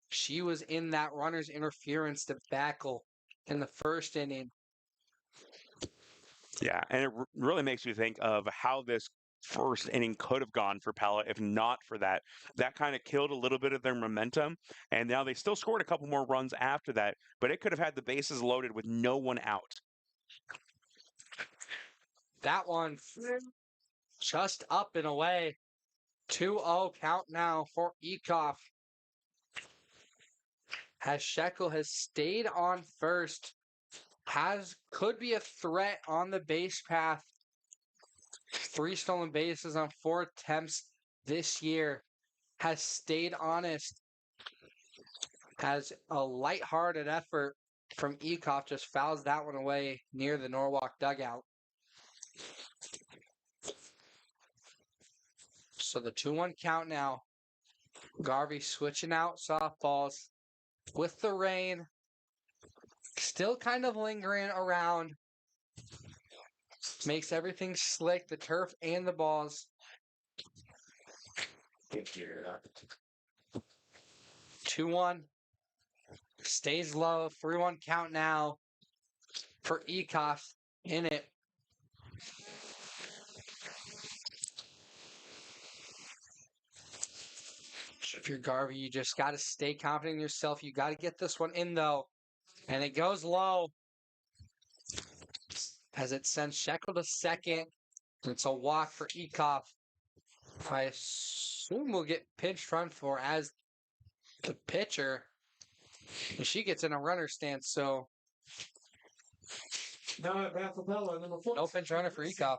Speaker 1: She was in that runner's interference debacle in the first inning.
Speaker 2: Yeah, and it really makes you think of how this first inning could have gone for Pella if not for that. That kind of killed a little bit of their momentum, and now they still scored a couple more runs after that, but it could have had the bases loaded with no one out.
Speaker 1: That one just up and away. 2-0 count now for Ekoff. As Shekel has stayed on first, could be a threat on the base path. 3 stolen bases on 4 attempts this year. Has stayed honest. Has a lighthearted effort from Ekoff, just fouls that one away near the Norwalk dugout. So the 2-1 count now. Garvey switching out softballs with the rain. Still kind of lingering around. Makes everything slick, the turf and the balls. 2-1. Stays low. 3-1 count now for Ekoff in it. If you're Garvey, you just got to stay confident in yourself. You got to get this one in, though. And it goes low as it sends Shekel to second. It's a walk for Ekoff. I assume we'll get pinch run for as the pitcher. And she gets in a runner stance, so
Speaker 3: No
Speaker 1: pinch runner for Ekoff.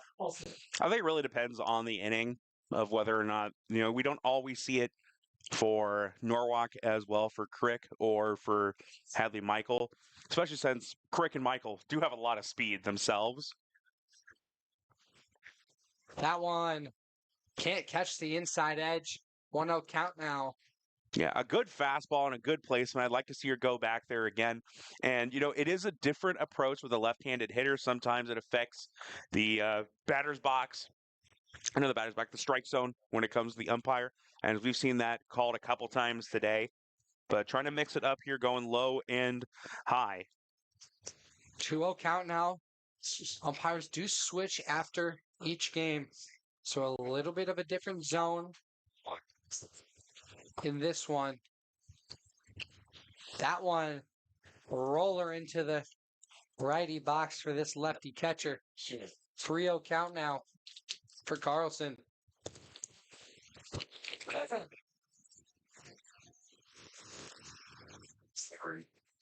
Speaker 2: I think it really depends on the inning of whether or not, we don't always see it for Norwalk as well for Crick or for Hadley Michael, especially since Crick and Michael do have a lot of speed themselves.
Speaker 1: That one can't catch the inside edge. 1-0 count now.
Speaker 2: Yeah, a good fastball and a good placement. I'd like to see her go back there again. And, it is a different approach with a left-handed hitter. Sometimes it affects the batter's box. The batter's box, the strike zone when it comes to the umpire. And we've seen that called a couple times today. But trying to mix it up here, going low and high.
Speaker 1: 2-0 count now. Umpires do switch after each game. So a little bit of a different zone in this one. That one, roller into the righty box for this lefty catcher. 3-0 count now for Carlson.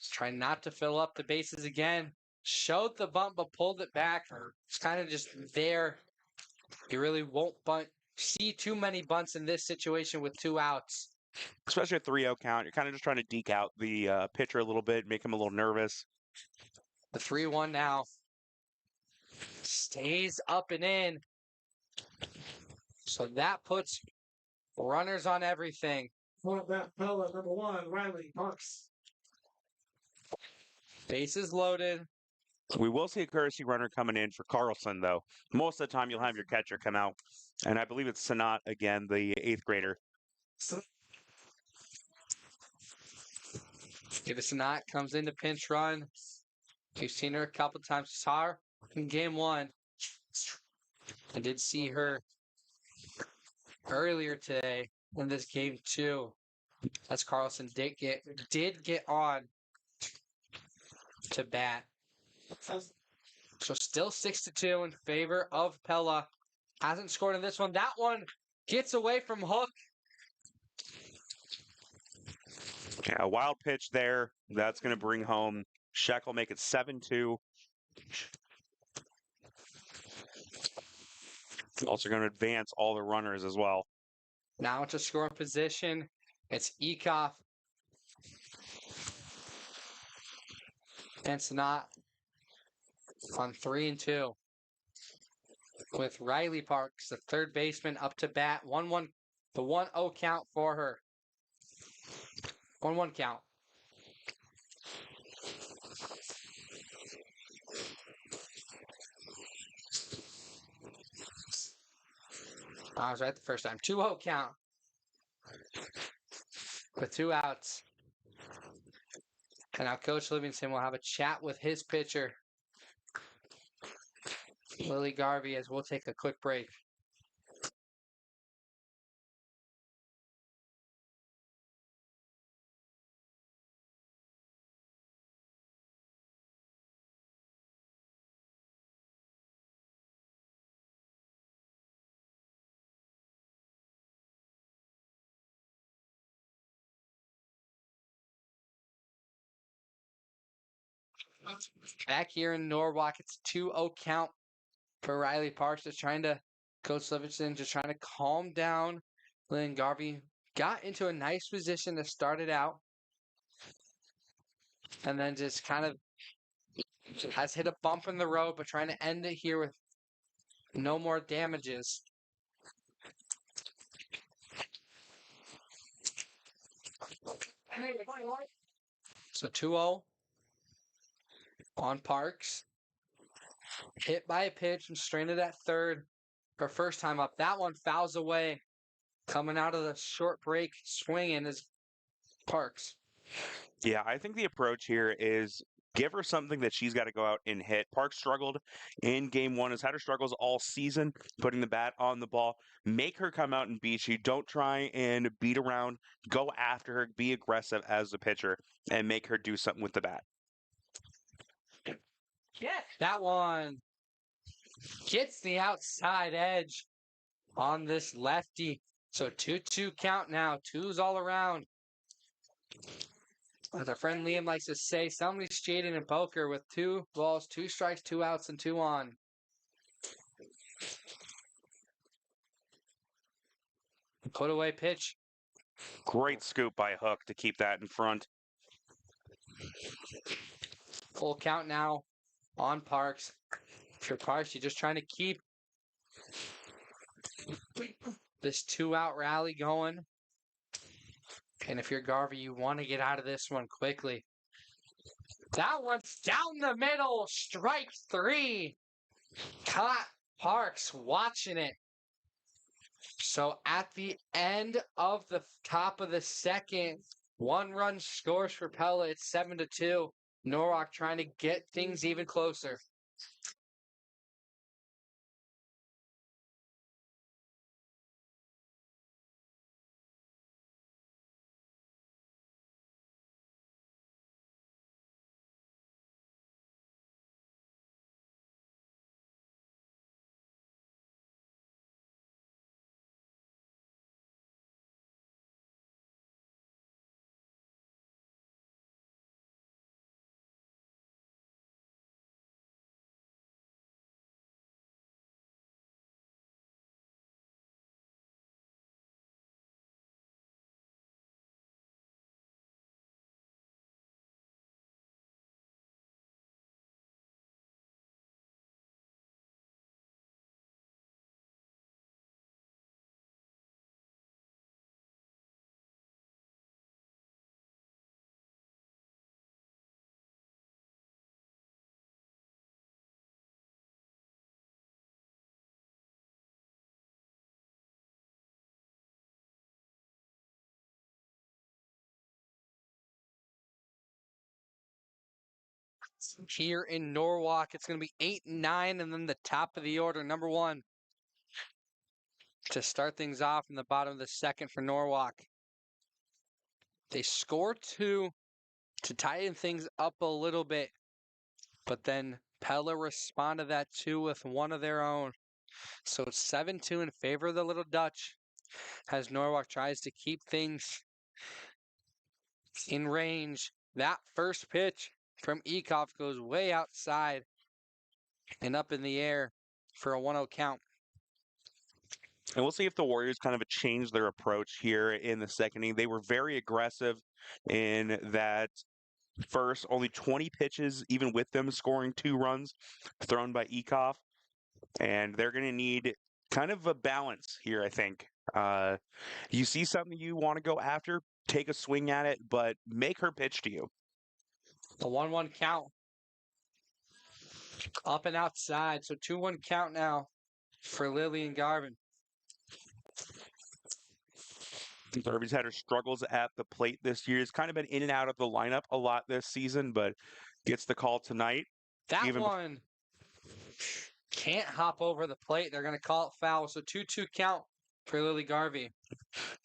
Speaker 1: Trying not to fill up the bases again. Showed the bunt, but pulled it back. It's kind of just there. You really won't see too many bunts in this situation with 2 outs.
Speaker 2: Especially a 3-0 count. You're kind of just trying to deke out the pitcher a little bit, make him a little nervous.
Speaker 1: The 3-1 now. Stays up and in. So that puts runners on everything.
Speaker 3: What about Pella, number 1, Riley Parks?
Speaker 1: Bases loaded.
Speaker 2: We will see a courtesy runner coming in for Carlson, though. Most of the time, you'll have your catcher come out. And I believe it's Sanat again, the 8th grader.
Speaker 1: Sanat comes in to pinch run. You've seen her a couple times. Saw her in game 1. I did see her earlier today in this game 2. As Carlson did get on to bat. So still 6-2 in favor of Pella. Hasn't scored in this one. That one gets away from Hook.
Speaker 2: Yeah, a wild pitch there. That's going to bring home. Sheck will make it 7-2. Also going to advance all the runners as well.
Speaker 1: Now it's a scoring position. It's Ekoff and Sanat on 3-2. With Riley Parks, the third baseman, up to bat. 1-1. The 1-0 count for her. 1-1 count. I was right the first time. 2-0 count. With 2 outs. And now Coach Livingston will have a chat with his pitcher, Lily Garvey, as we'll take a quick break. Back here in Norwalk, it's 2-0 count for Riley Parks. Coach Livingston just trying to calm down. Lynn Garvey got into a nice position to start it out. And then just kind of has hit a bump in the road, but trying to end it here with no more damages. So 2-0 on Parks. Hit by a pitch and stranded at third for first time up. That one fouls away. Coming out of the short break, swinging is Parks.
Speaker 2: Yeah, I think the approach here is give her something that she's got to go out and hit. Parks struggled in game 1, has had her struggles all season, putting the bat on the ball. Make her come out and beat you. Don't try and beat around. Go after her. Be aggressive as the pitcher and make her do something with the bat.
Speaker 1: That one gets the outside edge on this lefty. So 2-2 count now. 2s all around. As our friend Liam likes to say, somebody's cheating in poker with 2 balls, 2 strikes, 2 outs, and 2 on. Put away pitch
Speaker 2: Great scoop by Hook to keep that in front.
Speaker 1: Full count now on Parks. For Parks, you're just trying to keep this 2-out rally going. And if you're Garvey, you want to get out of this one quickly. That one's down the middle. Strike 3. Caught Parks watching it. So at the end of the top of the second, 1 run scores for Pella. It's 7-2. Norwalk trying to get things even closer. Here in Norwalk, it's going to be 8-9, and then the top of the order, number 1. To start things off in the bottom of the second for Norwalk. They score 2 to tighten things up a little bit, but then Pella responded to that 2 with one of their own. So it's 7-2 in favor of the Little Dutch as Norwalk tries to keep things in range. That first pitch from Ekoff goes way outside and up in the air for a 1-0 count.
Speaker 2: And we'll see if the Warriors kind of change their approach here in the second inning. They were very aggressive in that first, only 20 pitches, even with them scoring 2 runs thrown by Ekoff. And they're going to need kind of a balance here, I think. You see something you want to go after, take a swing at it, but make her pitch to you.
Speaker 1: The 1-1 count. Up and outside. So 2-1 count now for Lily and Garvin.
Speaker 2: Garvey's had her struggles at the plate this year. He's kind of been in and out of the lineup a lot this season, but gets the call tonight.
Speaker 1: That one can't hop over the plate. They're going to call it foul. So 2-2 count for Lily Garvey.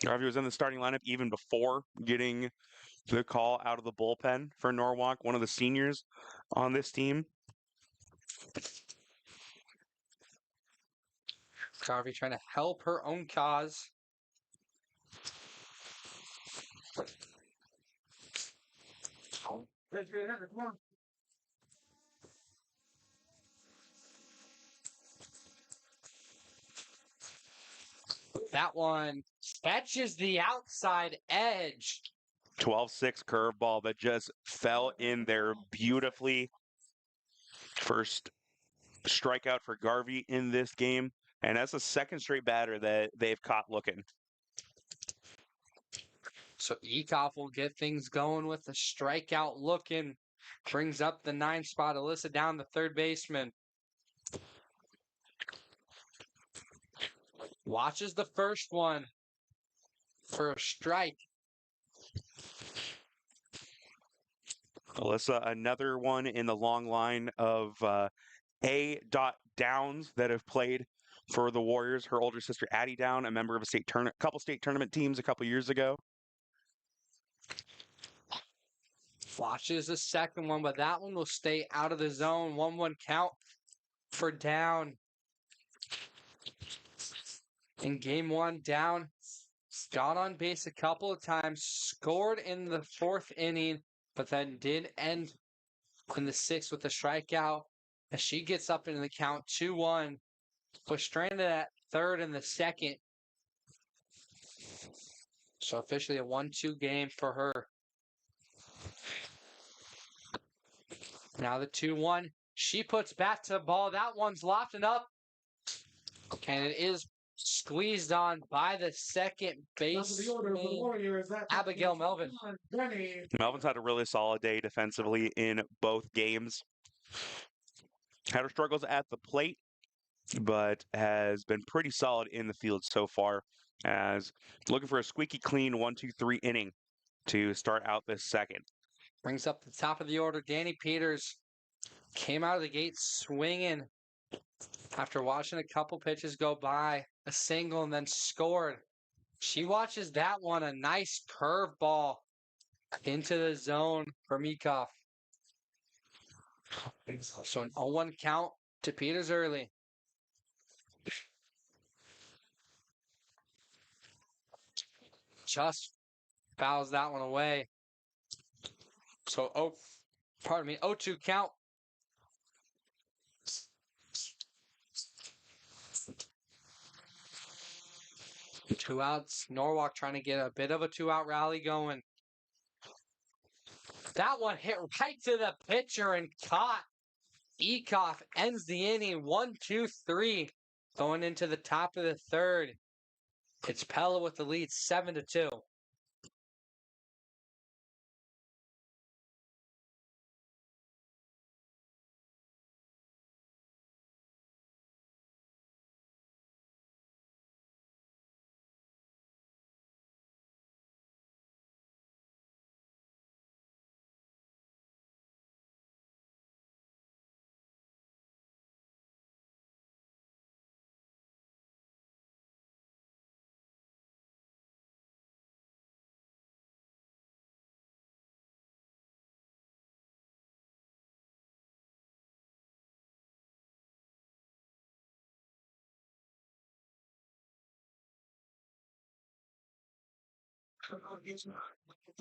Speaker 2: Garvey was in the starting lineup even before getting the call out of the bullpen for Norwalk, one of the seniors on this team.
Speaker 1: Garvey trying to help her own cause. That one catches the outside edge.
Speaker 2: 12-6 curveball that just fell in there beautifully. First strikeout for Garvey in this game. And that's the second straight batter that they've caught looking.
Speaker 1: So Ekoff will get things going with the strikeout looking. Brings up the 9 spot. Alyssa down the third baseman. Watches the first one for a strike.
Speaker 2: Alyssa, another one in the long line of A. Downs that have played for the Warriors. Her older sister, Addie Down, a member of a couple state tournament teams a couple years ago.
Speaker 1: Watches the second one, but that one will stay out of the zone. 1-1 count for Down. In game 1, Down got on base a couple of times, scored in the 4th inning, but then did end in the 6th with a strikeout. As she gets up in the count 2-1, was stranded at third in the second. So officially a 1-2 game for her. Now the 2-1. She puts bat to the ball. That one's lofted up. And it is squeezed on by the second baseman, Abigail Melvin.
Speaker 2: Melvin's had a really solid day defensively in both games. Had her struggles at the plate, but has been pretty solid in the field so far. As looking for a squeaky clean 1-2-3 inning to start out this second.
Speaker 1: Brings up the top of the order. Danny Peters came out of the gate swinging after watching a couple pitches go by. A single and then scored. She watches that one, a nice curveball into the zone for Meekoff. So an 0-1 count to Peters early. Just fouls that one away. So, 0-2 count. Two outs. Norwalk trying to get a bit of a two-out rally going. That one hit right to the pitcher and caught. Meekoff ends the inning 1-2-3. Going into the top of the third. It's Pella with the lead 7-2.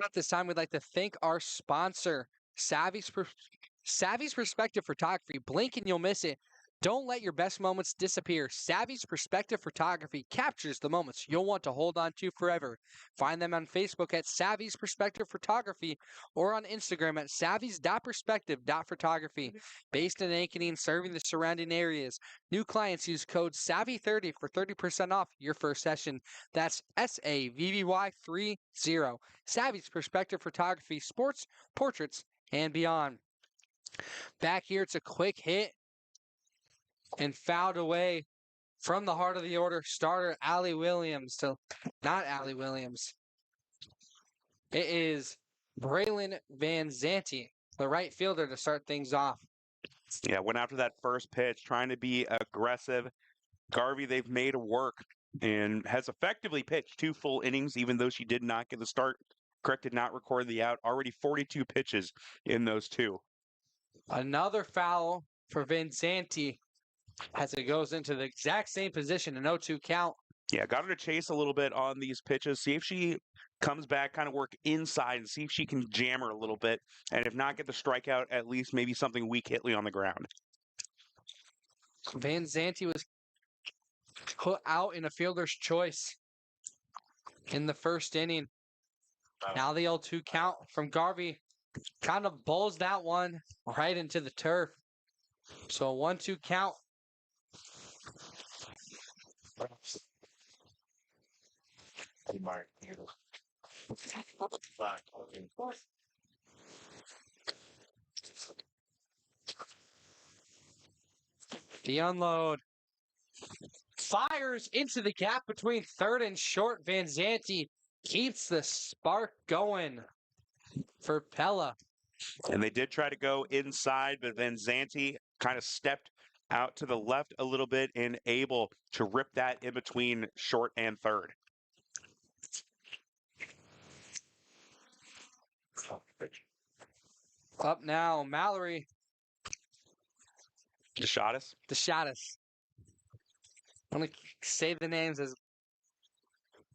Speaker 1: At this time, we'd like to thank our sponsor, Savvy's Perspective Photography. Blink and you'll miss it. Don't let your best moments disappear. Savvy's Perspective Photography captures the moments you'll want to hold on to forever. Find them on Facebook at Savvy's Perspective Photography or on Instagram at savvy's.perspective.photography. Based in Ankeny and serving the surrounding areas. New clients use code SAVVY30 for 30% off your first session. That's SAVVY30. Savvy's Perspective Photography, sports, portraits, and beyond. Back here, it's a quick hit and fouled away from the heart of the order. Starter Allie Williams to not Allie Williams. It is Braylon Van Zanti, the right fielder, to start things off.
Speaker 2: Yeah, went after that first pitch, trying to be aggressive. Garvey, they've made work and has effectively pitched 2 full innings, even though she did not get the start. Crick did not record the out. Already 42 pitches in those 2.
Speaker 1: Another foul for Van Zanti as it goes into the exact same position, an 0-2 count.
Speaker 2: Yeah, got her to chase a little bit on these pitches, see if she comes back, kind of work inside and see if she can jam her a little bit. And if not, get the strikeout, at least maybe something weak hitly on the ground.
Speaker 1: Van Zanti was put out in a fielder's choice in the first inning. Now the 0-2 count from Garvey kind of bowls that one right into the turf. So a 1-2 count. The unload. Fires into the gap between third and short. Van Zanti keeps the spark going for Pella.
Speaker 2: And they did try to go inside, but then Zanti kind of stepped out to the left a little bit and able to rip that in between short and third.
Speaker 1: Up now, Mallory
Speaker 2: DeShatis.
Speaker 1: DeShatis. I'm going to say the names as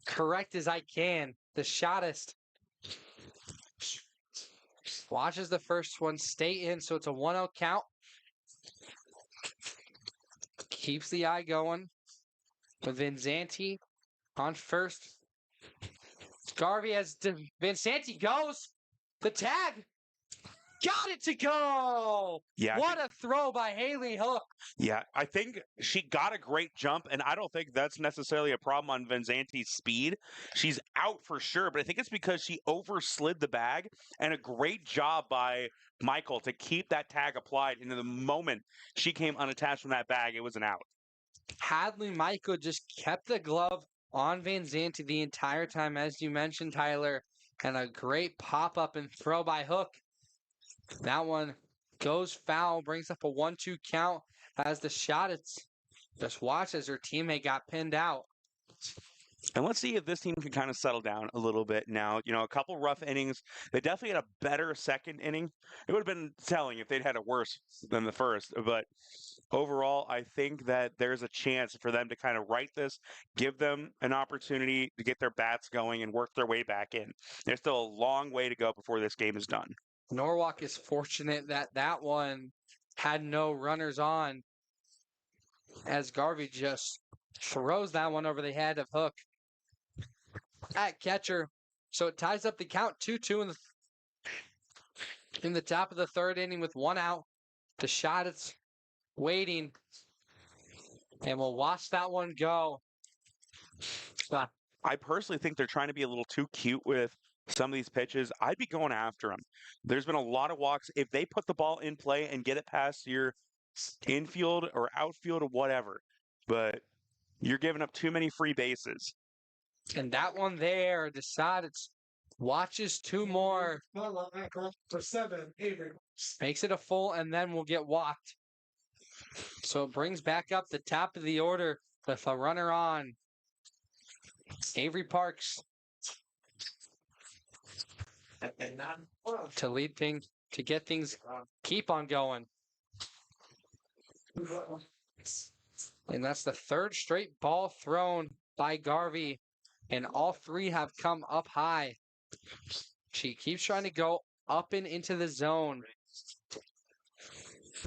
Speaker 1: correct as I can. DeShatis watches the first one stay in, so it's a 1-0 count. Keeps the eye going with Vinzanti on first. Garvey as Vinsanti goes. The tag. Got it to go.
Speaker 2: Yeah,
Speaker 1: What a throw by Haley Hook.
Speaker 2: yeah, I think she got a great jump, and I don't think that's necessarily a problem on Vanzanti's speed. She's out for sure, but I think it's because she overslid the bag, and a great job by Michael to keep that tag applied. And in the moment she came unattached from that bag, it was an out.
Speaker 1: Hadley Michael just kept the glove on Vanzanti the entire time, as you mentioned, Tyler, and a great pop up and throw by Hook. That one goes foul, brings up a 1-2 count as the shot. It's just watch as her teammate got pinned out.
Speaker 2: And let's see if this team can kind of settle down a little bit now. You know, a couple rough innings. They definitely had a better second inning. It would have been telling if they'd had it worse than the first. But overall, I think that there's a chance for them to kind of right this, give them an opportunity to get their bats going and work their way back in. There's still a long way to go before this game is done.
Speaker 1: Norwalk is fortunate that that one had no runners on, as Garvey just throws that one over the head of Hook at catcher. So it ties up the count 2-2 in the top of the third inning with one out. The shot it's waiting, and we'll watch that one go.
Speaker 2: I personally think they're trying to be a little too cute with some of these pitches. I'd be going after them. There's been a lot of walks. If they put the ball in play and get it past your infield or outfield or whatever, but you're giving up too many free bases.
Speaker 1: And that one there decided watches two more,
Speaker 3: For 7, Avery.
Speaker 1: makes it a full, and then we'll get walked. So it brings back up the top of the order with a runner on. Avery Parks
Speaker 3: And not
Speaker 1: to lead things, to get things, keep on going. And that's the third straight ball thrown by Garvey, and all three have come up high. She keeps trying to go up and into the zone,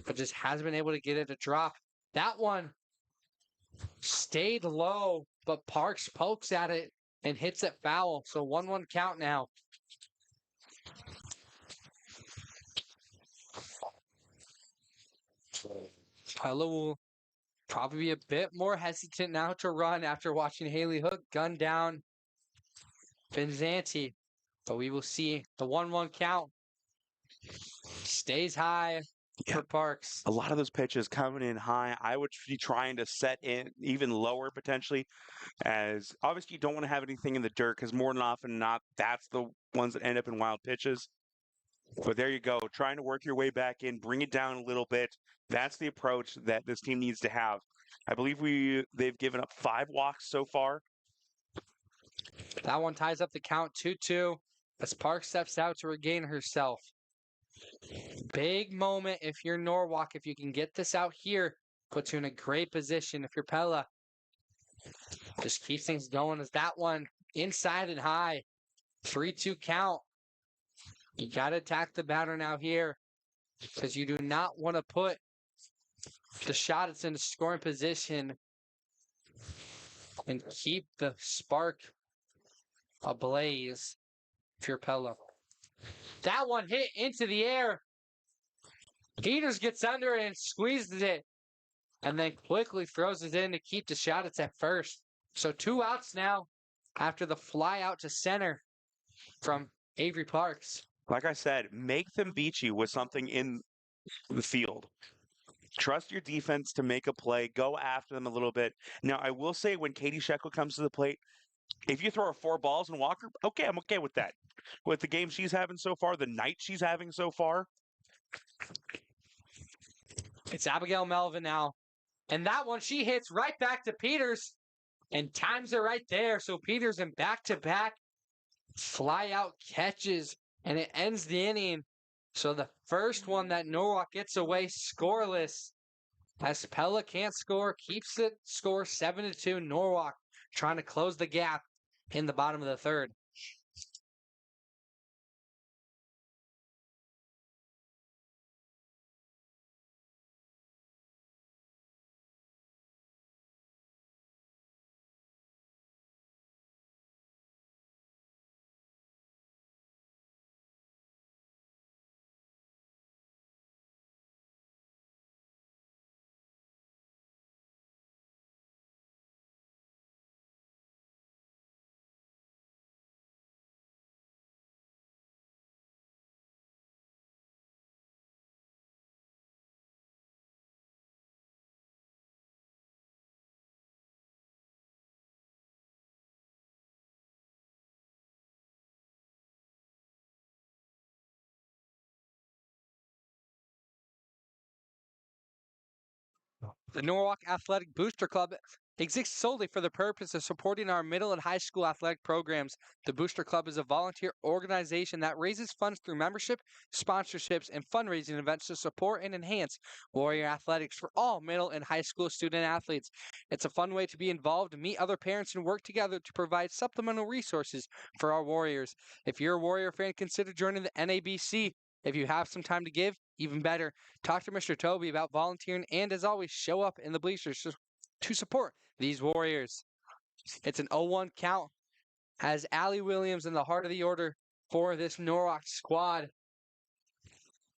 Speaker 1: but just hasn't been able to get it to drop. That one stayed low, but Parks pokes at it and hits it foul. So 1-1 count now. Pella will probably be a bit more hesitant now to run after watching Haley Hook gun down Vinzanti. But we will see the 1-1 count stays high for Parks.
Speaker 2: A lot of those pitches coming in high. I would be trying to set in even lower potentially, as obviously you don't want to have anything in the dirt because more than often than not, that's the ones that end up in wild pitches. But there you go, trying to work your way back in, bring it down a little bit. That's the approach that this team needs to have. I believe they've given up 5 walks so far.
Speaker 1: That one ties up the count 2-2 as Parks steps out to regain herself. Big moment if you're Norwalk. If you can get this out here, puts you in a great position. If you're Pella, just keeps things going as that one inside and high. 3-2 count. You got to attack the batter now here because you do not want to put the shot it's in a scoring position and keep the spark ablaze if you're Pella. That one hit into the air. Peters gets under it and squeezes it and then quickly throws it in to keep the shot it's at first. So 2 outs now after the fly out to center from Avery Parks.
Speaker 2: Like I said, make them beat you with something in the field. Trust your defense to make a play. Go after them a little bit. Now, I will say when Katie Sheckle comes to the plate, if you throw her 4 balls and walk her, okay, I'm okay with that. With the game she's having so far, the night she's having so far.
Speaker 1: It's Abigail Melvin now. And that one, she hits right back to Peters and times it right there. So Peters in back-to-back fly out catches, and it ends the inning. So the first one that Norwalk gets away scoreless. As Pella can't score, keeps it score 7-2. Norwalk trying to close the gap in the bottom of the third. The Norwalk Athletic Booster Club exists solely for the purpose of supporting our middle and high school athletic programs. The Booster Club is a volunteer organization that raises funds through membership, sponsorships, and fundraising events to support and enhance Warrior athletics for all middle and high school student athletes. It's a fun way to be involved, meet other parents, and work together to provide supplemental resources for our Warriors. If you're a Warrior fan, consider joining the NABC. If you have some time to give, even better. Talk to Mr. Toby about volunteering, and as always, show up in the bleachers to support these Warriors. It's an 0-1 count as Allie Williams in the heart of the order for this Norwalk squad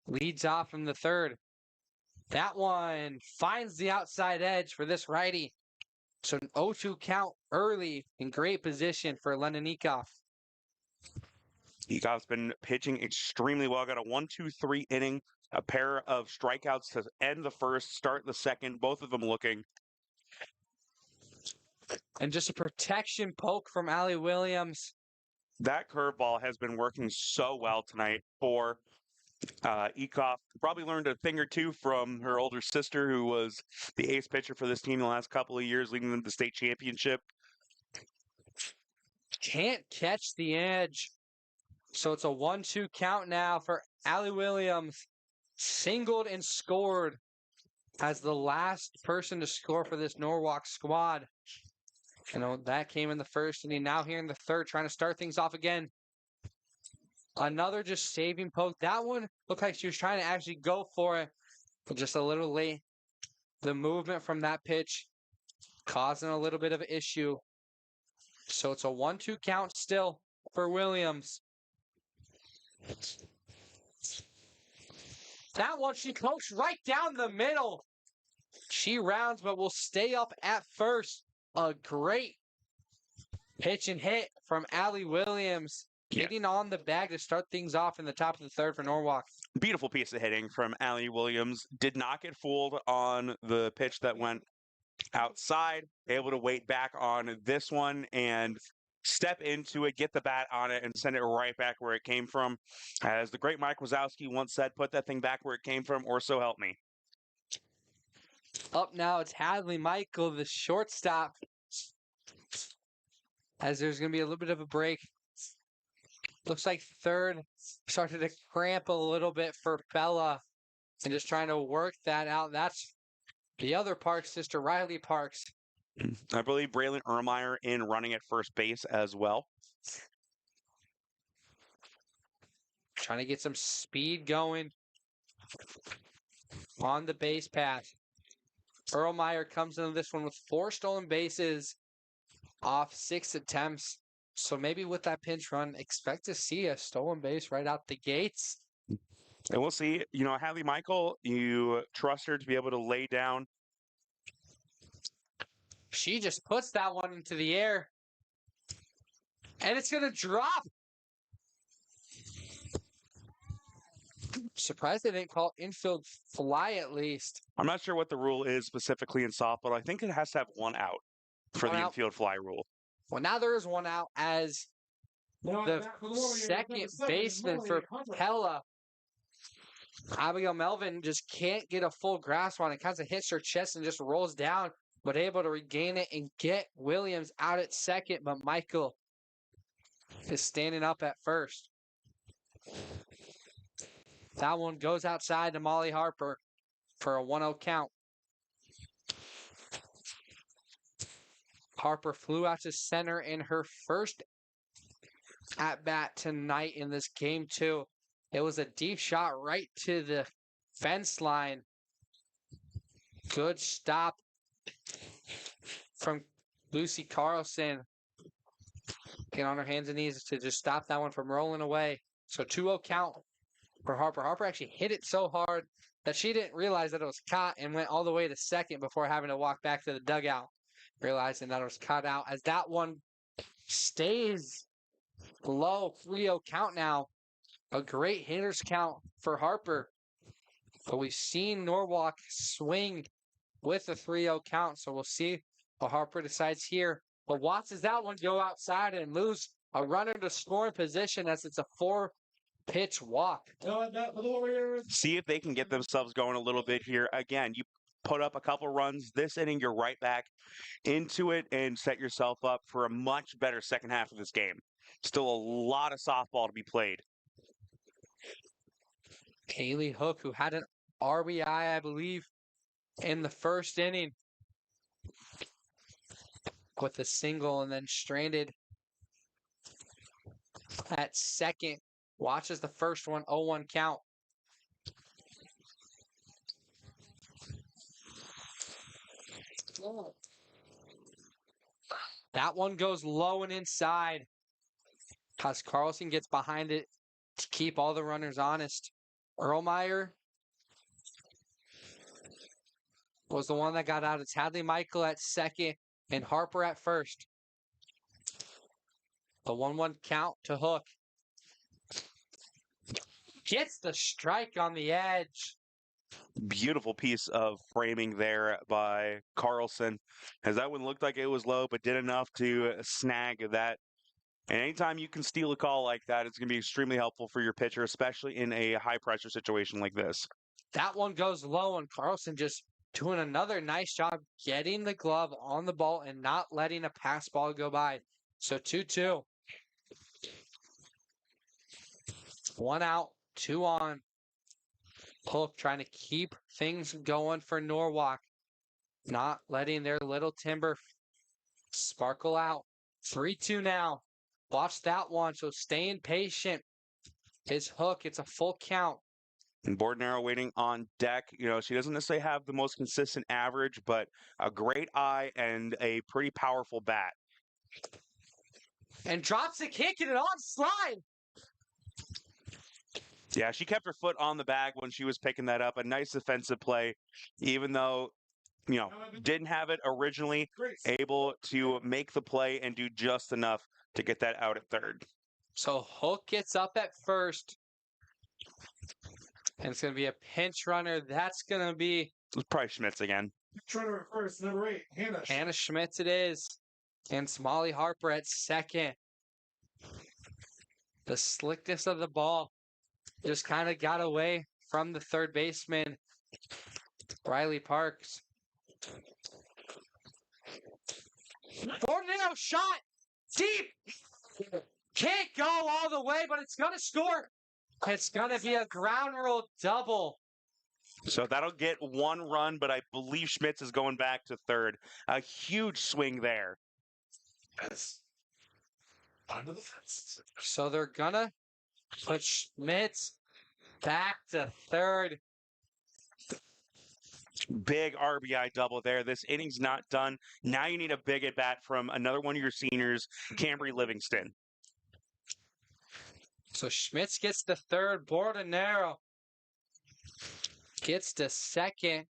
Speaker 1: leads off from the third. That one finds the outside edge for this righty. So an 0-2 count early in great position for London Ekoff.
Speaker 2: Ekoff's been pitching extremely well. Got a 1-2-3 inning, a pair of strikeouts to end the first, start the second, both of them looking.
Speaker 1: And just a protection poke from Allie Williams.
Speaker 2: That curveball has been working so well tonight for Ekoff. Probably learned a thing or two from her older sister, who was the ace pitcher for this team the last couple of years, leading them to the state championship.
Speaker 1: Can't catch the edge. So it's a 1-2 count now for Allie Williams. Singled and scored as the last person to score for this Norwalk squad. You know, that came in the first inning. Now here in the third, trying to start things off again. Another just saving poke. That one looked like she was trying to actually go for it, but just a little late. The movement from that pitch causing a little bit of an issue. So it's a 1-2 count still for Williams. That one she pokes right down the middle. She rounds, but will stay up at first. A great pitch and hit from Allie Williams. Getting on the bag to start things off in the top of the third for Norwalk.
Speaker 2: Beautiful piece of hitting from Allie Williams. Did not get fooled on the pitch that went outside. Able to wait back on this one and step into it, get the bat on it, and send it right back where it came from. As the great Mike Wazowski once said, put that thing back where it came from, or so help me.
Speaker 1: Up now, it's Hadley Michael, the shortstop. As there's going to be a little bit of a break. Looks like third started to cramp a little bit for Pella. And just trying to work that out. That's the other Parks sister, Riley Parks.
Speaker 2: I believe Braylon Ermeyer in running at first base as well.
Speaker 1: Trying to get some speed going on the base path. Ermeyer comes into this one with 4 stolen bases off 6 attempts. So maybe with that pinch run, expect to see a stolen base right out the gates.
Speaker 2: And we'll see. You know, Hadley Michael, you trust her to be able to lay down.
Speaker 1: She just puts that one into the air. And it's going to drop. Surprised they didn't call infield fly at least.
Speaker 2: I'm not sure what the rule is specifically in softball. I think it has to have 1 out for the infield fly rule.
Speaker 1: Well, now there is 1 out as the second baseman for Pella, Abigail Melvin, just can't get a full grasp on it. Kind of hits her chest and just rolls down, but able to regain it and get Williams out at second. But Michael is standing up at first. That one goes outside to Molly Harper for a 1-0 count. Harper flew out to center in her first at-bat tonight in this game, too. It was a deep shot right to the fence line. Good stop from Lucy Carlson. Get on her hands and knees to just stop that one from rolling away. So 2-0 count for Harper. Harper actually hit it so hard that she didn't realize that it was caught and went all the way to second before having to walk back to the dugout, realizing that it was caught out. As that one stays low, 3-0 count now. A great hitters count for Harper. But we've seen Norwalk swing with a 3-0 count, so we'll see what Harper decides here. But watches that one go outside and lose a runner to scoring position as it's a 4-pitch walk.
Speaker 2: See if they can get themselves going a little bit here. Again, put up a couple runs. This inning, you're right back into it and set yourself up for a much better second half of this game. Still a lot of softball to be played.
Speaker 1: Haley Hook, who had an RBI, I believe, in the first inning with a single and then stranded at second. Watches the first one, 0-1 count. That one goes low and inside. Because Carlson gets behind it to keep all the runners honest. Erlmeyer was the one that got out. It's Hadley Michael at second and Harper at first. The 1-1 count to Hook. Gets the strike on the edge.
Speaker 2: Beautiful piece of framing there by Carlson, as that one looked like it was low, but did enough to snag that. And anytime you can steal a call like that, it's going to be extremely helpful for your pitcher, especially in a high-pressure situation like this.
Speaker 1: That one goes low, and Carlson just doing another nice job getting the glove on the ball and not letting a pass ball go by. So 2-2. 1 out, 2 on. Hook trying to keep things going for Norwalk. Not letting their little timber sparkle out. 3-2 now. Watch that one, so staying patient. His Hook, it's a full count.
Speaker 2: And Bordenaro waiting on deck. You know, she doesn't necessarily have the most consistent average, but a great eye and a pretty powerful bat.
Speaker 1: And drops the kick and an on slide.
Speaker 2: Yeah, she kept her foot on the bag when she was picking that up. A nice defensive play, even though, you know, didn't have it originally, able to make the play and do just enough to get that out at third.
Speaker 1: So Hook gets up at first. And it's going to be a pinch runner. That's going to be
Speaker 2: It's probably Schmitz again.
Speaker 3: Runner at first, number 8, Hannah.
Speaker 1: Hannah Schmitz it is. And Smalley Harper at second. The slickness of the ball just kind of got away from the third baseman, Riley Parks. Bordenaro shot deep. Can't go all the way, but it's going to score. It's going to be a ground rule double.
Speaker 2: So that'll get 1 run, but I believe Schmitz is going back to third. A huge swing there.
Speaker 3: Yes. Onto the fence.
Speaker 1: So they're going to put Schmitz back to third.
Speaker 2: Big RBI double there. This inning's not done. Now you need a big at bat from another one of your seniors, Cambry Livingston.
Speaker 1: So Schmitz gets to third. Bordenaro gets to second.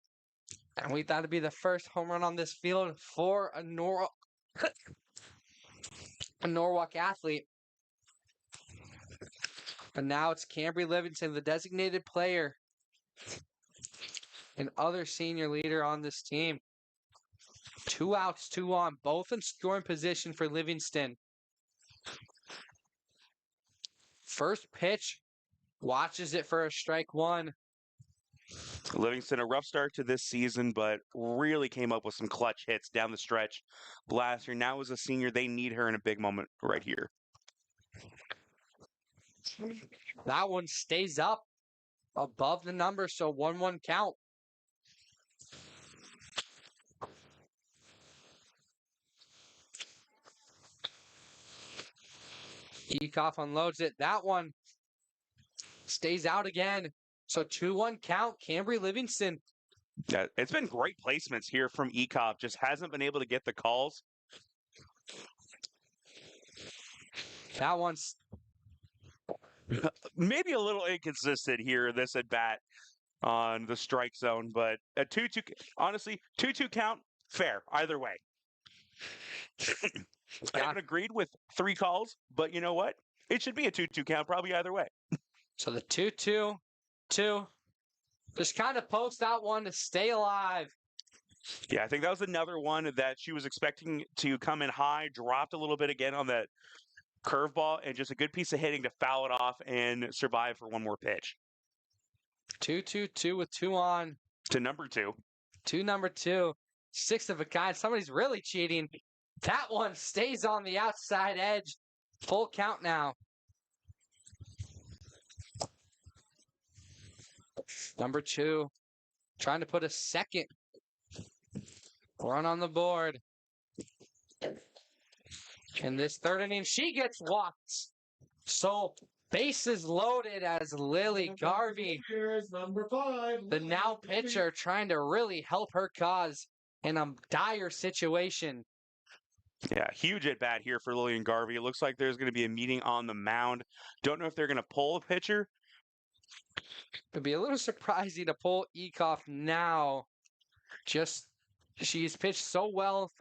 Speaker 1: And we thought it'd be the first home run on this field for a Norwalk athlete. And now it's Cambry Livingston, the designated player and other senior leader on this team. 2 outs, 2 on, both in scoring position for Livingston. First pitch, watches it for a strike 1.
Speaker 2: Livingston, a rough start to this season, but really came up with some clutch hits down the stretch last year. Now as a senior, they need her in a big moment right here.
Speaker 1: That one stays up above the number, so 1-1 count. Ecoff unloads it. That one stays out again. So 2-1 count, Cambry Livingston.
Speaker 2: Yeah, it's been great placements here from Ecoff. Just hasn't been able to get the calls.
Speaker 1: That one's
Speaker 2: maybe a little inconsistent here, this at bat on the strike zone, but a 2-2, honestly, 2-2 count, fair, either way. I haven't agreed with 3 calls, but you know what? It should be a 2-2 count, probably either way.
Speaker 1: So the 2-2, 2. Just kind of post that one to stay alive.
Speaker 2: Yeah, I think that was another one that she was expecting to come in high, dropped a little bit again on that curveball, and just a good piece of hitting to foul it off and survive for one more pitch.
Speaker 1: 2-2-2 with 2 on.
Speaker 2: To number 2.
Speaker 1: to number 2. 6 of a kind. Somebody's really cheating. That one stays on the outside edge. Full count now. Number 2 trying to put a second run on the board. In this third inning, she gets walked. So bases loaded as Lily Garvey,
Speaker 3: Here's number 5.
Speaker 1: the now pitcher, trying to really help her cause in a dire situation.
Speaker 2: Yeah, huge at bat here for Lillian Garvey. It looks like there's going to be a meeting on the mound. Don't know if they're going to pull the pitcher.
Speaker 1: It'd be a little surprising to pull Ekoff now. Just she's pitched so well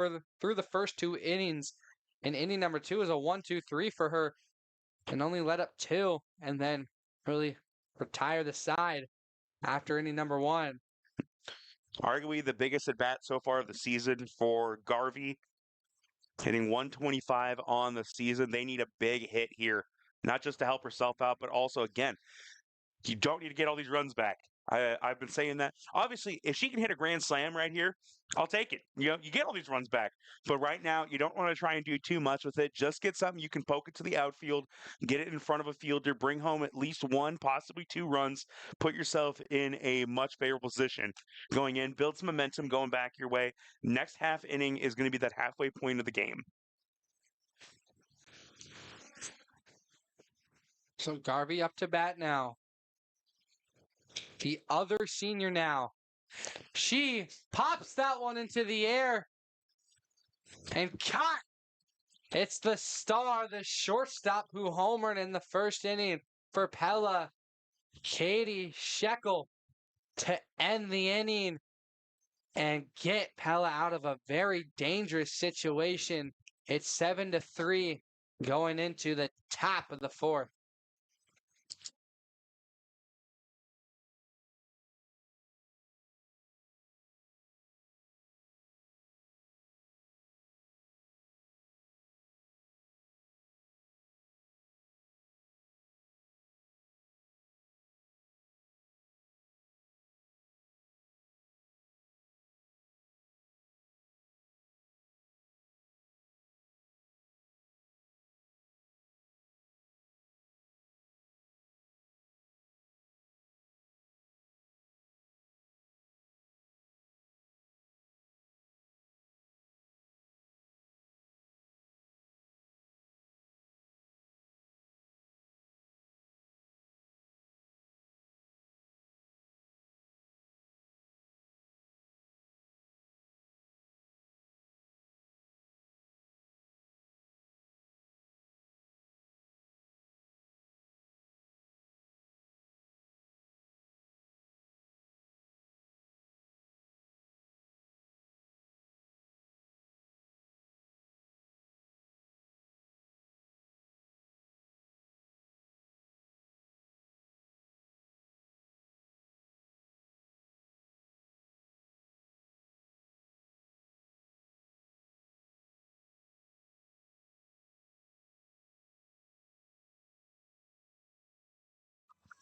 Speaker 1: through the first 2 innings. And inning number 2 is a 1-2-3 for her, and only let up 2, and then really retire the side after inning number 1.
Speaker 2: Arguably the biggest at bat so far of the season for Garvey. Hitting 125 on the season. They need a big hit here, not just to help herself out, but also, again, you don't need to get all these runs back. I've been saying that. Obviously, if she can hit a grand slam right here, I'll take it. You know, you get all these runs back. But right now, you don't want to try and do too much with it. Just get something you can poke it to the outfield, get it in front of a fielder, bring home at least 1, possibly 2 runs, put yourself in a much favorable position going in, build some momentum going back your way. Next half inning is going to be that halfway point of the game.
Speaker 1: So Garvey up to bat now. The other senior now. She pops that one into the air and caught. It's the star, the shortstop who homered in the first inning for Pella, Katie Shekel, to end the inning and get Pella out of a very dangerous situation. It's 7-3 going into the top of the 4th.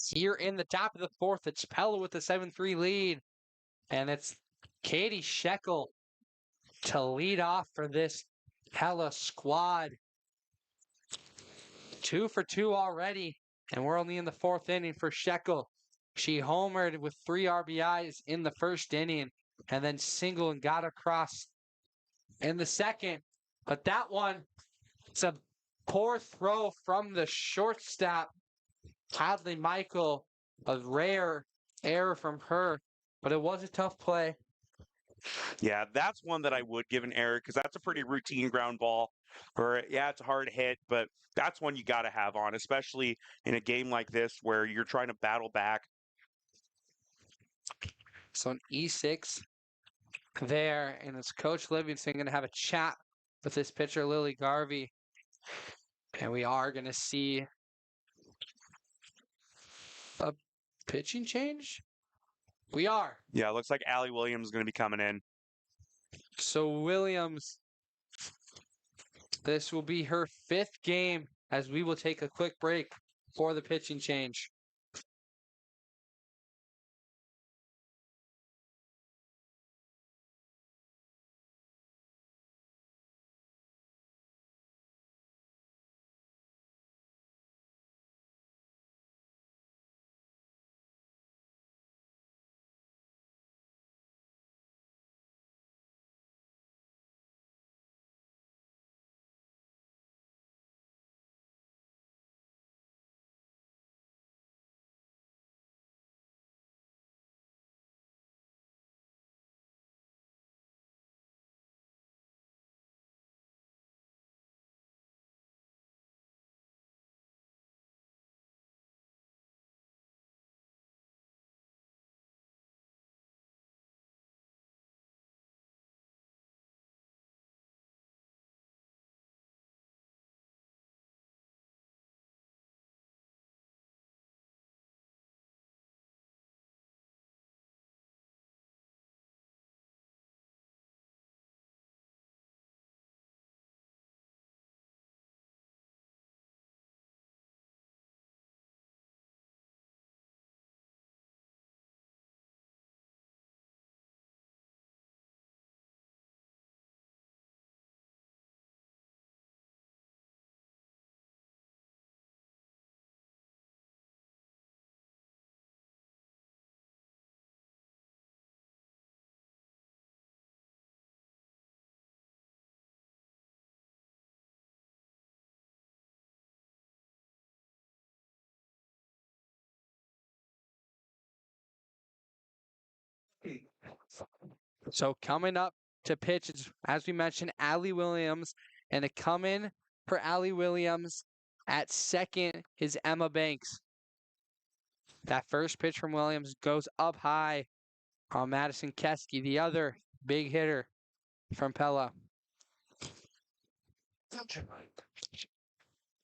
Speaker 1: Here in the top of the 4th, it's Pella with the 7-3 lead. And it's Katie Shekel to lead off for this Pella squad. 2 for 2 already. And we're only in the 4th inning for Shekel. She homered with 3 RBIs in the first inning and then singled and got across in the second. But that one, it's a poor throw from the shortstop, Hadley Michael. A rare error from her, but it was a tough play.
Speaker 2: Yeah, that's one that I would give an error because that's a pretty routine ground ball. Or yeah, it's a hard hit, but that's one you got to have on, especially in a game like this where you're trying to battle back.
Speaker 1: So an E6 there, and it's Coach Livingston going to have a chat with this pitcher, Lily Garvey. And we are going to see a pitching change? We are.
Speaker 2: Yeah, it looks like Allie Williams is going to be coming in.
Speaker 1: So Williams, this will be her 5th game as we will take a quick break for the pitching change. So coming up to pitch is, as we mentioned, Allie Williams. And to come in for Allie Williams at second is Emma Banks. That first pitch from Williams goes up high on Madison Keski, the other big hitter from Pella.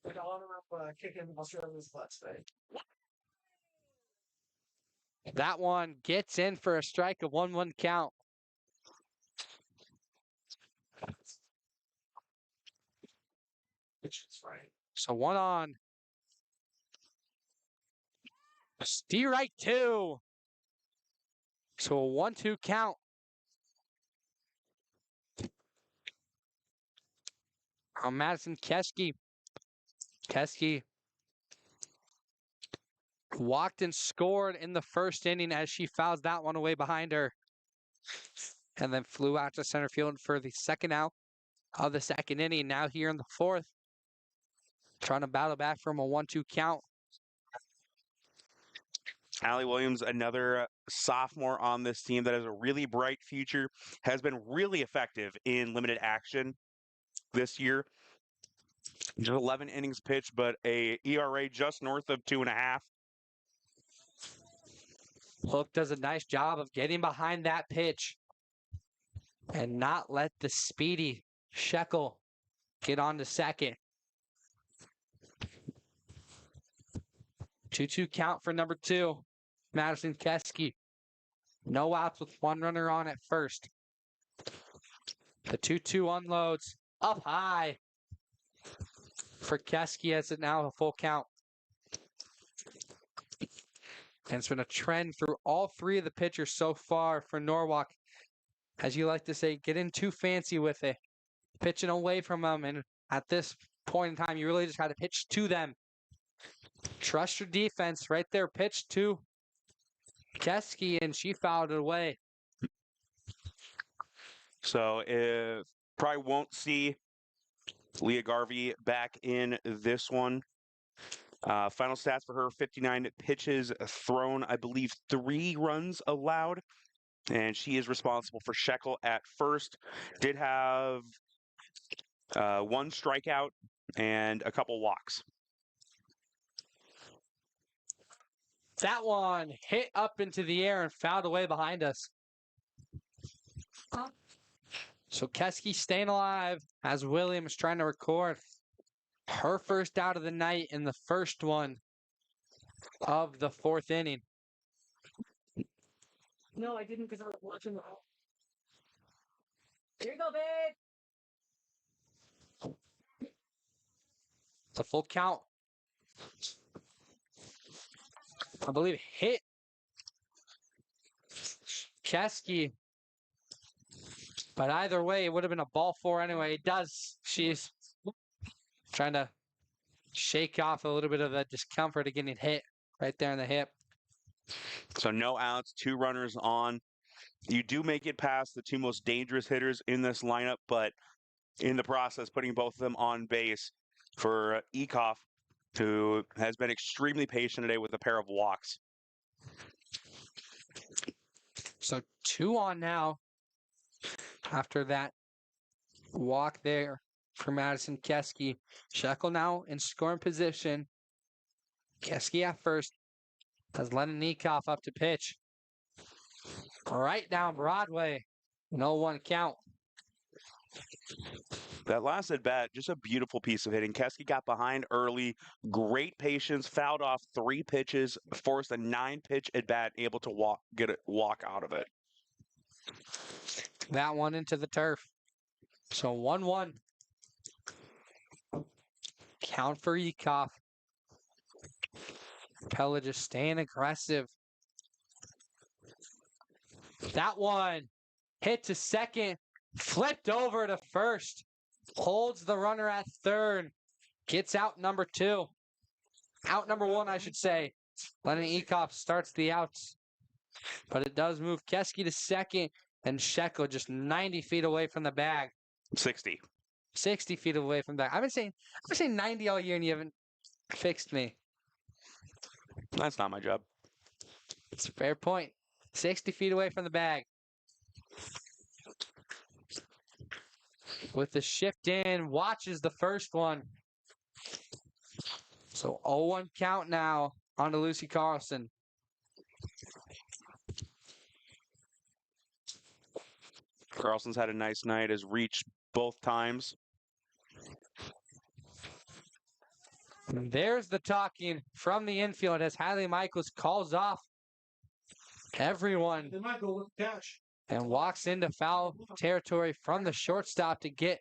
Speaker 3: In honor of kicking Australia's butt today.
Speaker 1: That one gets in for a strike, of 1-1 count.
Speaker 3: Which is right.
Speaker 1: So one on. Strike two. So a 1-2 count. On Madison Keski. Keski walked and scored in the first inning as she fouls that one away behind her. And then flew out to center field for the second out of the second inning. Now here in the fourth, trying to battle back from a 1-2 count.
Speaker 2: Allie Williams, another sophomore on this team that has a really bright future, has been really effective in limited action this year. Just 11 innings pitched, but a ERA just north of 2.5.
Speaker 1: Hook does a nice job of getting behind that pitch and not let the speedy Shekel get on to second. 2-2 count for number two, Madison Keski. No outs with one runner on at first. The 2-2 unloads up high for Keski as it now a full count. And it's been a trend through all three of the pitchers so far for Norwalk. As you like to say, getting too fancy with it. Pitching away from them. And at this point in time, you really just got to pitch to them. Trust your defense right there. Pitch to Keski, and she fouled it away.
Speaker 2: So if probably won't see Leah Garvey back in this one. Final stats for her: 59 pitches thrown, I believe 3 runs allowed, and she is responsible for Shekel at first. Did have 1 strikeout and a couple walks.
Speaker 1: That one hit up into the air and fouled away behind us. So Keski staying alive as Williams trying to record her first out of the night in the first one of the fourth inning.
Speaker 3: No, I didn't because I was watching the.
Speaker 5: Here you go, babe.
Speaker 1: It's a full count. I believe hit Keski. But either way, it would have been a ball 4 anyway. It does. She's trying to shake off a little bit of the discomfort of getting hit right there in the hip.
Speaker 2: So no outs, 2 runners on. You do make it past the 2 most dangerous hitters in this lineup, but in the process, putting both of them on base for Ekoff, who has been extremely patient today with a pair of walks.
Speaker 1: So 2 on now after that walk there for Madison Keski. Shekel now in scoring position. Keski at first has Lennon Ekoff up to pitch. Right down Broadway. 0-1 count.
Speaker 2: That last at bat, just a beautiful piece of hitting. Keski got behind early, great patience, fouled off 3 pitches, forced a 9-pitch at bat, able to walk out of it.
Speaker 1: That one into the turf. So 1-1. Count for Ekoff. Pella just staying aggressive. That one hit to second, flipped over to first, holds the runner at third, gets out number 2. Out number 1, I should say. Lennon Ekoff starts the outs. But it does move Keski to second, and Shekel just 90 feet away from the bag.
Speaker 2: 60.
Speaker 1: 60 feet away from the bag. I've been saying 90 all year, and you haven't fixed me.
Speaker 2: That's not my job.
Speaker 1: It's a fair point. 60 feet away from the bag. with the shift in, watches the first one. So 0-1 count now on to Lucy Carlson.
Speaker 2: Carlson's had a nice night, has reached both times.
Speaker 1: And there's the talking from the infield as Hadley Michaels calls off everyone
Speaker 3: They might go with cash.
Speaker 1: and walks into foul territory from the shortstop to get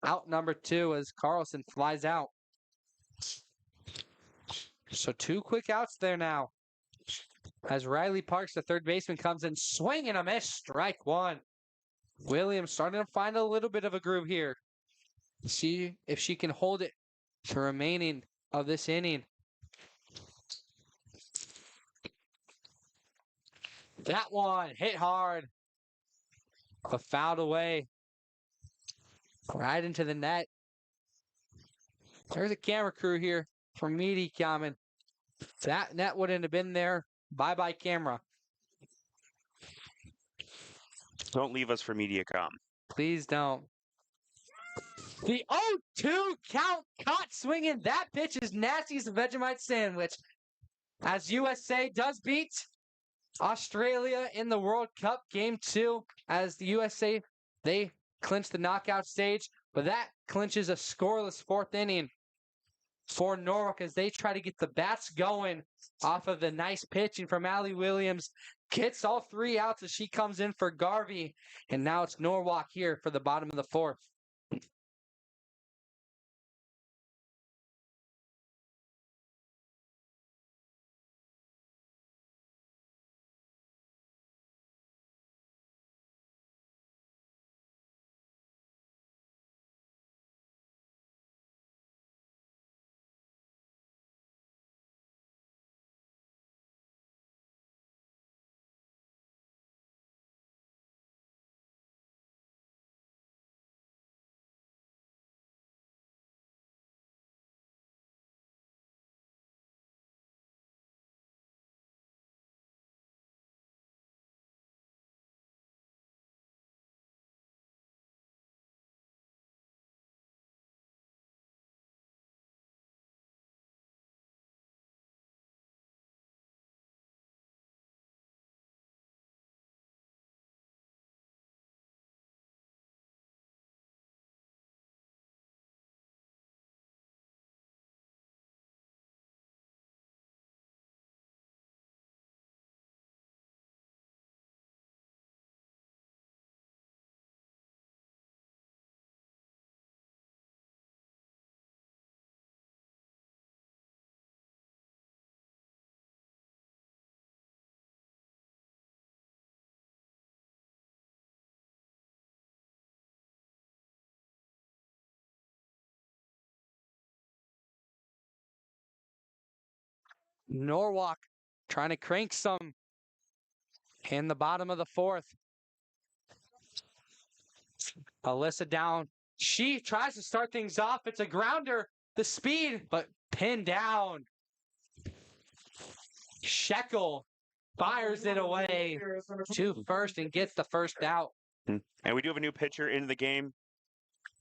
Speaker 1: out number 2 as Carlson flies out. So 2 quick outs there now. As Riley Parks, the third baseman, comes in, swing and a miss, strike 1. Williams starting to find a little bit of a groove here. See if she can hold it the remaining of this inning. That one hit hard, but fouled away right into the net. There's a camera crew here from Meaty coming. That net wouldn't have been there. Bye-bye camera.
Speaker 2: Don't leave us for MediaCom.
Speaker 1: Please don't. The 0-2 count caught swinging. That pitch is nasty as a Vegemite sandwich. As USA does beat Australia in the World Cup Game 2, as the USA, they clinch the knockout stage, but that clinches a scoreless 4th inning for Norwalk as they try to get the bats going off of the nice pitching from Allie Williams. Gets all 3 outs as she comes in for Garvey, and now it's Norwalk here for the bottom of the 4th. Norwalk trying to crank some in the bottom of the 4th. Alyssa down. She tries to start things off. It's a grounder. The speed, but pinned down. Shekel fires it away to first and gets the first out.
Speaker 2: And we do have a new pitcher into the game.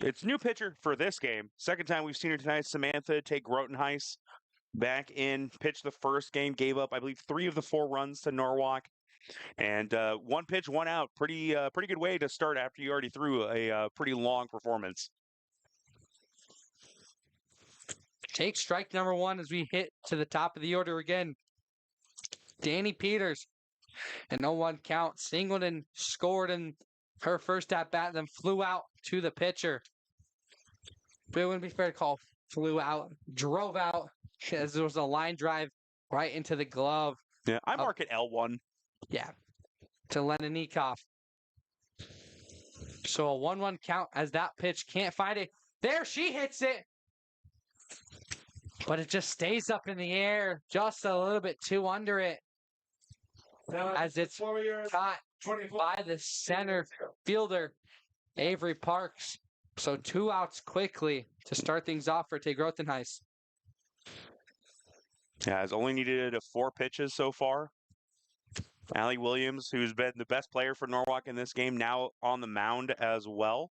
Speaker 2: It's a new pitcher for this game. Second time we've seen her tonight. Samantha take Grotenheis back in, pitched the first game, gave up, I believe, 3 of the 4 runs to Norwalk. And 1 pitch, 1 out. Pretty good way to start after you already threw a pretty long performance.
Speaker 1: Take strike number 1 as we hit to the top of the order again. Danny Peters, an 0-1 count, singled and scored in her first at bat, then flew out to the pitcher. But it wouldn't be fair to call flew out, drove out, as there was a line drive right into the glove.
Speaker 2: Yeah, I mark it L1.
Speaker 1: Yeah, to Lenonikoff. So a 1-1 count as that pitch can't find it. There, she hits it. But it just stays up in the air, just a little bit too under it. As it's caught by the center fielder, Avery Parks. So 2 outs quickly to start things off for Tay Grotenheis.
Speaker 2: Yeah, has only needed 4 pitches so far. Allie Williams, who's been the best player for Norwalk in this game, now on the mound as well.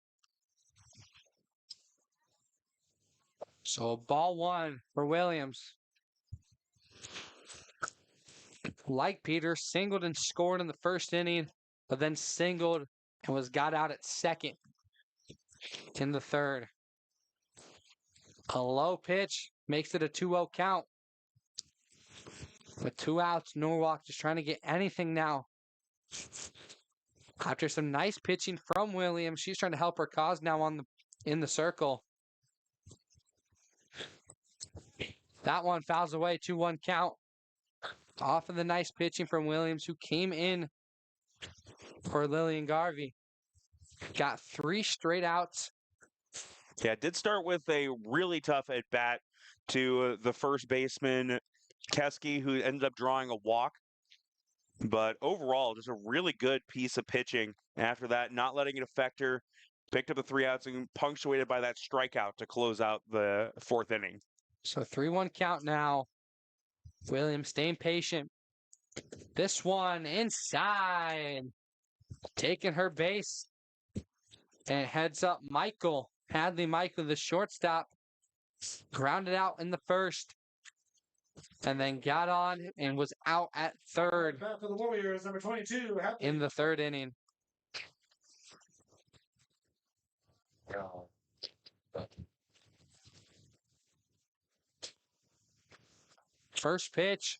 Speaker 1: So ball one for Williams. Like Peter, singled and scored in the first inning, but then singled and was got out at second in the third. A low pitch makes it a 2-0 count. With 2 outs, Norwalk just trying to get anything now. After some nice pitching from Williams, she's trying to help her cause now in the circle. That one fouls away, 2-1 count. Off of the nice pitching from Williams, who came in for Lillian Garvey. Got 3 straight outs.
Speaker 2: Yeah, it did start with a really tough at bat to the first baseman, Keski, who ended up drawing a walk. But overall, just a really good piece of pitching. After that, not letting it affect her. Picked up the 3 outs and punctuated by that strikeout to close out the 4th inning.
Speaker 1: So 3-1 count now. Williams staying patient. This one inside. Taking her base. And heads up Michael. Hadley Michael, the shortstop. Grounded out in the first. And then got on and was out at third
Speaker 3: Back for the Warriors, number 22.
Speaker 1: in the 3rd inning. First pitch.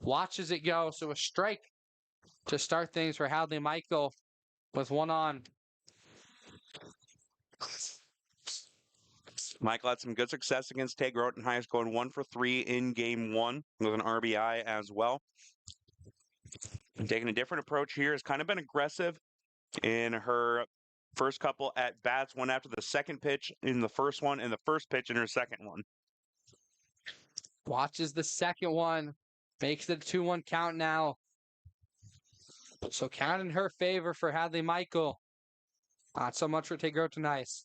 Speaker 1: Watches it go. So a strike to start things for Hadley Michael with 1 on.
Speaker 2: Michael had some good success against Tay Groton High, going 1 for 3 in game 1 with an RBI as well. And taking a different approach here, has kind of been aggressive in her first couple at bats, one after the second pitch in the first one and the first pitch in her second one.
Speaker 1: Watches the second one. Makes it a 2-1 count now. So count in her favor for Hadley Michael. Not so much for Tay Groton Ice.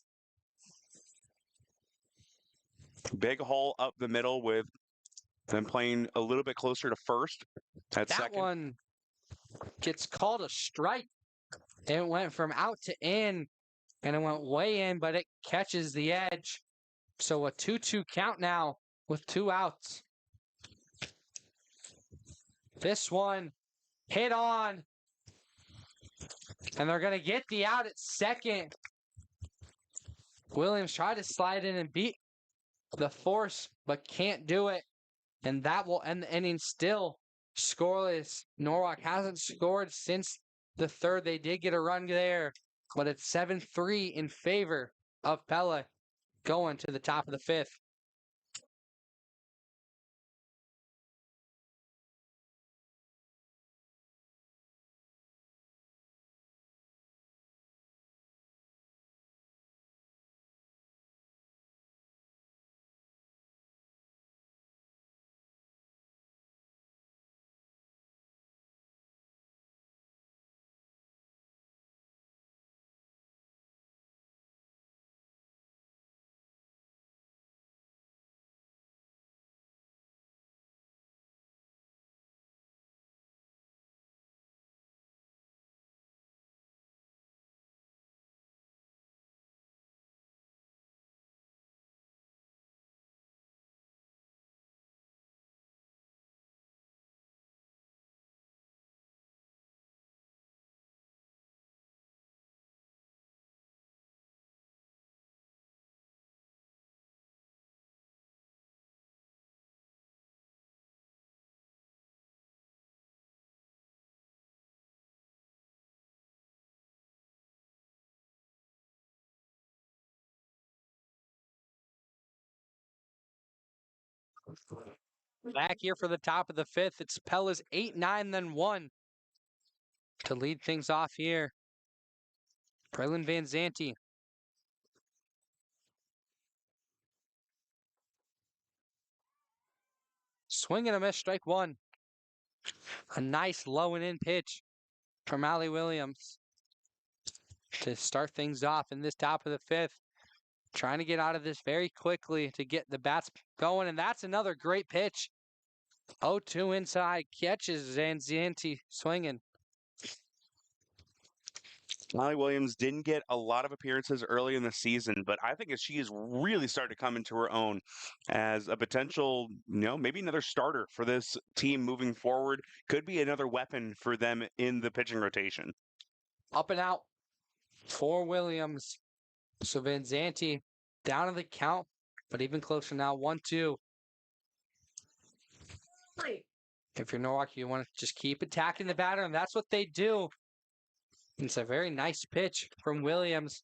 Speaker 2: Big hole up the middle with them playing a little bit closer to first. That second
Speaker 1: one gets called a strike. It went from out to in, and it went way in, but it catches the edge. So a 2-2 count now with 2 outs. This one hit on, and they're going to get the out at second. Williams tried to slide in and beat the force, but can't do it. And that will end the inning still scoreless. Norwalk hasn't scored since the 3rd. They did get a run there, but it's 7-3 in favor of Pella going to the top of the 5th. Back here for the top of the 5th. It's Pella's 8-9, then 1 to lead things off here. Braylon Van Zanti. Swing and a miss, strike 1. A nice low and in pitch from Allie Williams to start things off in this top of the 5th. Trying to get out of this very quickly to get the bats going, and that's another great pitch. 0-2 inside, catches Zanzianti swinging.
Speaker 2: Molly Williams didn't get a lot of appearances early in the season, but I think as she has really started to come into her own as a potential, maybe another starter for this team moving forward, could be another weapon for them in the pitching rotation.
Speaker 1: Up and out for Williams. So Vanzanti down in the count, but even closer now, 1-2. If you're Norwalk, you want to just keep attacking the batter, and that's what they do. It's a very nice pitch from Williams,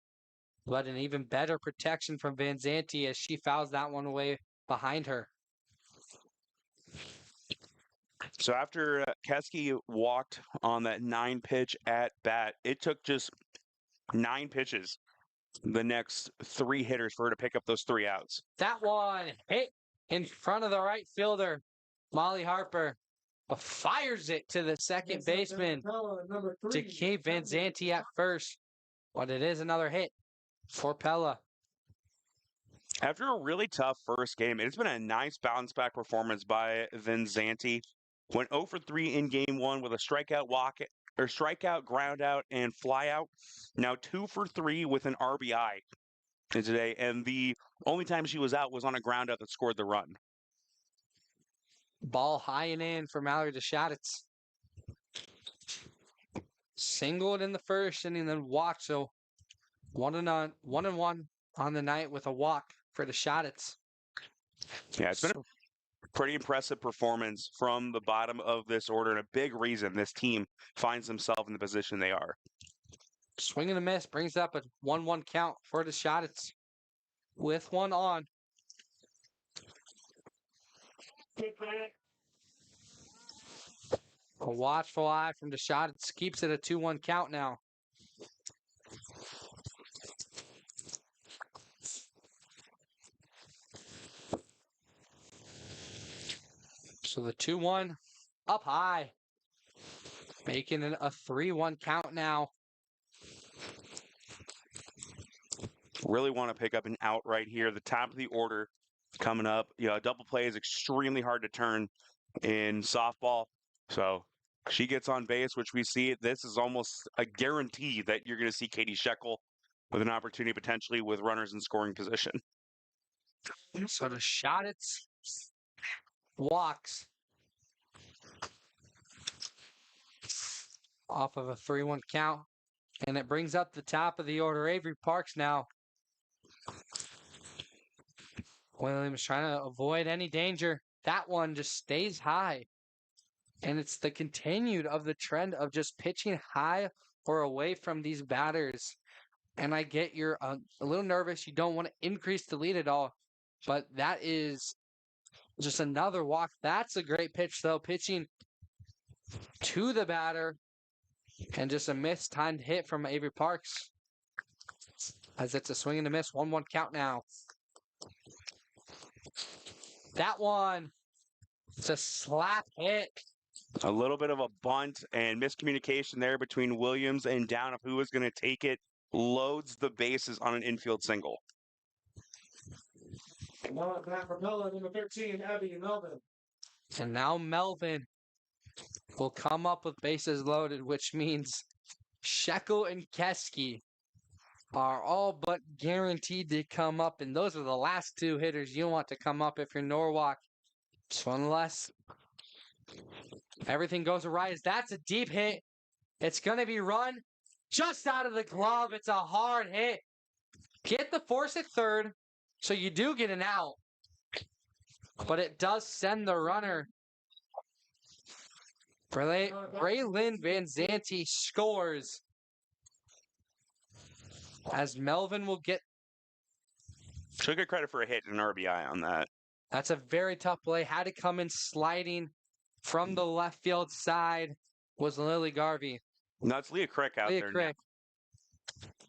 Speaker 1: but an even better protection from Vanzanti as she fouls that one away behind her.
Speaker 2: So after Keski walked on that 9-pitch at bat, it took just 9 pitches, the next 3 hitters for her to pick up those 3 outs.
Speaker 1: That one hit in front of the right fielder, Molly Harper. Fires it to the second baseman to keep Vanzanti at first. But it is another hit for Pella.
Speaker 2: After a really tough first game, it's been a nice bounce back performance by Vanzanti. Went 0 for 3 in game 1 with a strikeout, ground out, and fly out. Now 2 for 3 with an RBI today, and the only time she was out was on a ground out that scored the run.
Speaker 1: Ball high and in for Mallory DeShaditz. Singled in the first inning, then walked. So 1-1 on the night with a walk for DeShaditz.
Speaker 2: Yeah, it's been a pretty impressive performance from the bottom of this order, and a big reason this team finds themselves in the position they are.
Speaker 1: Swing and a miss brings up a 1-1 count for DeShaditz with one on. A watchful eye from DeShaditz keeps it a 2-1 count now. So the 2-1 up high, making it a 3-1 count now.
Speaker 2: Really want to pick up an out right here. The top of the order coming up. A double play is extremely hard to turn in softball. So she gets on base, which we see. This is almost a guarantee that you're going to see Katie Shekel with an opportunity potentially with runners in scoring position.
Speaker 1: So DeShaditz walks off of a 3-1 count. And it brings up the top of the order. Avery Parks now. Williams trying to avoid any danger. That one just stays high. And it's the continued of the trend of just pitching high or away from these batters. And I get you're a little nervous. You don't want to increase the lead at all. But that is just another walk. That's a great pitch, though. Pitching to the batter. And just a mistimed hit from Avery Parks. As it's a swing and a miss. 1-1 count now. That one. It's a slap hit.
Speaker 2: A little bit of a bunt and miscommunication there between Williams and Down of who was going to take it. Loads the bases on an infield single.
Speaker 3: Well, back for Pella, number 13, Abby Melvin.
Speaker 1: And now Melvin will come up with bases loaded, which means Shekel and Keski are all but guaranteed to come up. And those are the last 2 hitters you want to come up if you're Norwalk. So unless everything goes awry, that's a deep hit. It's going to be run just out of the glove. It's a hard hit. Get the force at third, so you do get an out. But it does send the runner. Braylon Vanzanti scores. As Melvin will get.
Speaker 2: She'll get credit for a hit and an RBI on that.
Speaker 1: That's a very tough play. Had to come in sliding from the left field side was Lily Garvey.
Speaker 2: No, it's Leah Crick out there now.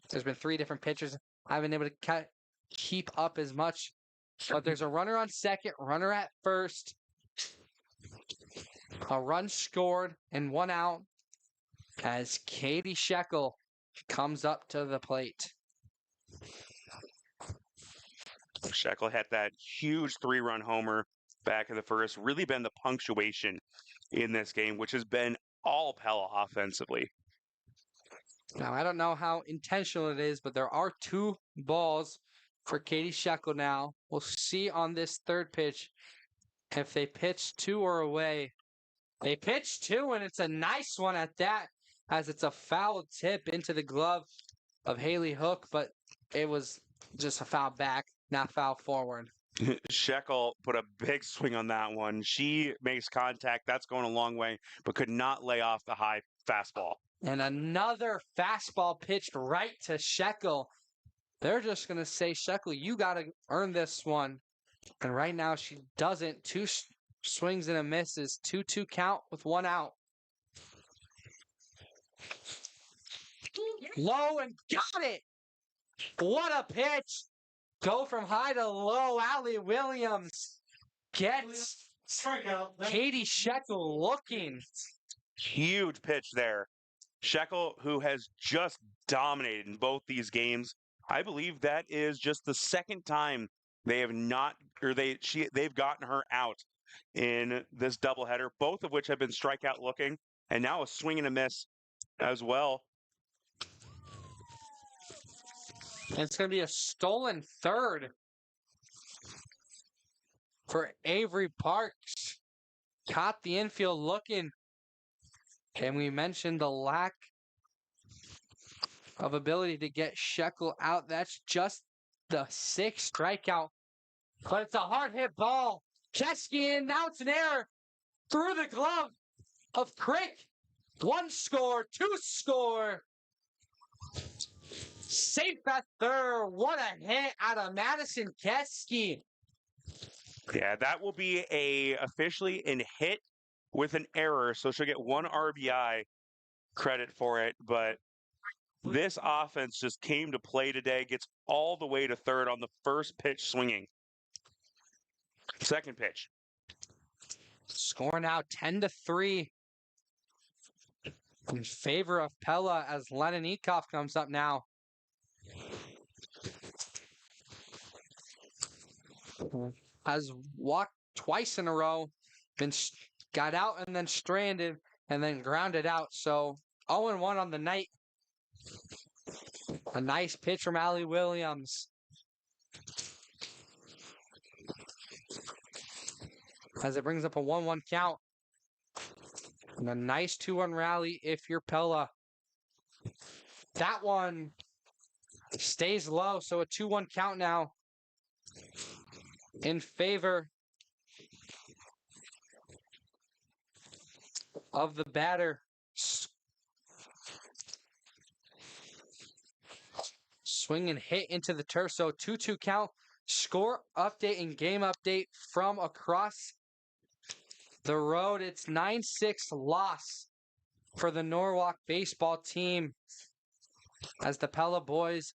Speaker 1: There's been 3 different pitchers. I haven't been able to keep up as much. But there's a runner on second, runner at first. A run scored and 1 out as Katie Shekel comes up to the plate.
Speaker 2: Shekel had that huge 3-run homer back in the first. Really been the punctuation in this game, which has been all Pella offensively.
Speaker 1: Now, I don't know how intentional it is, but there are 2 balls for Katie Shekel now. We'll see on this third pitch if they pitch 2 or away. They pitch 2, and it's a nice one at that, as it's a foul tip into the glove of Haley Hook, but it was just a foul back, not foul forward.
Speaker 2: Shekel put a big swing on that one. She makes contact. That's going a long way, but could not lay off the high fastball.
Speaker 1: And another fastball pitched right to Shekel. They're just going to say, Shekel, you got to earn this one. And right now she doesn't. 2 swings and a misses. 2-2 count with 1 out. Low and got it. What a pitch. Go from high to low. Allie Williams gets
Speaker 3: Strikeout.
Speaker 1: Katie Shekel looking.
Speaker 2: Huge pitch there. Shekel, who has just dominated in both these games, I believe that is just the second time they have not, or they've gotten her out in this doubleheader, both of which have been strikeout looking, and now a swing and a miss as well.
Speaker 1: And it's going to be a stolen third for Avery Parks. Caught the infield looking. And we mentioned the lack of ability to get Shekel out. That's just the 6th strikeout. But it's a hard hit ball. Chesky in. Now it's an error. Through the glove of Crick. 1 score, 2 score. Safe at third. What a hit out of Madison Chesky.
Speaker 2: Yeah, that will be officially an hit with an error, so she'll get 1 RBI credit for it. But this offense just came to play today, gets all the way to third on the first pitch swinging. Second pitch.
Speaker 1: Score now 10-3 in favor of Pella as Lennon Ekoff comes up now. Has walked twice in a row, got out and then stranded and then grounded out. So 0-1 on the night. A nice pitch from Allie Williams. As it brings up a 1-1 count. And a nice 2-1 rally if you're Pella. That one stays low, so a 2-1 count now in favor of the batter. Swing and hit into the turf, so 2-2 count. Score update and game update from across the road. It's 9-6 loss for the Norwalk baseball team as the Pella boys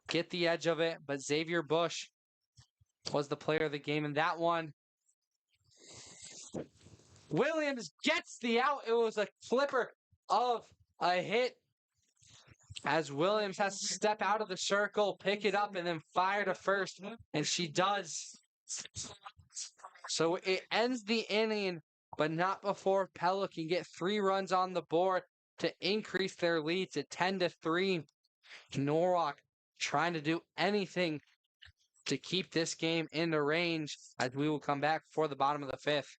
Speaker 1: get the edge of it, but Xavier Bush was the player of the game in that one. Williams gets the out. It was a flipper of a hit as Williams has to step out of the circle, pick it up, and then fire to first, and she does. So it ends the inning, but not before Pella can get 3 runs on the board to increase their lead to 10-3. Norwalk trying to do anything to keep this game in the range as we will come back for the bottom of the 5th.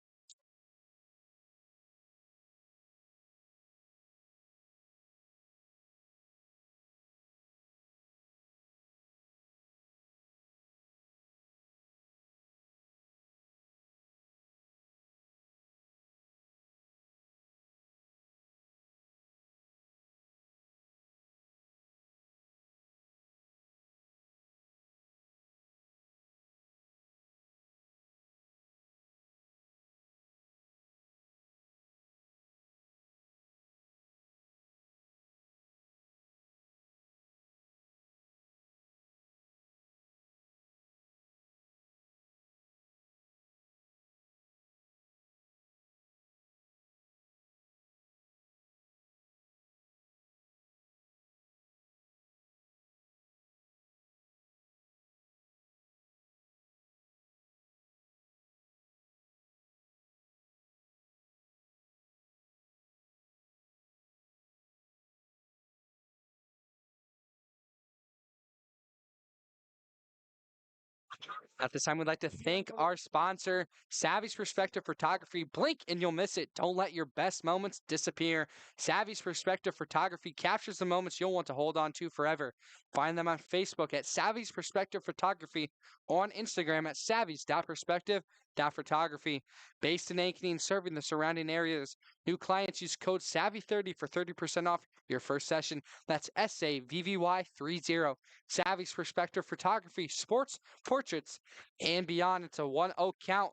Speaker 1: At this time, we'd like to thank our sponsor, Savvy's Perspective Photography. Blink and you'll miss it. Don't let your best moments disappear. Savvy's Perspective Photography captures the moments you'll want to hold on to forever. Find them on Facebook at Savvy's Perspective Photography or on Instagram at savvy's.perspective.photography. Based in Ankeny and serving the surrounding areas, new clients use code SAVVY30 for 30% off your first session. That's SAVVY30. Savvy's Perspective Photography, sports, portraits, and beyond. It's a 1-0 count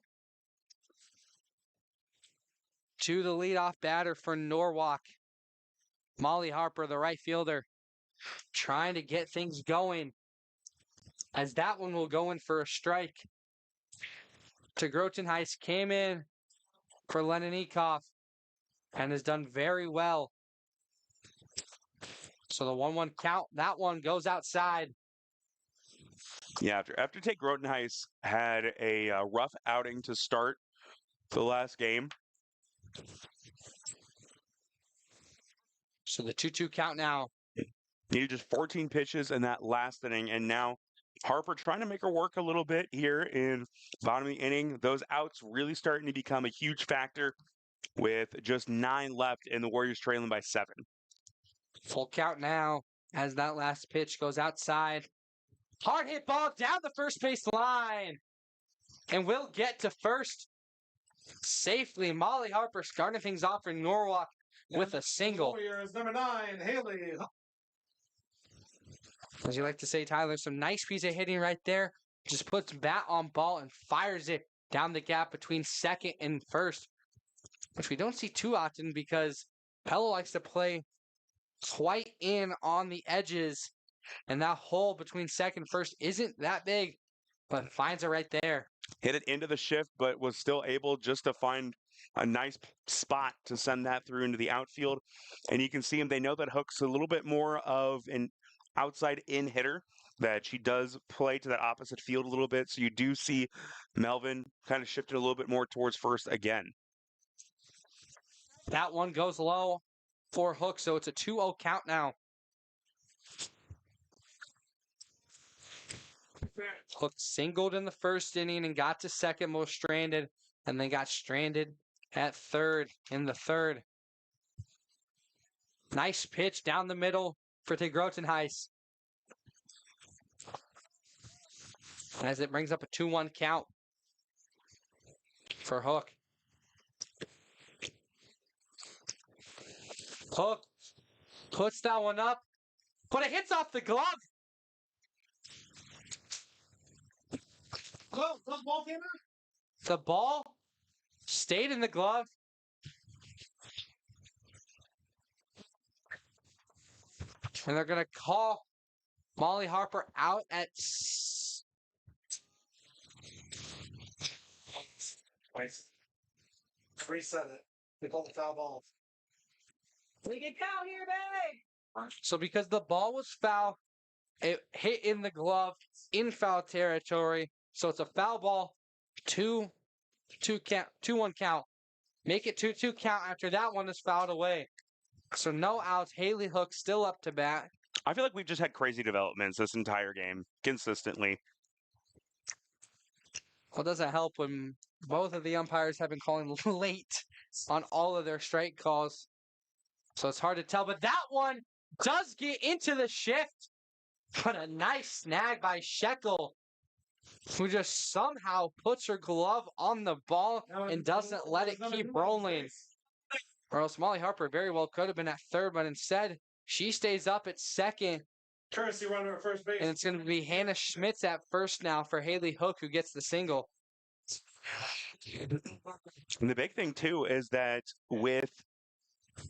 Speaker 1: to the leadoff batter for Norwalk. Molly Harper, the right fielder, trying to get things going as that one will go in for a strike. To Grotenheis came in for Leninikoff and has done very well. So the 1-1 count, that one goes outside.
Speaker 2: Yeah, after Tate Grotenheis had a rough outing to start the last game.
Speaker 1: So the 2-2 count now.
Speaker 2: Needed just 14 pitches in that last inning, and now Harper trying to make her work a little bit here in bottom of the inning. Those outs really starting to become a huge factor with just 9 left and the Warriors trailing by 7.
Speaker 1: Full count now as that last pitch goes outside. Hard hit ball down the first base line. And we'll get to first safely. Molly Harper starting things off for Norwalk with a single.
Speaker 3: Warriors, number 9, Haley.
Speaker 1: As you like to say, Tyler, some nice piece of hitting right there. Just puts bat on ball and fires it down the gap between second and first, which we don't see too often because Pella likes to play quite in on the edges, and that hole between second and first isn't that big, but finds it right there.
Speaker 2: Hit it into the shift, but was still able just to find a nice spot to send that through into the outfield. And you can see him. They know that Hook's a little bit more of an outside in hitter, that she does play to that opposite field a little bit. So you do see Melvin kind of shifting a little bit more towards first again.
Speaker 1: That one goes low for Hook, so it's a 2-0 count now. Hook singled in the first inning and got to second, most stranded, and then got stranded at third in the third. Nice pitch down the middle for Grotenheis as it brings up a 2-1 count for Hook. Hook puts that one up, but it hits off the glove.
Speaker 3: Glove ball came out?
Speaker 1: The ball stayed in the glove. And they're going to call Molly Harper out at...
Speaker 3: Reset it. They called the foul ball.
Speaker 5: We can count here, baby.
Speaker 1: So because the ball was foul, it hit in the glove in foul territory. So it's a foul ball, 2-1 count. Make it 2-2 count after that one is fouled away. So no outs. Haley Hook still up to bat.
Speaker 2: I feel like we've just had crazy developments this entire game, consistently.
Speaker 1: Well, doesn't help when both of the umpires have been calling late on all of their strike calls. So it's hard to tell. But that one does get into the shift. But a nice snag by Shekel, who just somehow puts her glove on the ball and doesn't let it keep rolling. Or else Molly Harper very well could have been at third, but instead she stays up at second.
Speaker 3: Courtesy runner at first base.
Speaker 1: And it's going to be Hannah Schmitz at first now for Haley Hook, who gets the single.
Speaker 2: And the big thing, too, is that with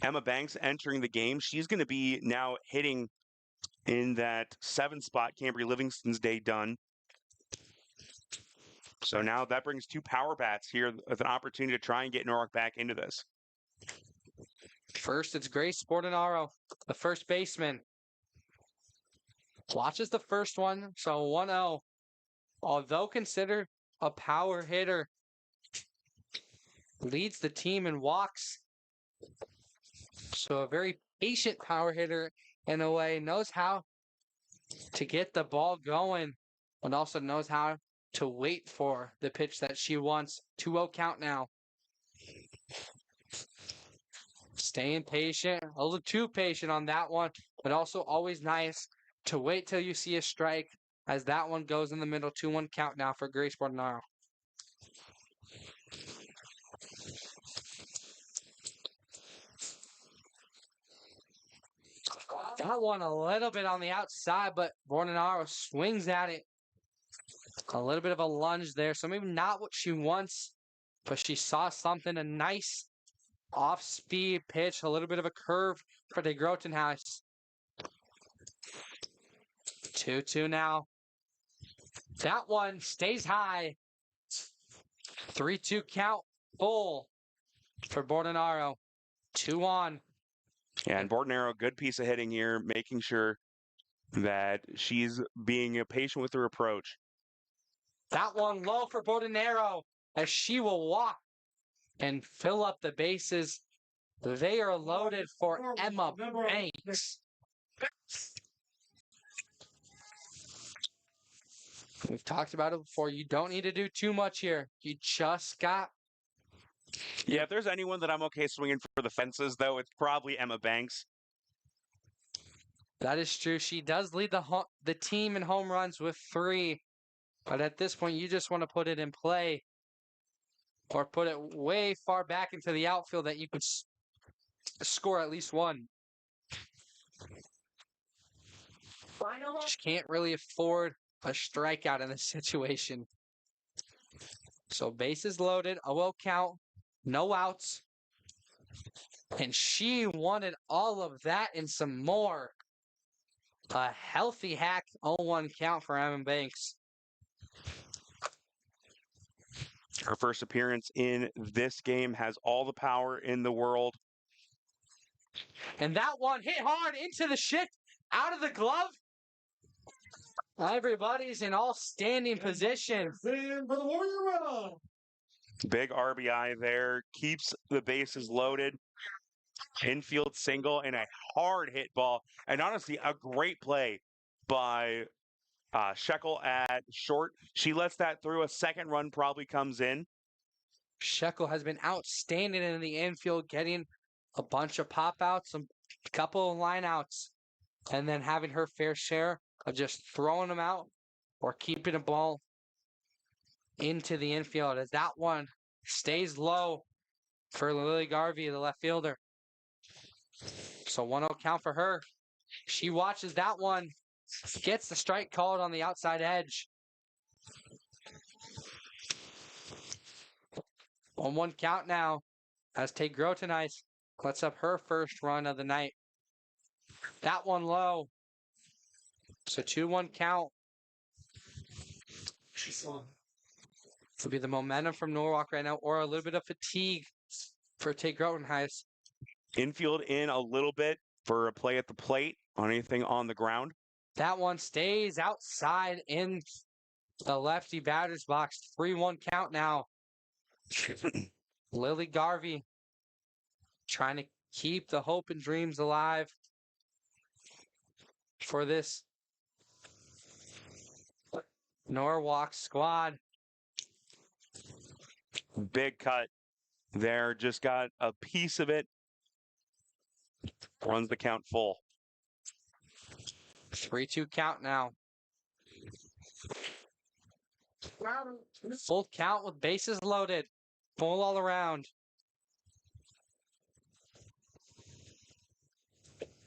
Speaker 2: Emma Banks entering the game, she's going to be now hitting in that 7 spot Cambry Livingston's day done. So now that brings 2 power bats here with an opportunity to try and get Norwalk back into this.
Speaker 1: First, it's Grace Sportinaro, the first baseman. Watches the first one, so 1-0. Although considered a power hitter, leads the team in walks. So a very patient power hitter in a way, knows how to get the ball going, but also knows how to wait for the pitch that she wants. 2-0 count now. Staying patient, a little too patient on that one, but also always nice to wait till you see a strike as that one goes in the middle. 2-1 count now for Grace Bordenaro. That one a little bit on the outside, but Bordenaro swings at it. A little bit of a lunge there, so maybe not what she wants, but she saw something, a nice off-speed pitch, a little bit of a curve for de Grotenhuis. 2-2 now. That one stays high. 3-2 count full for Bordenaro. 2 on.
Speaker 2: Yeah, and Bordenaro, good piece of hitting here, making sure that she's being patient with her approach.
Speaker 1: That one low for Bordenaro as she will walk and fill up the bases. They are loaded for Emma Banks. We've talked about it before. You don't need to do too much here. You just got.
Speaker 2: Yeah, if there's anyone that I'm okay swinging for the fences, though, it's probably Emma Banks.
Speaker 1: That is true. She does lead the team in home runs with 3. But at this point, you just want to put it in play or put it way far back into the outfield that you could score at least 1. Just can't really afford a strikeout in this situation. So bases loaded, a 0 count, no outs. And she wanted all of that and some more. A healthy hack 0-1 count for Emma Banks.
Speaker 2: Her first appearance in this game, has all the power in the world.
Speaker 1: And that one hit hard into the shit, out of the glove. Everybody's in all standing position.
Speaker 2: Big RBI there, keeps the bases loaded. Infield single and a hard hit ball. And honestly, a great play by Shekel at short. She lets that through. A second run probably comes in.
Speaker 1: Shekel has been outstanding in the infield, getting a bunch of pop outs, a couple of line outs, and then having her fair share of just throwing them out or keeping a ball into the infield as that one stays low for Lily Garvey, the left fielder. So 1-0 count for her. She watches that one, gets the strike called on the outside edge. 1-1 count now as Tay Grotenhuis lets up her first run of the night. That one low. So 2-1 count. Will be the momentum from Norwalk right now, or a little bit of fatigue for Tay Grotenhuis.
Speaker 2: Infield in a little bit for a play at the plate on anything on the ground.
Speaker 1: That one stays outside in the lefty batter's box. 3-1 count now. Lily Garvey trying to keep the hope and dreams alive for this Norwalk squad.
Speaker 2: Big cut there, just got a piece of it. Runs the count full.
Speaker 1: 3-2 count now. Full count with bases loaded. Full all around.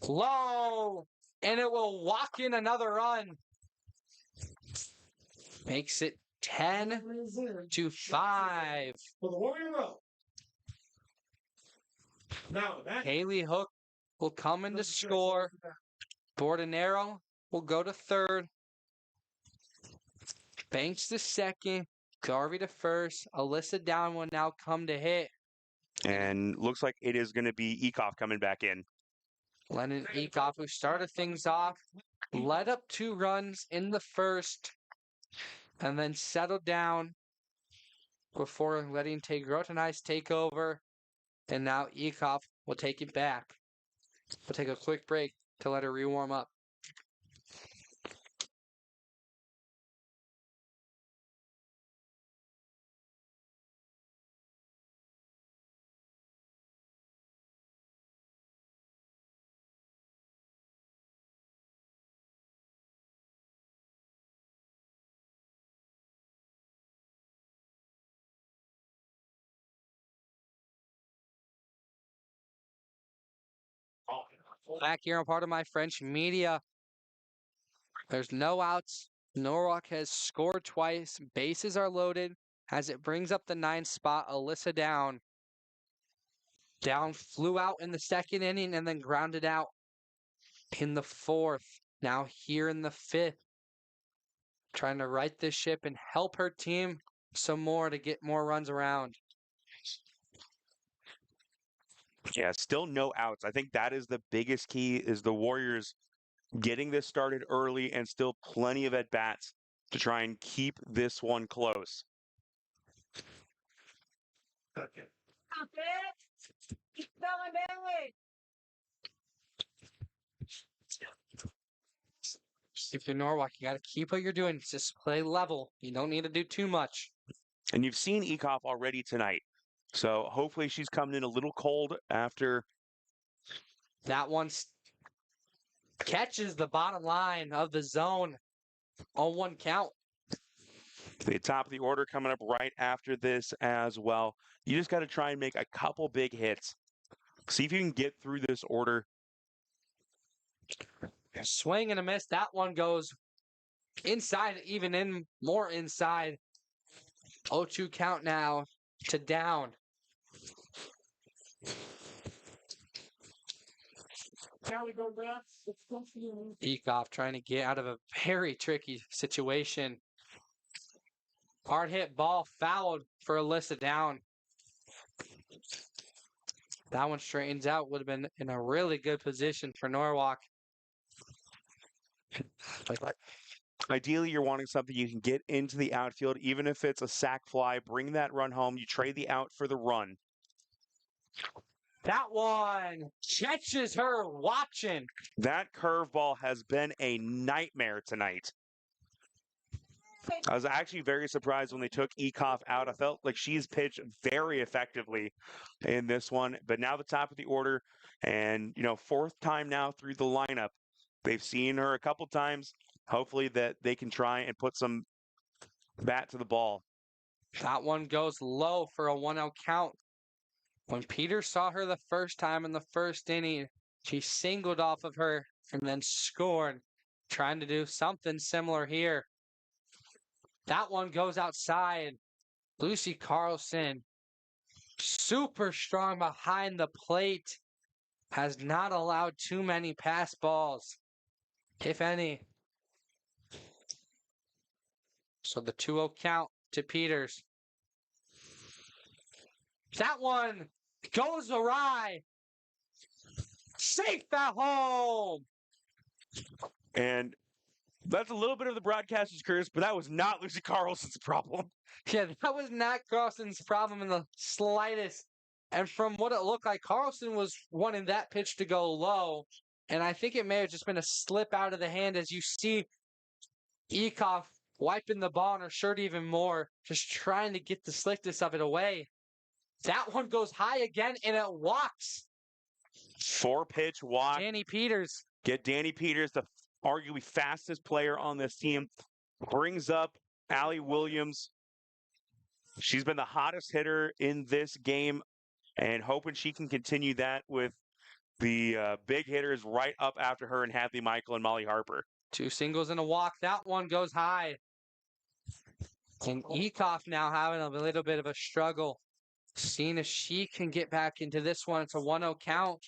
Speaker 1: Low. And it will walk in another run. Makes it 10-5. Haley Hook will come in to score. Bordenaro will go to third. Banks to second. Garvey to first. Alyssa Down will now come to hit.
Speaker 2: And looks like it is going to be Ekoff coming back in.
Speaker 1: Lennon Ekoff, who started things off, led up 2 runs in the first, and then settled down before letting Tay Grotenhuis take over. And now Ekoff will take it back. We'll take a quick break to let her re-warm up. Back here on part of my French media. There's no outs. Norwalk has scored twice. Bases are loaded as it brings up the 9th spot. Alyssa Down. Down flew out in the 2nd inning and then grounded out in the 4th. Now here in the 5th. Trying to right this ship and help her team some more to get more runs around.
Speaker 2: Yeah, still no outs. I think that is the biggest key is the Warriors getting this started early and still plenty of at-bats to try and keep this one close.
Speaker 3: Okay.
Speaker 5: Stop it! Keep going, Bailey!
Speaker 1: If you're Norwalk, you got to keep what you're doing. Just play level. You don't need to do too much.
Speaker 2: And you've seen Ekoff already tonight. So hopefully she's coming in a little cold after.
Speaker 1: That one catches the bottom line of the zone on 1 count.
Speaker 2: The top of the order coming up right after this as well. You just got to try and make a couple big hits. See if you can get through this order.
Speaker 1: Swing and a miss. That one goes inside, even in more inside. 0-2 count now to Down.
Speaker 3: Now we go back. It's good for you.
Speaker 1: Ekoff trying to get out of a very tricky situation. Hard hit ball fouled for Alyssa Down. That one straightens out. Would have been in a really good position for Norwalk.
Speaker 2: Ideally, you're wanting something you can get into the outfield, even if it's a sac fly. Bring that run home. You trade the out for the run.
Speaker 1: That one catches her watching.
Speaker 2: That curveball has been a nightmare tonight. I was actually very surprised when they took Ekoff out. I felt like she's pitched very effectively in this one. But now the top of the order, and 4th time now through the lineup. They've seen her a couple times. Hopefully that they can try and put some bat to the ball.
Speaker 1: That one goes low for a 1-0 count. When Peter saw her the first time in the 1st inning, she singled off of her and then scored, trying to do something similar here. That one goes outside. Lucy Carlson, super strong behind the plate, has not allowed too many pass balls, if any. So the 2-0 count to Peters. That one goes awry. Safe at home.
Speaker 2: And that's a little bit of the broadcaster's curse, but that was not Lucy Carlson's problem.
Speaker 1: Yeah, that was not Carlson's problem in the slightest. And from what it looked like, Carlson was wanting that pitch to go low. And I think it may have just been a slip out of the hand as you see Ekoff wiping the ball on her shirt even more, just trying to get the slickness of it away. That one goes high again, and it walks.
Speaker 2: 4-pitch walk.
Speaker 1: Danny Peters.
Speaker 2: Get Danny Peters, the arguably fastest player on this team. Brings up Allie Williams. She's been the hottest hitter in this game, and hoping she can continue that with the big hitters right up after her and Hadley Michael and Molly Harper.
Speaker 1: 2 singles and a walk. That one goes high. And Ekoff now having a little bit of a struggle. Seeing if she can get back into this one. It's a 1-0 count.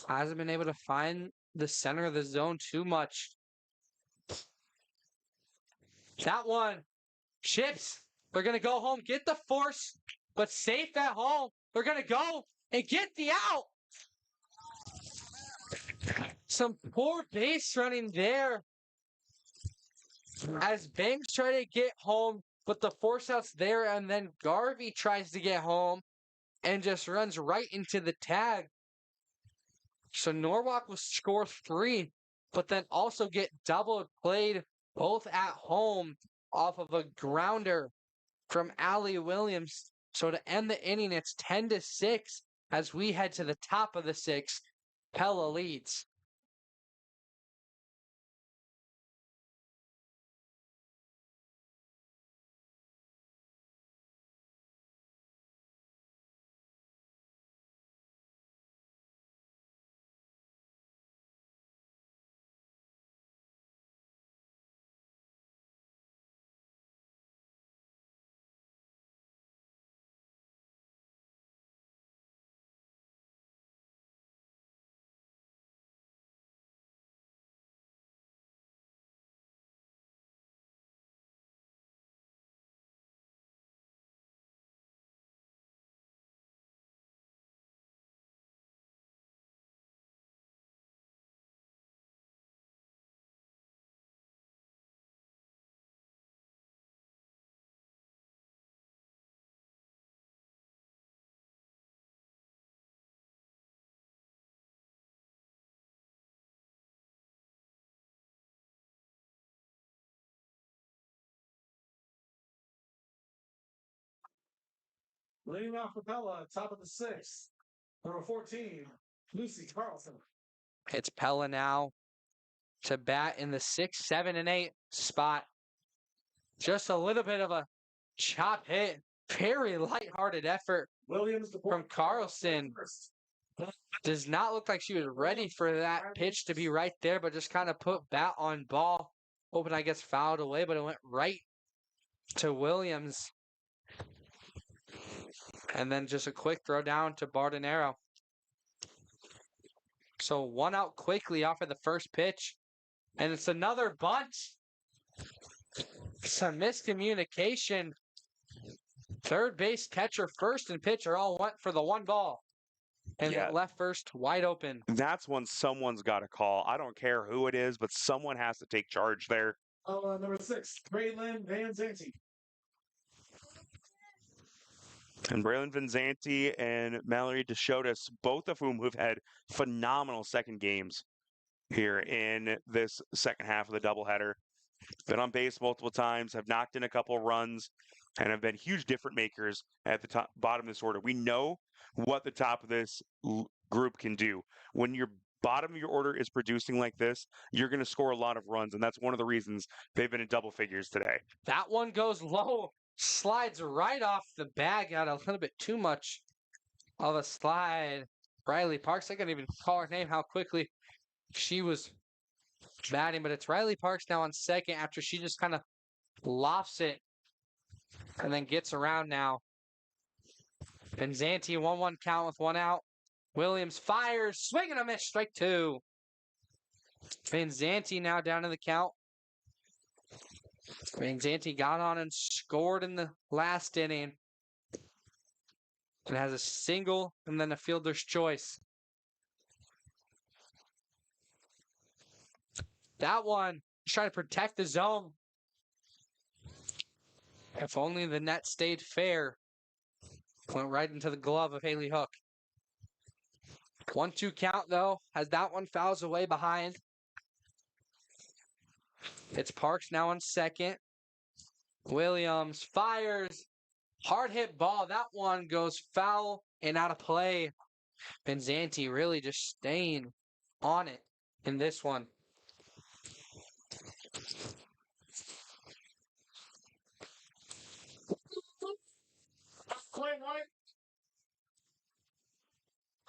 Speaker 1: Hasn't been able to find the center of the zone too much. That one chips. They're going to go home, get the force, but safe at home. They're going to go and get the out. Some poor base running there as Banks try to get home, but the force out's there, and then Garvey tries to get home and just runs right into the tag. So Norwalk will score 3, but then also get double played both at home off of a grounder from Allie Williams. So to end the inning, it's 10-6 as we head to the top of the 6th. Pella leads.
Speaker 3: Leading off for Pella, top of the sixth. Number 14, Lucy Carlson.
Speaker 1: It's Pella now to bat in the 6, 7, and 8 spot. Just a little bit of a chop hit. Very lighthearted effort
Speaker 3: Williams
Speaker 1: from Carlson. Does not look like she was ready for that pitch to be right there, but just kind of put bat on ball. Hoping I guess fouled away, but it went right to Williams. And then just a quick throw down to Bardonero. So one out quickly off of the first pitch. And it's another bunt. Some miscommunication. Third base, catcher, first, and pitcher all went for the one ball. And
Speaker 2: Yeah.
Speaker 1: it left first wide open.
Speaker 2: That's when someone's got to call. I don't care who it is, but someone has to take charge there.
Speaker 3: Number 6, Braylon Van Zanti.
Speaker 2: And Braylon Vinzanti and Mallory DeShotis, both of whom have had phenomenal second games here in this second half of the doubleheader. Been on base multiple times, have knocked in a couple runs, and have been huge difference makers at the bottom of this order. We know what the top of this group can do. When your bottom of your order is producing like this, you're going to score a lot of runs, and that's one of the reasons they've been in double figures today.
Speaker 1: That one goes low, slides right off the bag, got a little bit too much of a slide. Riley Parks, I can't even call her name, how quickly she was batting, but it's Riley Parks now on second after she just kind of lofts it and then gets around now. Vinzanti 1-1 count with one out. Williams fires, swing and a miss, strike two. Vinzanti now down in the count. Vinzanti got on and scored in the last inning. And has a single and then a fielder's choice. That one, trying to protect the zone. If only the net stayed fair. Went right into the glove of Haley Hook. 1-2 count, though, as that one fouls away behind. It's Parks now on second. Williams fires. Hard hit ball. That one goes foul and out of play. Vinzanti really just staying on it in this one.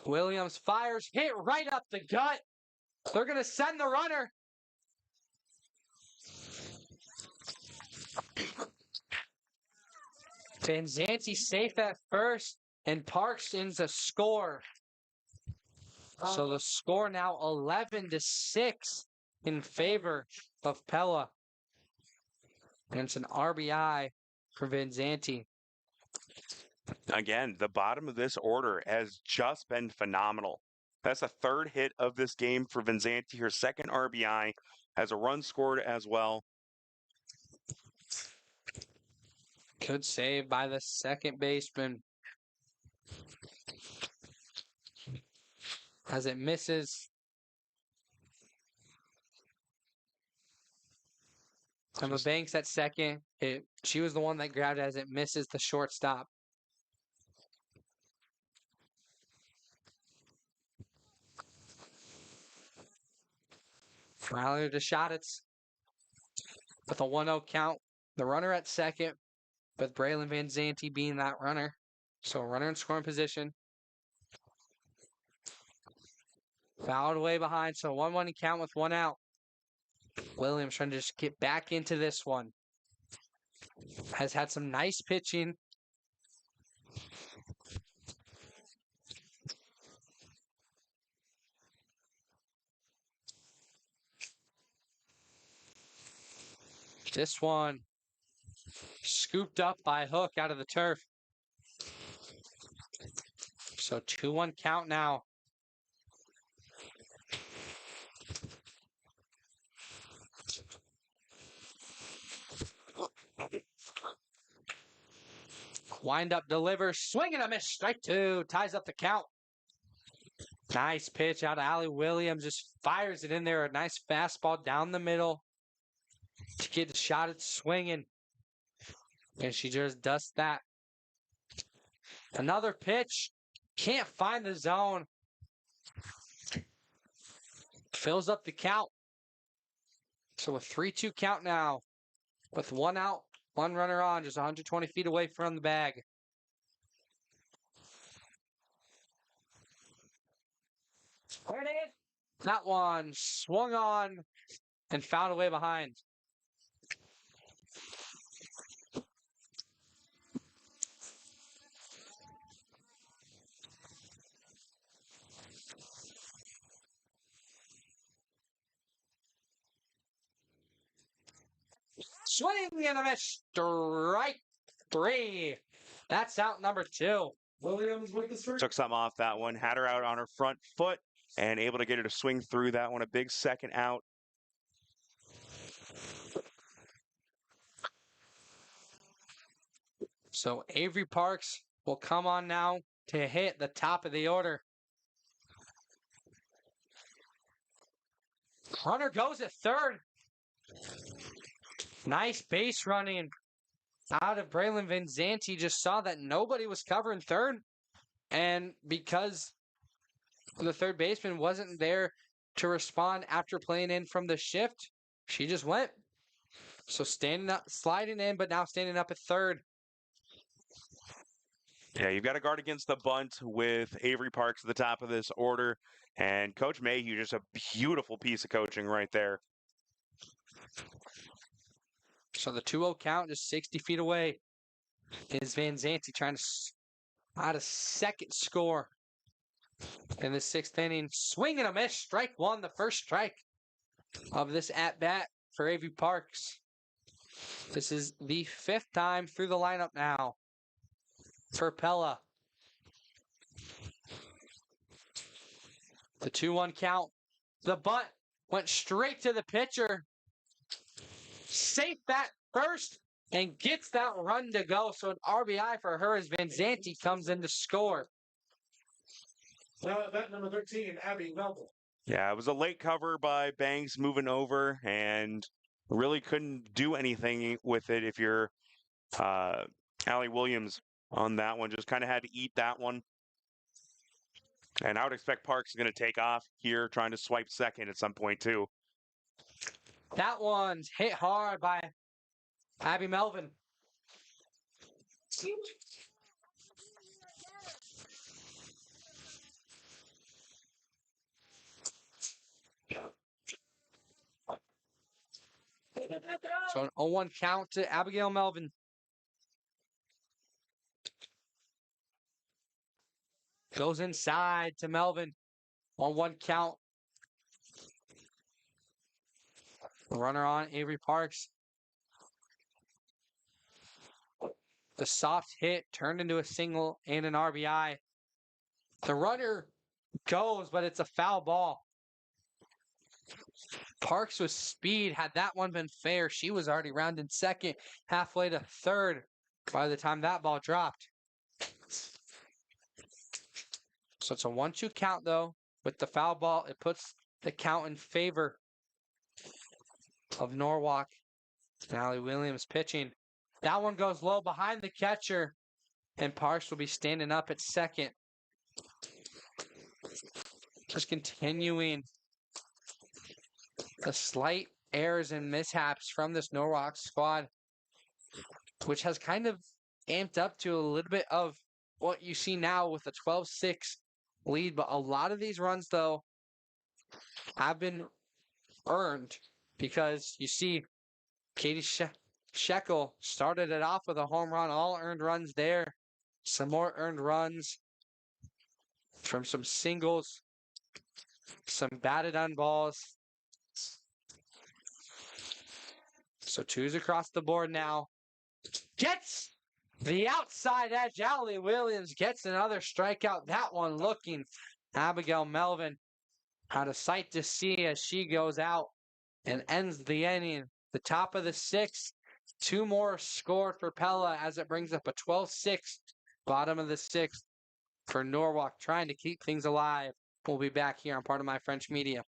Speaker 1: Williams fires, hit right up the gut. They're going to send the runner. Vinzanti safe at first, and Parks ends a score. So the score now 11-6 in favor of Pella. And it's an RBI for Vinzanti.
Speaker 2: Again, the bottom of this order has just been phenomenal. That's the third hit of this game for Vinzanti, her second RBI, has a run scored as well.
Speaker 1: Good save by the second baseman. As it misses. Emma Banks at second. She was the one that grabbed it as it misses the shortstop. Riley DeShotis with a 1-0 count. The runner at second, with Braylon Vinzanti being that runner. So runner in scoring position. Fouled away behind, so 1-1 count with one out. Williams trying to just get back into this one. Has had some nice pitching. This one scooped up by Hook out of the turf. So 2-1 count now. Wind up, delivers, swing and a miss, strike two, ties up the count. Nice pitch out of Allie Williams, just fires it in there. A nice fastball down the middle to get the shot at swinging. And she just dusts that. Another pitch. Can't find the zone. Fills up the count. So a 3-2 count now. With one out, one runner on, just 120 feet away from the bag. There it is. That one swung on and fouled away behind. Swing and a miss. Strike 3. That's out number 2.
Speaker 3: Williams with the strike.
Speaker 2: Took something off that one, had her out on her front foot, and able to get her to swing through that one. A big second out.
Speaker 1: So Avery Parks will come on now to hit the top of the order. Runner goes at third. Nice base running out of Braylon Vinzanti. Just saw that nobody was covering third. And because the third baseman wasn't there to respond after playing in from the shift, she just went. So standing up, sliding in, but now standing up at third.
Speaker 2: Yeah, you've got to guard against the bunt with Avery Parks at the top of this order. And Coach Mayhew, just a beautiful piece of coaching right there.
Speaker 1: So the 2-0 count, just 60 feet away, is Vanzanti trying to add a second score in the 6th inning. Swing and a miss. Strike 1, the first strike of this at-bat for Avery Parks. This is the 5th time through the lineup now for Pella. The 2-1 count. The bunt went straight to the pitcher. Safe bat first and gets that run to go. So an RBI for her as Vanzanti comes in to score.
Speaker 3: Now at bat number 13, Abby Melville.
Speaker 2: Yeah, it was a late cover by Banks moving over and really couldn't do anything with it if you're Allie Williams on that one. Just kind of had to eat that one. And I would expect Parks is going to take off here, trying to swipe second at some point, too.
Speaker 1: That one's hit hard by Abby Melvin. So an 0-1 count to Abigail Melvin. Goes inside to Melvin. 1-1 count. Runner on Avery Parks. The soft hit turned into a single and an RBI. The runner goes, but it's a foul ball. Parks with speed. Had that one been fair, she was already rounding second, halfway to third by the time that ball dropped. So it's a 1-2 count, though. With the foul ball, it puts the count in favor of Norwalk. Allie Williams pitching. That one goes low behind the catcher, and Parks will be standing up at second. Just continuing the slight errors and mishaps from this Norwalk squad, which has kind of amped up to a little bit of what you see now with a 12-6 lead. But a lot of these runs, though, have been earned because you see Katie Shekel started it off with a home run, all earned runs there. Some more earned runs from some singles, some batted on balls. So 2s across the board now. Gets the outside edge. Allie Williams gets another strikeout. That one looking. Abigail Melvin had a sight to see as she goes out and ends the inning. The top of the 6th. 2 more scored for Pella as it brings up a 12-6. Bottom of the 6th for Norwalk, trying to keep things alive. We'll be back here on Part of My French Media.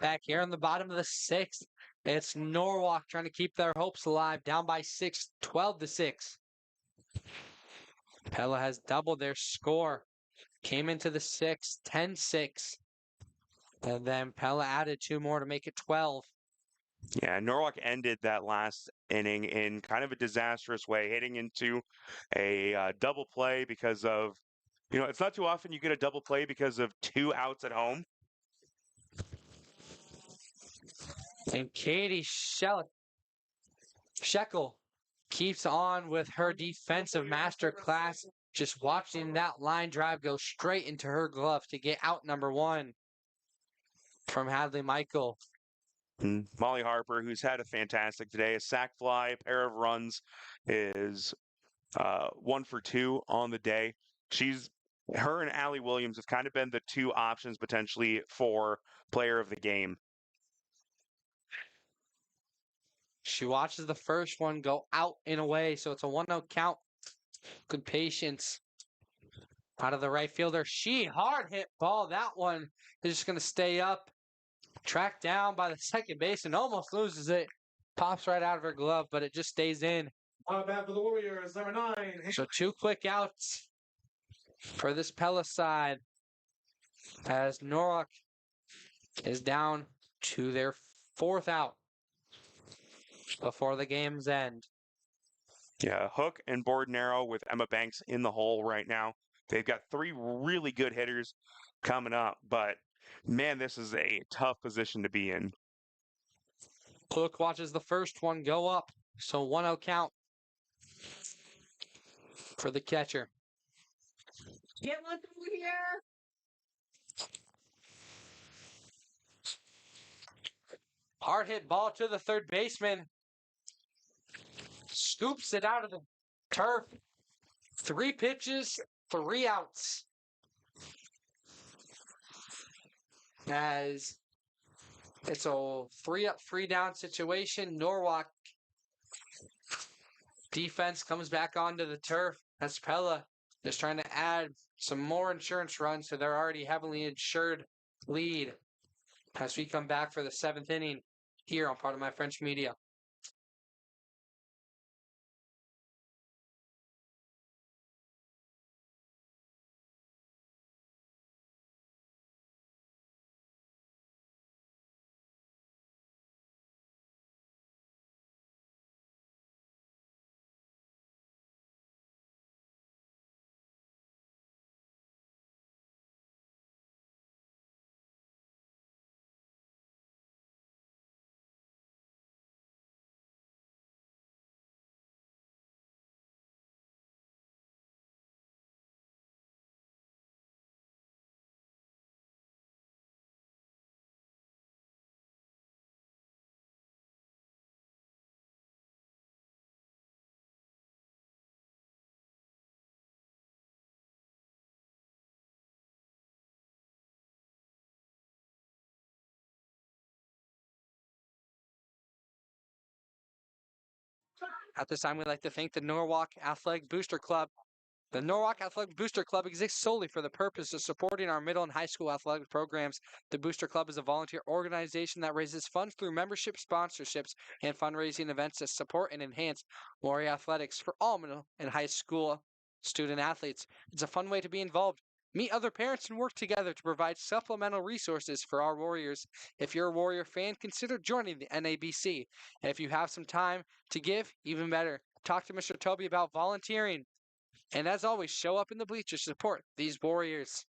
Speaker 1: back here in the bottom of the sixth. It's Norwalk trying to keep their hopes alive, down by 6, 12-6. Pella has doubled their score. Came into the sixth, 10-6. And then Pella added 2 more to make it 12.
Speaker 2: Yeah, Norwalk ended that last inning in kind of a disastrous way, hitting into a double play because of, it's not too often you get a double play because of 2 outs at home.
Speaker 1: And Katie Shekel keeps on with her defensive masterclass, just watching that line drive go straight into her glove to get out number 1 from Hadley Michael.
Speaker 2: Molly Harper, who's had a fantastic today, a sac fly, a pair of runs, is 1 for 2 on the day. Her and Allie Williams have kind of been the 2 options potentially for player of the game.
Speaker 1: She watches the first one go out and away, so it's a 1-0 count. Good patience out of the right fielder. Hard hit ball. That one is just going to stay up. Tracked down by the second baseman, almost loses it. Pops right out of her glove, but it just stays in.
Speaker 3: Bad for the Warriors, number 9.
Speaker 1: So 2 quick outs for this Pella side as Norwalk is down to their 4th out before the game's end.
Speaker 2: Yeah, Hook and Bordenaro with Emma Banks in the hole right now. They've got 3 really good hitters coming up, but man, this is a tough position to be in.
Speaker 1: Hook watches the first one go up, so 1-0 count for the catcher.
Speaker 5: Get one through here.
Speaker 1: Hard hit ball to the third baseman. Scoops it out of the turf. 3 pitches, 3 outs. As it's a 3 up, 3 down situation. Norwalk defense comes back onto the turf. That's Pella just trying to add some more insurance runs to their already heavily insured lead as we come back for the 7th inning here on Part of My French Media. At this time, we'd like to thank the Norwalk Athletic Booster Club. The Norwalk Athletic Booster Club exists solely for the purpose of supporting our middle and high school athletic programs. The Booster Club is a volunteer organization that raises funds through membership sponsorships and fundraising events to support and enhance Warrior athletics for all middle and high school student athletes. It's a fun way to be involved. Meet other parents and work together to provide supplemental resources for our Warriors. If you're a Warrior fan, consider joining the NABC. And if you have some time to give, even better. Talk to Mr. Toby about volunteering. And as always, show up in the bleachers to support these Warriors.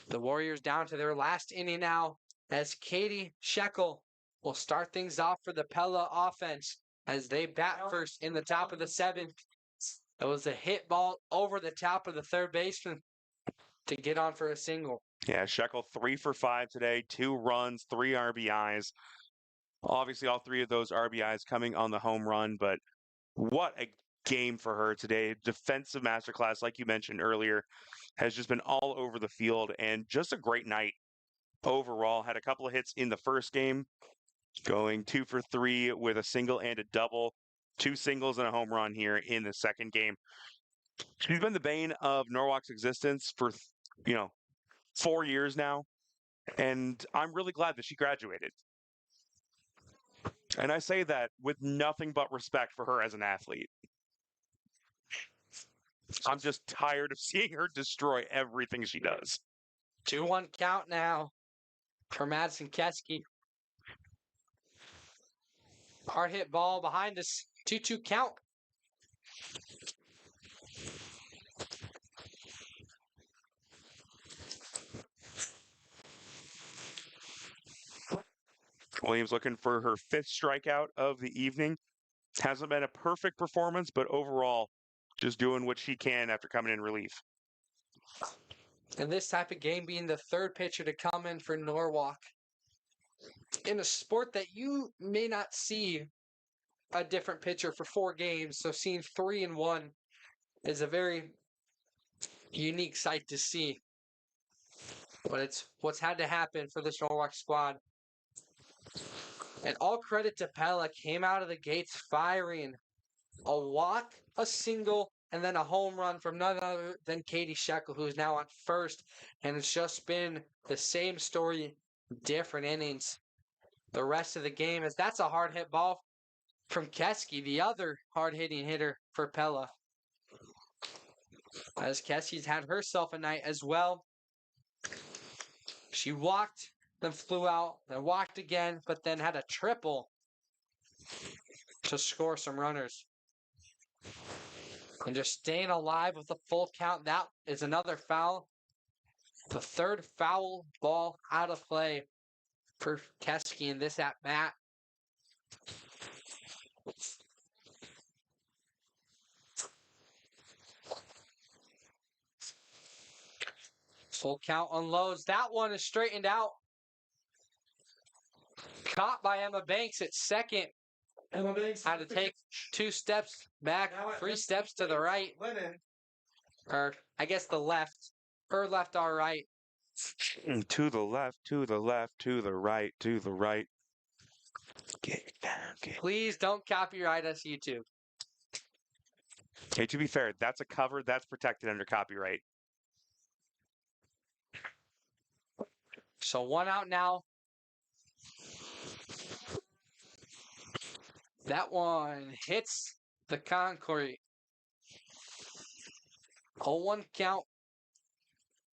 Speaker 1: The Warriors down to their last inning now as Katie Shekel will start things off for the Pella offense as they bat first in the top of the 7th. It was a hit ball over the top of the third baseman to get on for a single.
Speaker 2: Yeah, Shekel 3 for 5 today, 2 runs, 3 RBIs. Obviously, all 3 of those RBIs coming on the home run, but what a game for her today. Defensive masterclass, like you mentioned earlier, has just been all over the field and just a great night overall. Had a couple of hits in the first game, going 2 for 3 with a single and a double. 2 singles and a home run here in the second game. She's been the bane of Norwalk's existence for, 4 years now. And I'm really glad that she graduated. And I say that with nothing but respect for her as an athlete. I'm just tired of seeing her destroy everything she does.
Speaker 1: 2-1 count now for Madison Keski. Hard hit ball behind us. 2-2 count.
Speaker 2: Williams looking for her 5th strikeout of the evening. Hasn't been a perfect performance, but overall, just doing what she can after coming in relief.
Speaker 1: And this type of game being the third pitcher to come in for Norwalk. In a sport that you may not see a different pitcher for 4 games, so seeing 3 in 1 is a very unique sight to see. But it's what's had to happen for this Norwalk squad. And all credit to Pella, came out of the gates firing. A walk, a single, and then a home run from none other than Katie Shekel, who is now on first. And it's just been the same story, different innings. The rest of the game is that's a hard hit ball from Keski, the other hard hitting hitter for Pella. As Keski's had herself a night as well. She walked, then flew out, then walked again, but then had a triple to score some runners. And just staying alive with a full count. That is another foul. The third foul ball out of play for Keski in this at bat. Full count unloads. That one is straightened out. Caught by Emma Banks at second.
Speaker 3: Emma Banks
Speaker 1: Had to take 2 steps back, 3 steps to the right. Or I guess the left. Her left, our right.
Speaker 2: To the left, to the left, to the right, to the right. Get down, get.
Speaker 1: Please don't copyright us, YouTube.
Speaker 2: Hey, to be fair, that's a cover that's protected under copyright.
Speaker 1: So 1 out now. That one hits the concrete. 0-1 count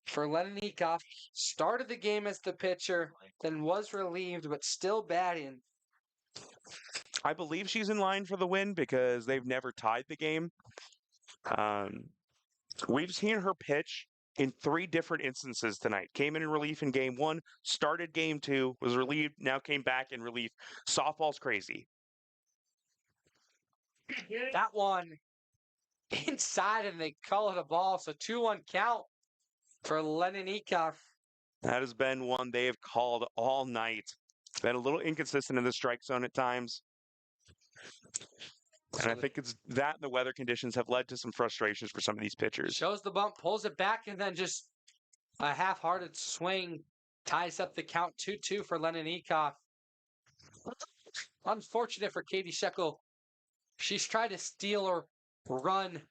Speaker 1: for Lennon Ekoff. Started the game as the pitcher, then was relieved, but still batting.
Speaker 2: I believe she's in line for the win because they've never tied the game. We've seen her pitch in 3 different instances tonight. Came in relief in game 1, started game 2, was relieved, now came back in relief. Softball's crazy.
Speaker 1: That one inside, and they call it a ball. So 2-1 count for Lennon Ekoff.
Speaker 2: That has been one they have called all night. Been a little inconsistent in the strike zone at times. And I think it's that and the weather conditions have led to some frustrations for some of these pitchers.
Speaker 1: Shows the bump, pulls it back, and then just a half-hearted swing ties up the count. 2-2 for Lennon Ekoff. Unfortunate for Katie Shekel. She's tried to steal or run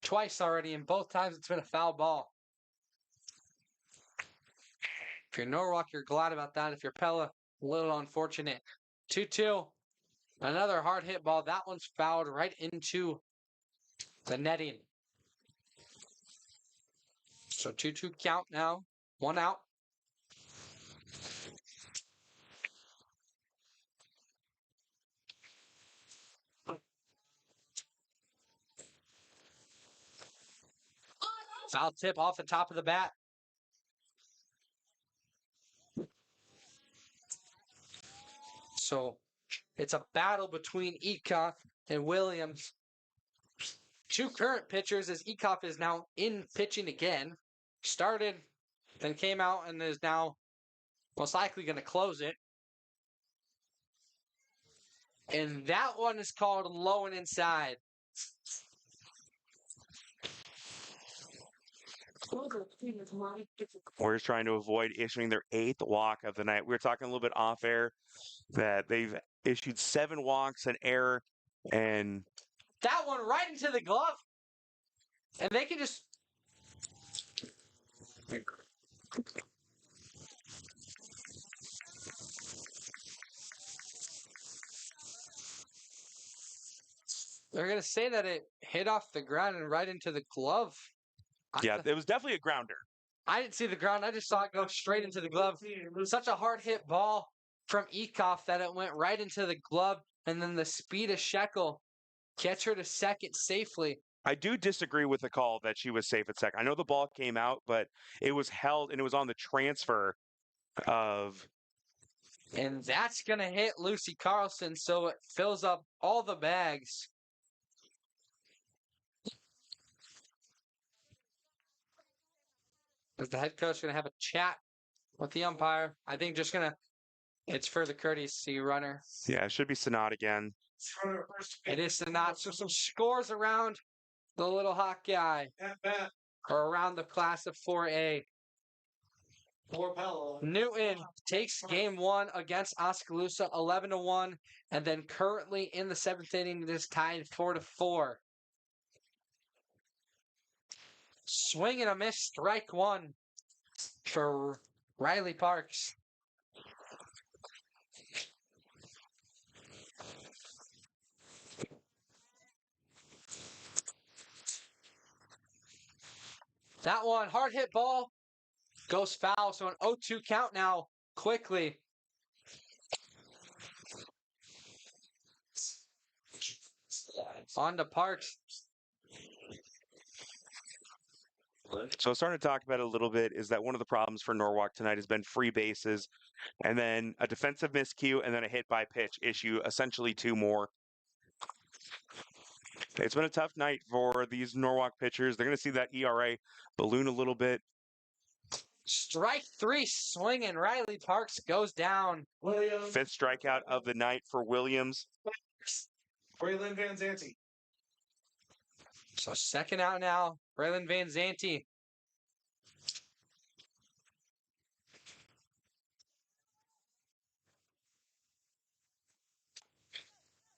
Speaker 1: twice already, and both times it's been a foul ball. If you're Norwalk, you're glad about that. If you're Pella, a little unfortunate. 2-2. Another hard hit ball. That one's fouled right into the netting. So 2-2 count now. 1 out. Foul tip off the top of the bat. So it's a battle between Ekoff and Williams. 2 current pitchers as Ekoff is now in pitching again. Started, then came out and is now most likely going to close it. And that one is called low and inside.
Speaker 2: Warriors trying to avoid issuing their 8th walk of the night. We were talking a little bit off air that they've issued 7 walks, an error, and
Speaker 1: That one right into the glove. And they can just... They're gonna say that it hit off the ground and right into the glove.
Speaker 2: Yeah, it was definitely a grounder.
Speaker 1: I didn't see the ground. I just saw it go straight into the glove. Such a hard hit ball from Ekoff that it went right into the glove, and then the speed of Shekel catch her to second safely.
Speaker 2: I do disagree with the call that she was safe at second. I know the ball came out, but it was held and it was on the transfer of.
Speaker 1: And that's going to hit Lucy Carlson, so it fills up all the bags. Is the head coach going to have a chat with the umpire? I think just going to, it's for the courtesy runner.
Speaker 2: Yeah, it should be Sanat again.
Speaker 1: It is not. So some scores around the Little Hawkeye, or around the class of 4A.
Speaker 3: For Pella.
Speaker 1: Newton takes game one against Oskaloosa 11-1, and then currently in the seventh inning, it is tied 4-4. Swing and a miss, strike one for Riley Parks. That one, hard hit ball, goes foul. So an 0-2 count now, quickly. On to Parks.
Speaker 2: So starting to talk about it a little bit is that one of the problems for Norwalk tonight has been free bases and then a defensive miscue and then a hit by pitch issue, essentially two more. It's been a tough night for these Norwalk pitchers. They're going to see that ERA balloon a little bit.
Speaker 1: Strike three, swinging. Riley Parks goes down.
Speaker 3: Williams.
Speaker 2: Fifth strikeout of the night for Williams.
Speaker 3: Braylon Van Zanti.
Speaker 1: So second out now, Braylon Van Zanti.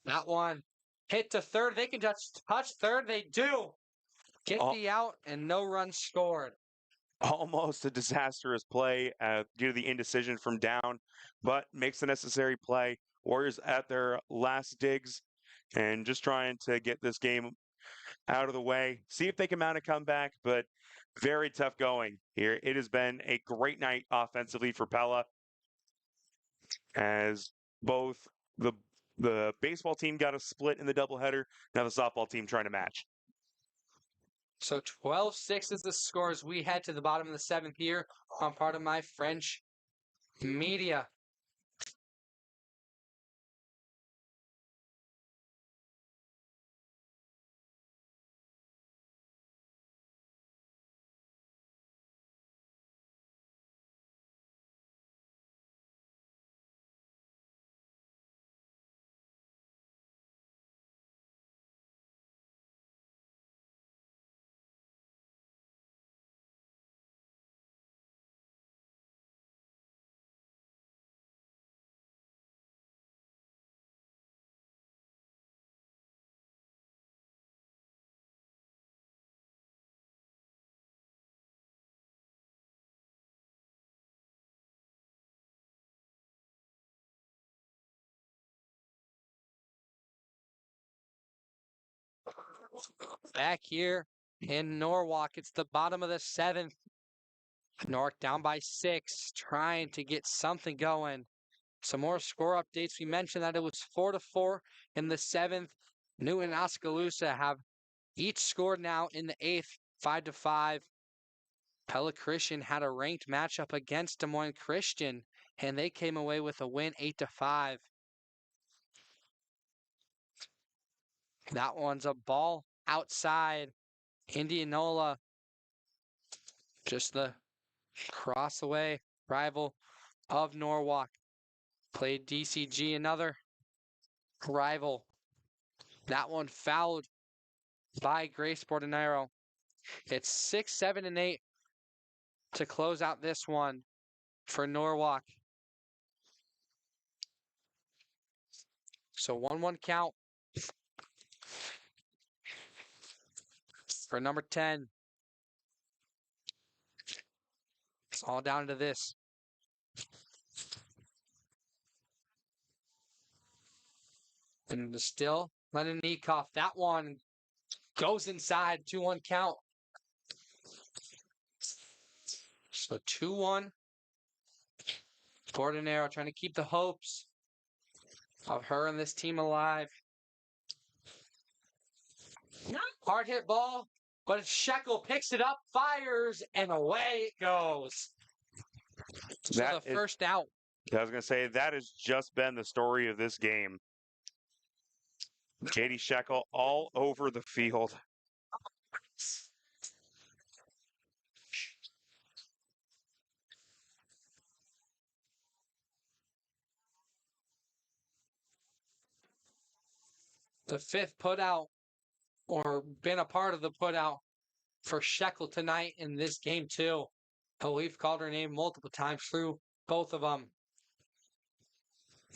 Speaker 1: That one hit to third. They can just touch third. They do. Get the out and no runs scored.
Speaker 2: Almost a disastrous play due to the indecision from down, but makes the necessary play. Warriors at their last digs and just trying to get this game out of the way. See if they can mount a comeback, but very tough going here. It has been a great night offensively for Pella as both the baseball team got a split in the doubleheader. Now the softball team trying to match.
Speaker 1: So 12-6 is the scores. We head to the bottom of the seventh here on part of my French media. Back here in Norwalk, it's the bottom of the seventh. Norwalk down by 6, trying to get something going. Some more score updates. We mentioned that it was 4-4 in the seventh. Newton and Oskaloosa have each scored now in the eighth, 5-5. Pella Christian had a ranked matchup against Des Moines Christian, and they came away with a win, 8-5. That one's a ball outside. Indianola, just the cross away rival of Norwalk. Played DCG, another rival. That one fouled by Grace Bordenero. It's 6, 7, and 8 to close out this one for Norwalk. So 1-1 count for number 10. It's all down to this. And still Lennon Neikoff. That one goes inside. 2-1 count. So 2-1. Bordenero trying to keep the hopes of her and this team alive. Hard hit ball, but Shekel picks it up, fires, and away it goes. So
Speaker 2: That
Speaker 1: the first out.
Speaker 2: I was going to say, that has just been the story of this game. Katie Shekel all over the field.
Speaker 1: The fifth put out, or been a part of the put out for Shekel tonight in this game too. We've called her name multiple times through both of them.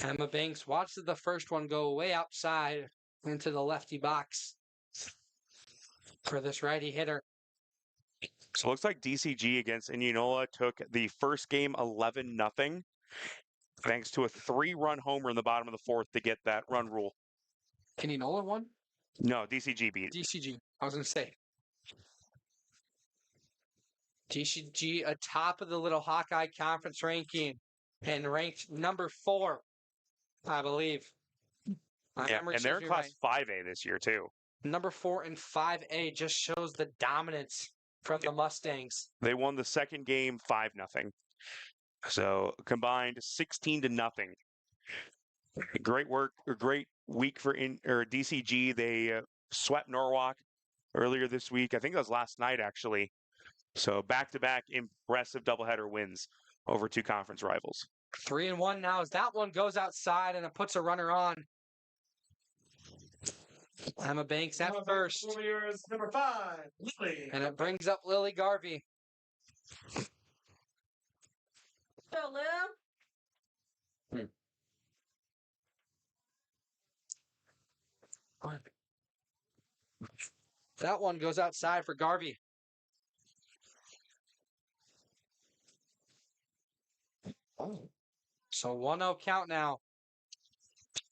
Speaker 1: Emma Banks watches the first one go way outside into the lefty box for this righty hitter.
Speaker 2: So it looks like DCG against Indianola took the first game 11-0, thanks to a 3-run homer in the bottom of the fourth to get that run rule.
Speaker 1: Indianola won?
Speaker 2: No, DCG beat.
Speaker 1: DCG. I was going to say. DCG atop of the little Hawkeye Conference ranking and ranked number 4, I believe.
Speaker 2: Yeah, and they're in Class 5A this year, too.
Speaker 1: Number 4 in 5A just shows the dominance from the Mustangs.
Speaker 2: They won the second game 5-0. So combined 16-0. Great work, or great week for DCG. They swept Norwalk earlier this week. I think that was last night, actually. So back-to-back impressive doubleheader wins over 2 conference rivals.
Speaker 1: 3-1 now as that one goes outside and it puts a runner on. Emma Banks at first.
Speaker 3: Warriors number 5, Lily.
Speaker 1: And it brings up Lily Garvey.
Speaker 5: Go, Lou.
Speaker 1: That one goes outside for Garvey. So 1-0 count now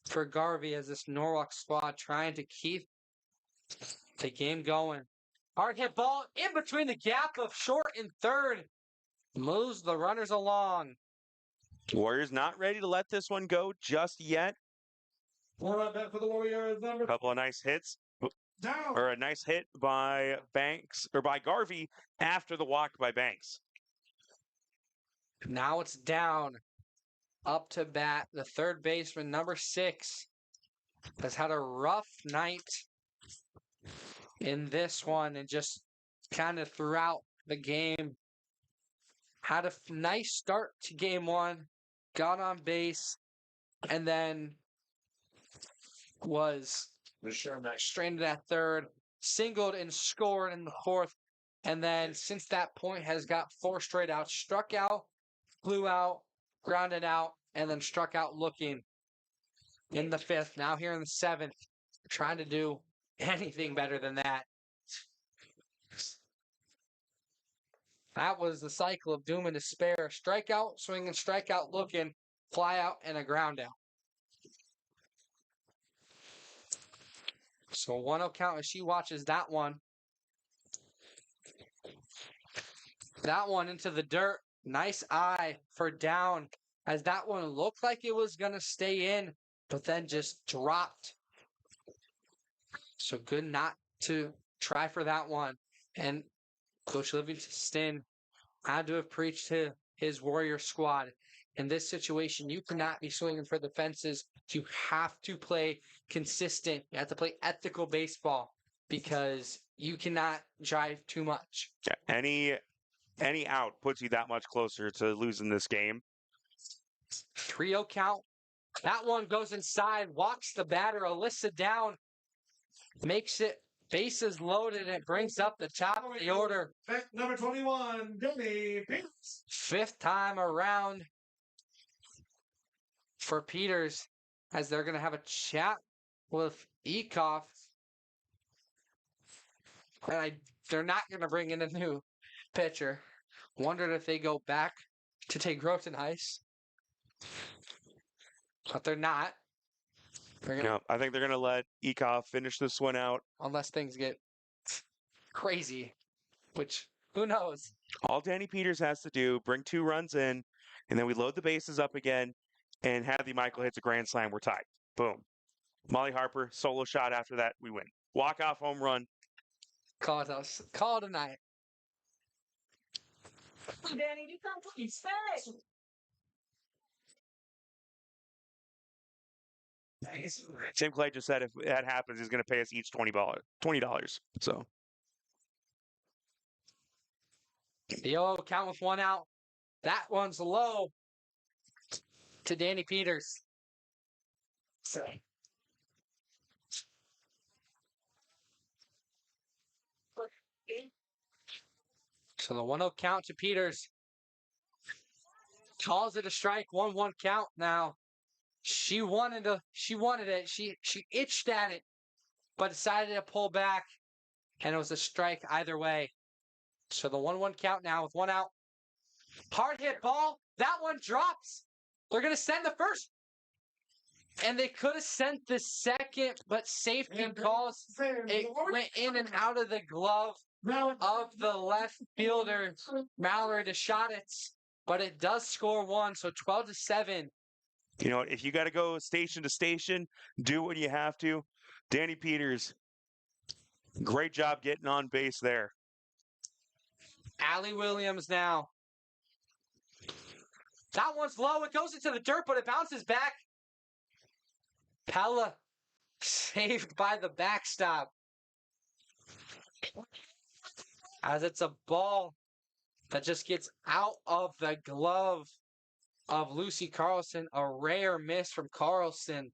Speaker 1: for Garvey as this Norwalk squad trying to keep the game going. Hard hit ball in between the gap of short and third. Moves the runners along.
Speaker 2: Warriors not ready to let this one go just yet.
Speaker 3: One out back for the Warriors number
Speaker 2: A couple of nice hits,
Speaker 3: down.
Speaker 2: or a nice hit by Banks, or by Garvey after the walk by Banks.
Speaker 1: Now it's down. Up to bat, the third baseman, number 6, has had a rough night in this one and just kind of throughout the game. Had a nice start to game 1, got on base, and then was stranded at third, singled and scored in the fourth, and then since that point has got 4 straight outs, struck out, flew out, grounded out, and then struck out looking in the 5th. Now here in the 7th, trying to do anything better than that. That was the cycle of doom and despair. Strikeout, swinging, strikeout, looking, fly out, and a ground out. So 1-0 count as she watches that one. That one into the dirt. Nice eye for down as that one looked like it was going to stay in, but then just dropped. So good not to try for that one. And Coach Livingston had to have preached to his Warrior squad. In this situation, you cannot be swinging for the fences. You have to play consistent. You have to play ethical baseball because you cannot drive too much.
Speaker 2: Yeah, any out puts you that much closer to losing this game.
Speaker 1: 3-0 count. That one goes inside, walks the batter, Alyssa down, makes it bases loaded, and it brings up the top of the order.
Speaker 3: Number 21, Danny Peters.
Speaker 1: 5th time around for Peters as they're going to have a chat with Ekoff. And they're not going to bring in a new pitcher. Wondered if they go back to take Groton Ice. But they're not. They're gonna,
Speaker 2: No, I think they're going to let Ekov finish this one out.
Speaker 1: unless things get crazy, which who knows?
Speaker 2: All Danny Peters has to do, bring 2 runs in, and then we load the bases up again, and Hadley Michael hits a grand slam. We're tied. Boom. Molly Harper, solo shot after that, we win. Walk-off home run.
Speaker 1: Call it us. Call it a night.
Speaker 5: Danny, do something special.
Speaker 2: Tim Clay just said if that happens, he's going to pay us each $20. So
Speaker 1: The 0 count with 1 out. That one's low to Danny Peters. So the 1-0 count to Peters. Calls it a strike. 1-1 count now. She wanted it. She itched at it, but decided to pull back, and it was a strike either way. So the 1-1 count now with 1 out. Hard hit ball. That one drops. They're gonna send the first. And they could have sent the second, but safety calls. It went in and out of the glove of the left fielder, Mallory DeShaditz. But it does score 1, so 12-7.
Speaker 2: you know, if you got to go station to station, do what you have to. Danny Peters, great job getting on base there.
Speaker 1: Allie Williams now. That one's low. It goes into the dirt, but it bounces back. Pella saved by the backstop. As it's a ball that just gets out of the glove of Lucy Carlson. A rare miss from Carlson.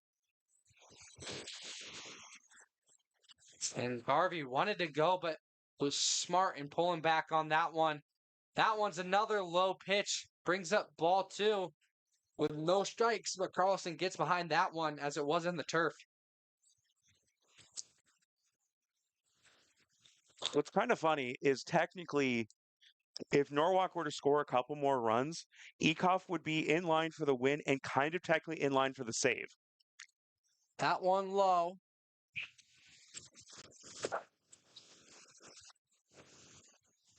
Speaker 1: And Harvey wanted to go, but was smart in pulling back on that one. That one's another low pitch. Brings up ball 2 with no strikes, but Carlson gets behind that one as it was in the turf.
Speaker 2: What's kind of funny is technically, if Norwalk were to score a couple more runs, Ekov would be in line for the win and kind of technically in line for the save.
Speaker 1: That one low.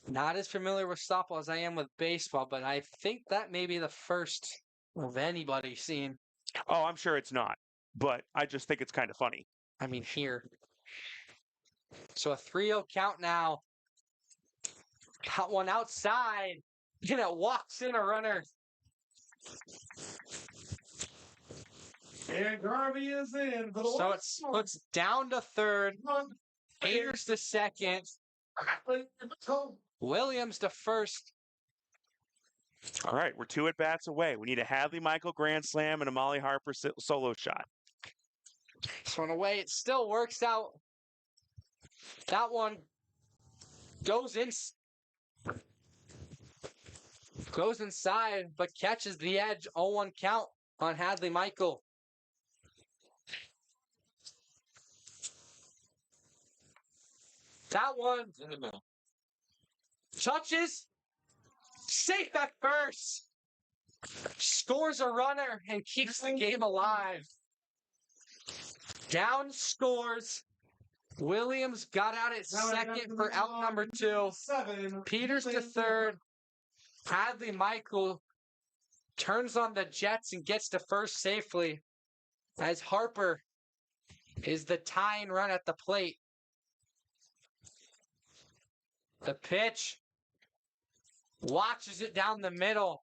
Speaker 1: Not as familiar with softball as I am with baseball, but I think that may be the first of anybody seen.
Speaker 2: Oh, I'm sure it's not, but I just think it's kind of funny.
Speaker 1: I mean, here. So a 3-0 count now. Got one outside. And it walks in a runner.
Speaker 3: And Garvey is in. For the
Speaker 1: So
Speaker 3: last one.
Speaker 1: it's down to third. Peters to second. Williams to first.
Speaker 2: All right, we're 2 at-bats away. We need a Hadley Michael grand slam and a Molly Harper solo shot.
Speaker 1: So in a way, it still works out. That one goes inside, but catches the edge. 0-1 count on Hadley Michael. That one touches. Safe at first. Scores a runner and keeps the game alive. Down scores. Williams got out at second for out number 2. Peters to third. Hadley Michael turns on the Jets and gets to first safely as Harper is the tying run at the plate. The pitch. Watches it down the middle.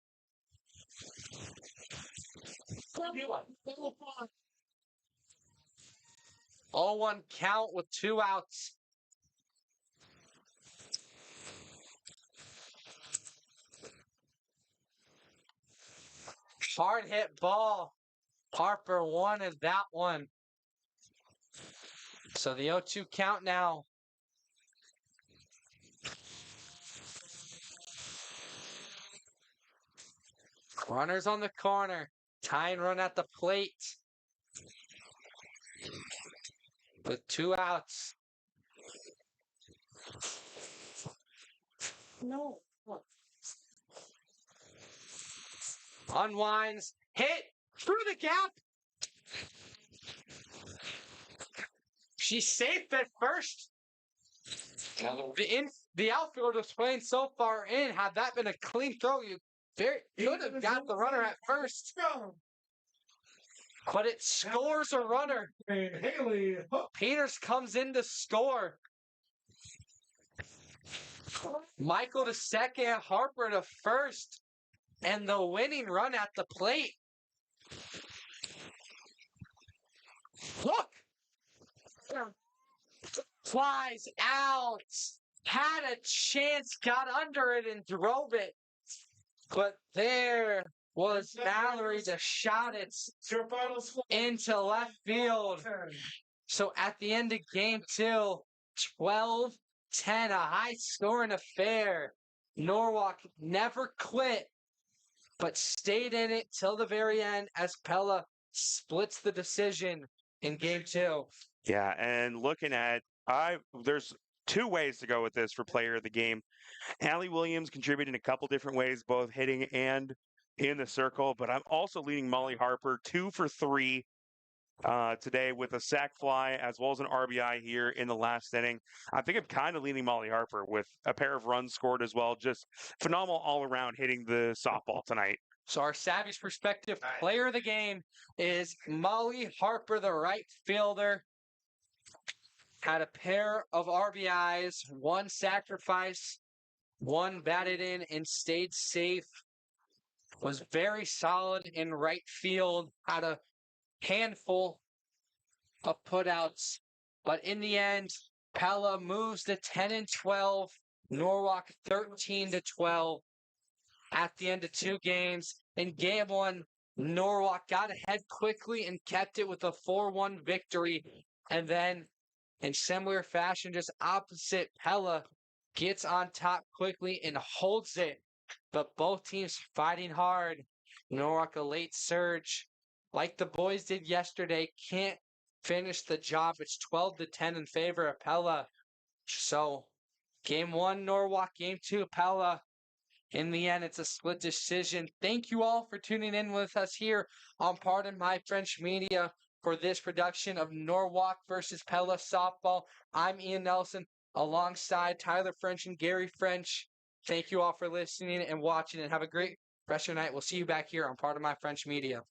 Speaker 1: 0-1 count with 2 outs. Hard hit ball. Harper wanted that one. So the 0-2 count now. Runners on the corner. Tying run at the plate. With 2 outs.
Speaker 5: No.
Speaker 1: Unwinds. Hit through the gap. She's safe at first. The outfield was playing so far in. Had that been a clean throw, you could have got the runner at first. But it scores a runner.
Speaker 3: And Haley.
Speaker 1: Peters comes in to score. Michael to second, Harper to first. And the winning run at the plate. Look! Flies out. Had a chance, got under it and drove it. But there was Mallory to shot it
Speaker 3: Your final score.
Speaker 1: into left field. So at the end of game 2, 12-10, a high-scoring affair. Norwalk never quit, but stayed in it till the very end as Pella splits the decision in game 2.
Speaker 2: Yeah, and looking at there's two ways to go with this for player of the game. Allie Williams contributed in a couple different ways, both hitting and in the circle, but I'm also leading Molly Harper 2 for 3 today with a sac fly as well as an RBI here in the last inning. I think I'm kind of leaning Molly Harper with a pair of runs scored as well. Just phenomenal all around hitting the softball tonight.
Speaker 1: So our Savvy's perspective player of the game is Molly Harper, the right fielder. Had a pair of RBIs, one sacrifice, one batted in and stayed safe. Was very solid in right field. Had a handful of putouts. But in the end, Pella moves to 10-12. Norwalk 13-12 at the end of 2 games. In game 1, Norwalk got ahead quickly and kept it with a 4-1 victory. And then, in similar fashion, just opposite, Pella gets on top quickly and holds it. But both teams fighting hard. Norwalk a late surge. Like the boys did yesterday, can't finish the job. It's 12-10 in favor of Pella. So, game 1, Norwalk. Game 2, Pella. In the end, it's a split decision. Thank you all for tuning in with us here on Pardon My French Media for this production of Norwalk versus Pella softball. I'm Ian Nelson alongside Tyler French and Gary French. Thank you all for listening and watching, and have a great rest of your night. We'll see you back here on Pardon My French Media.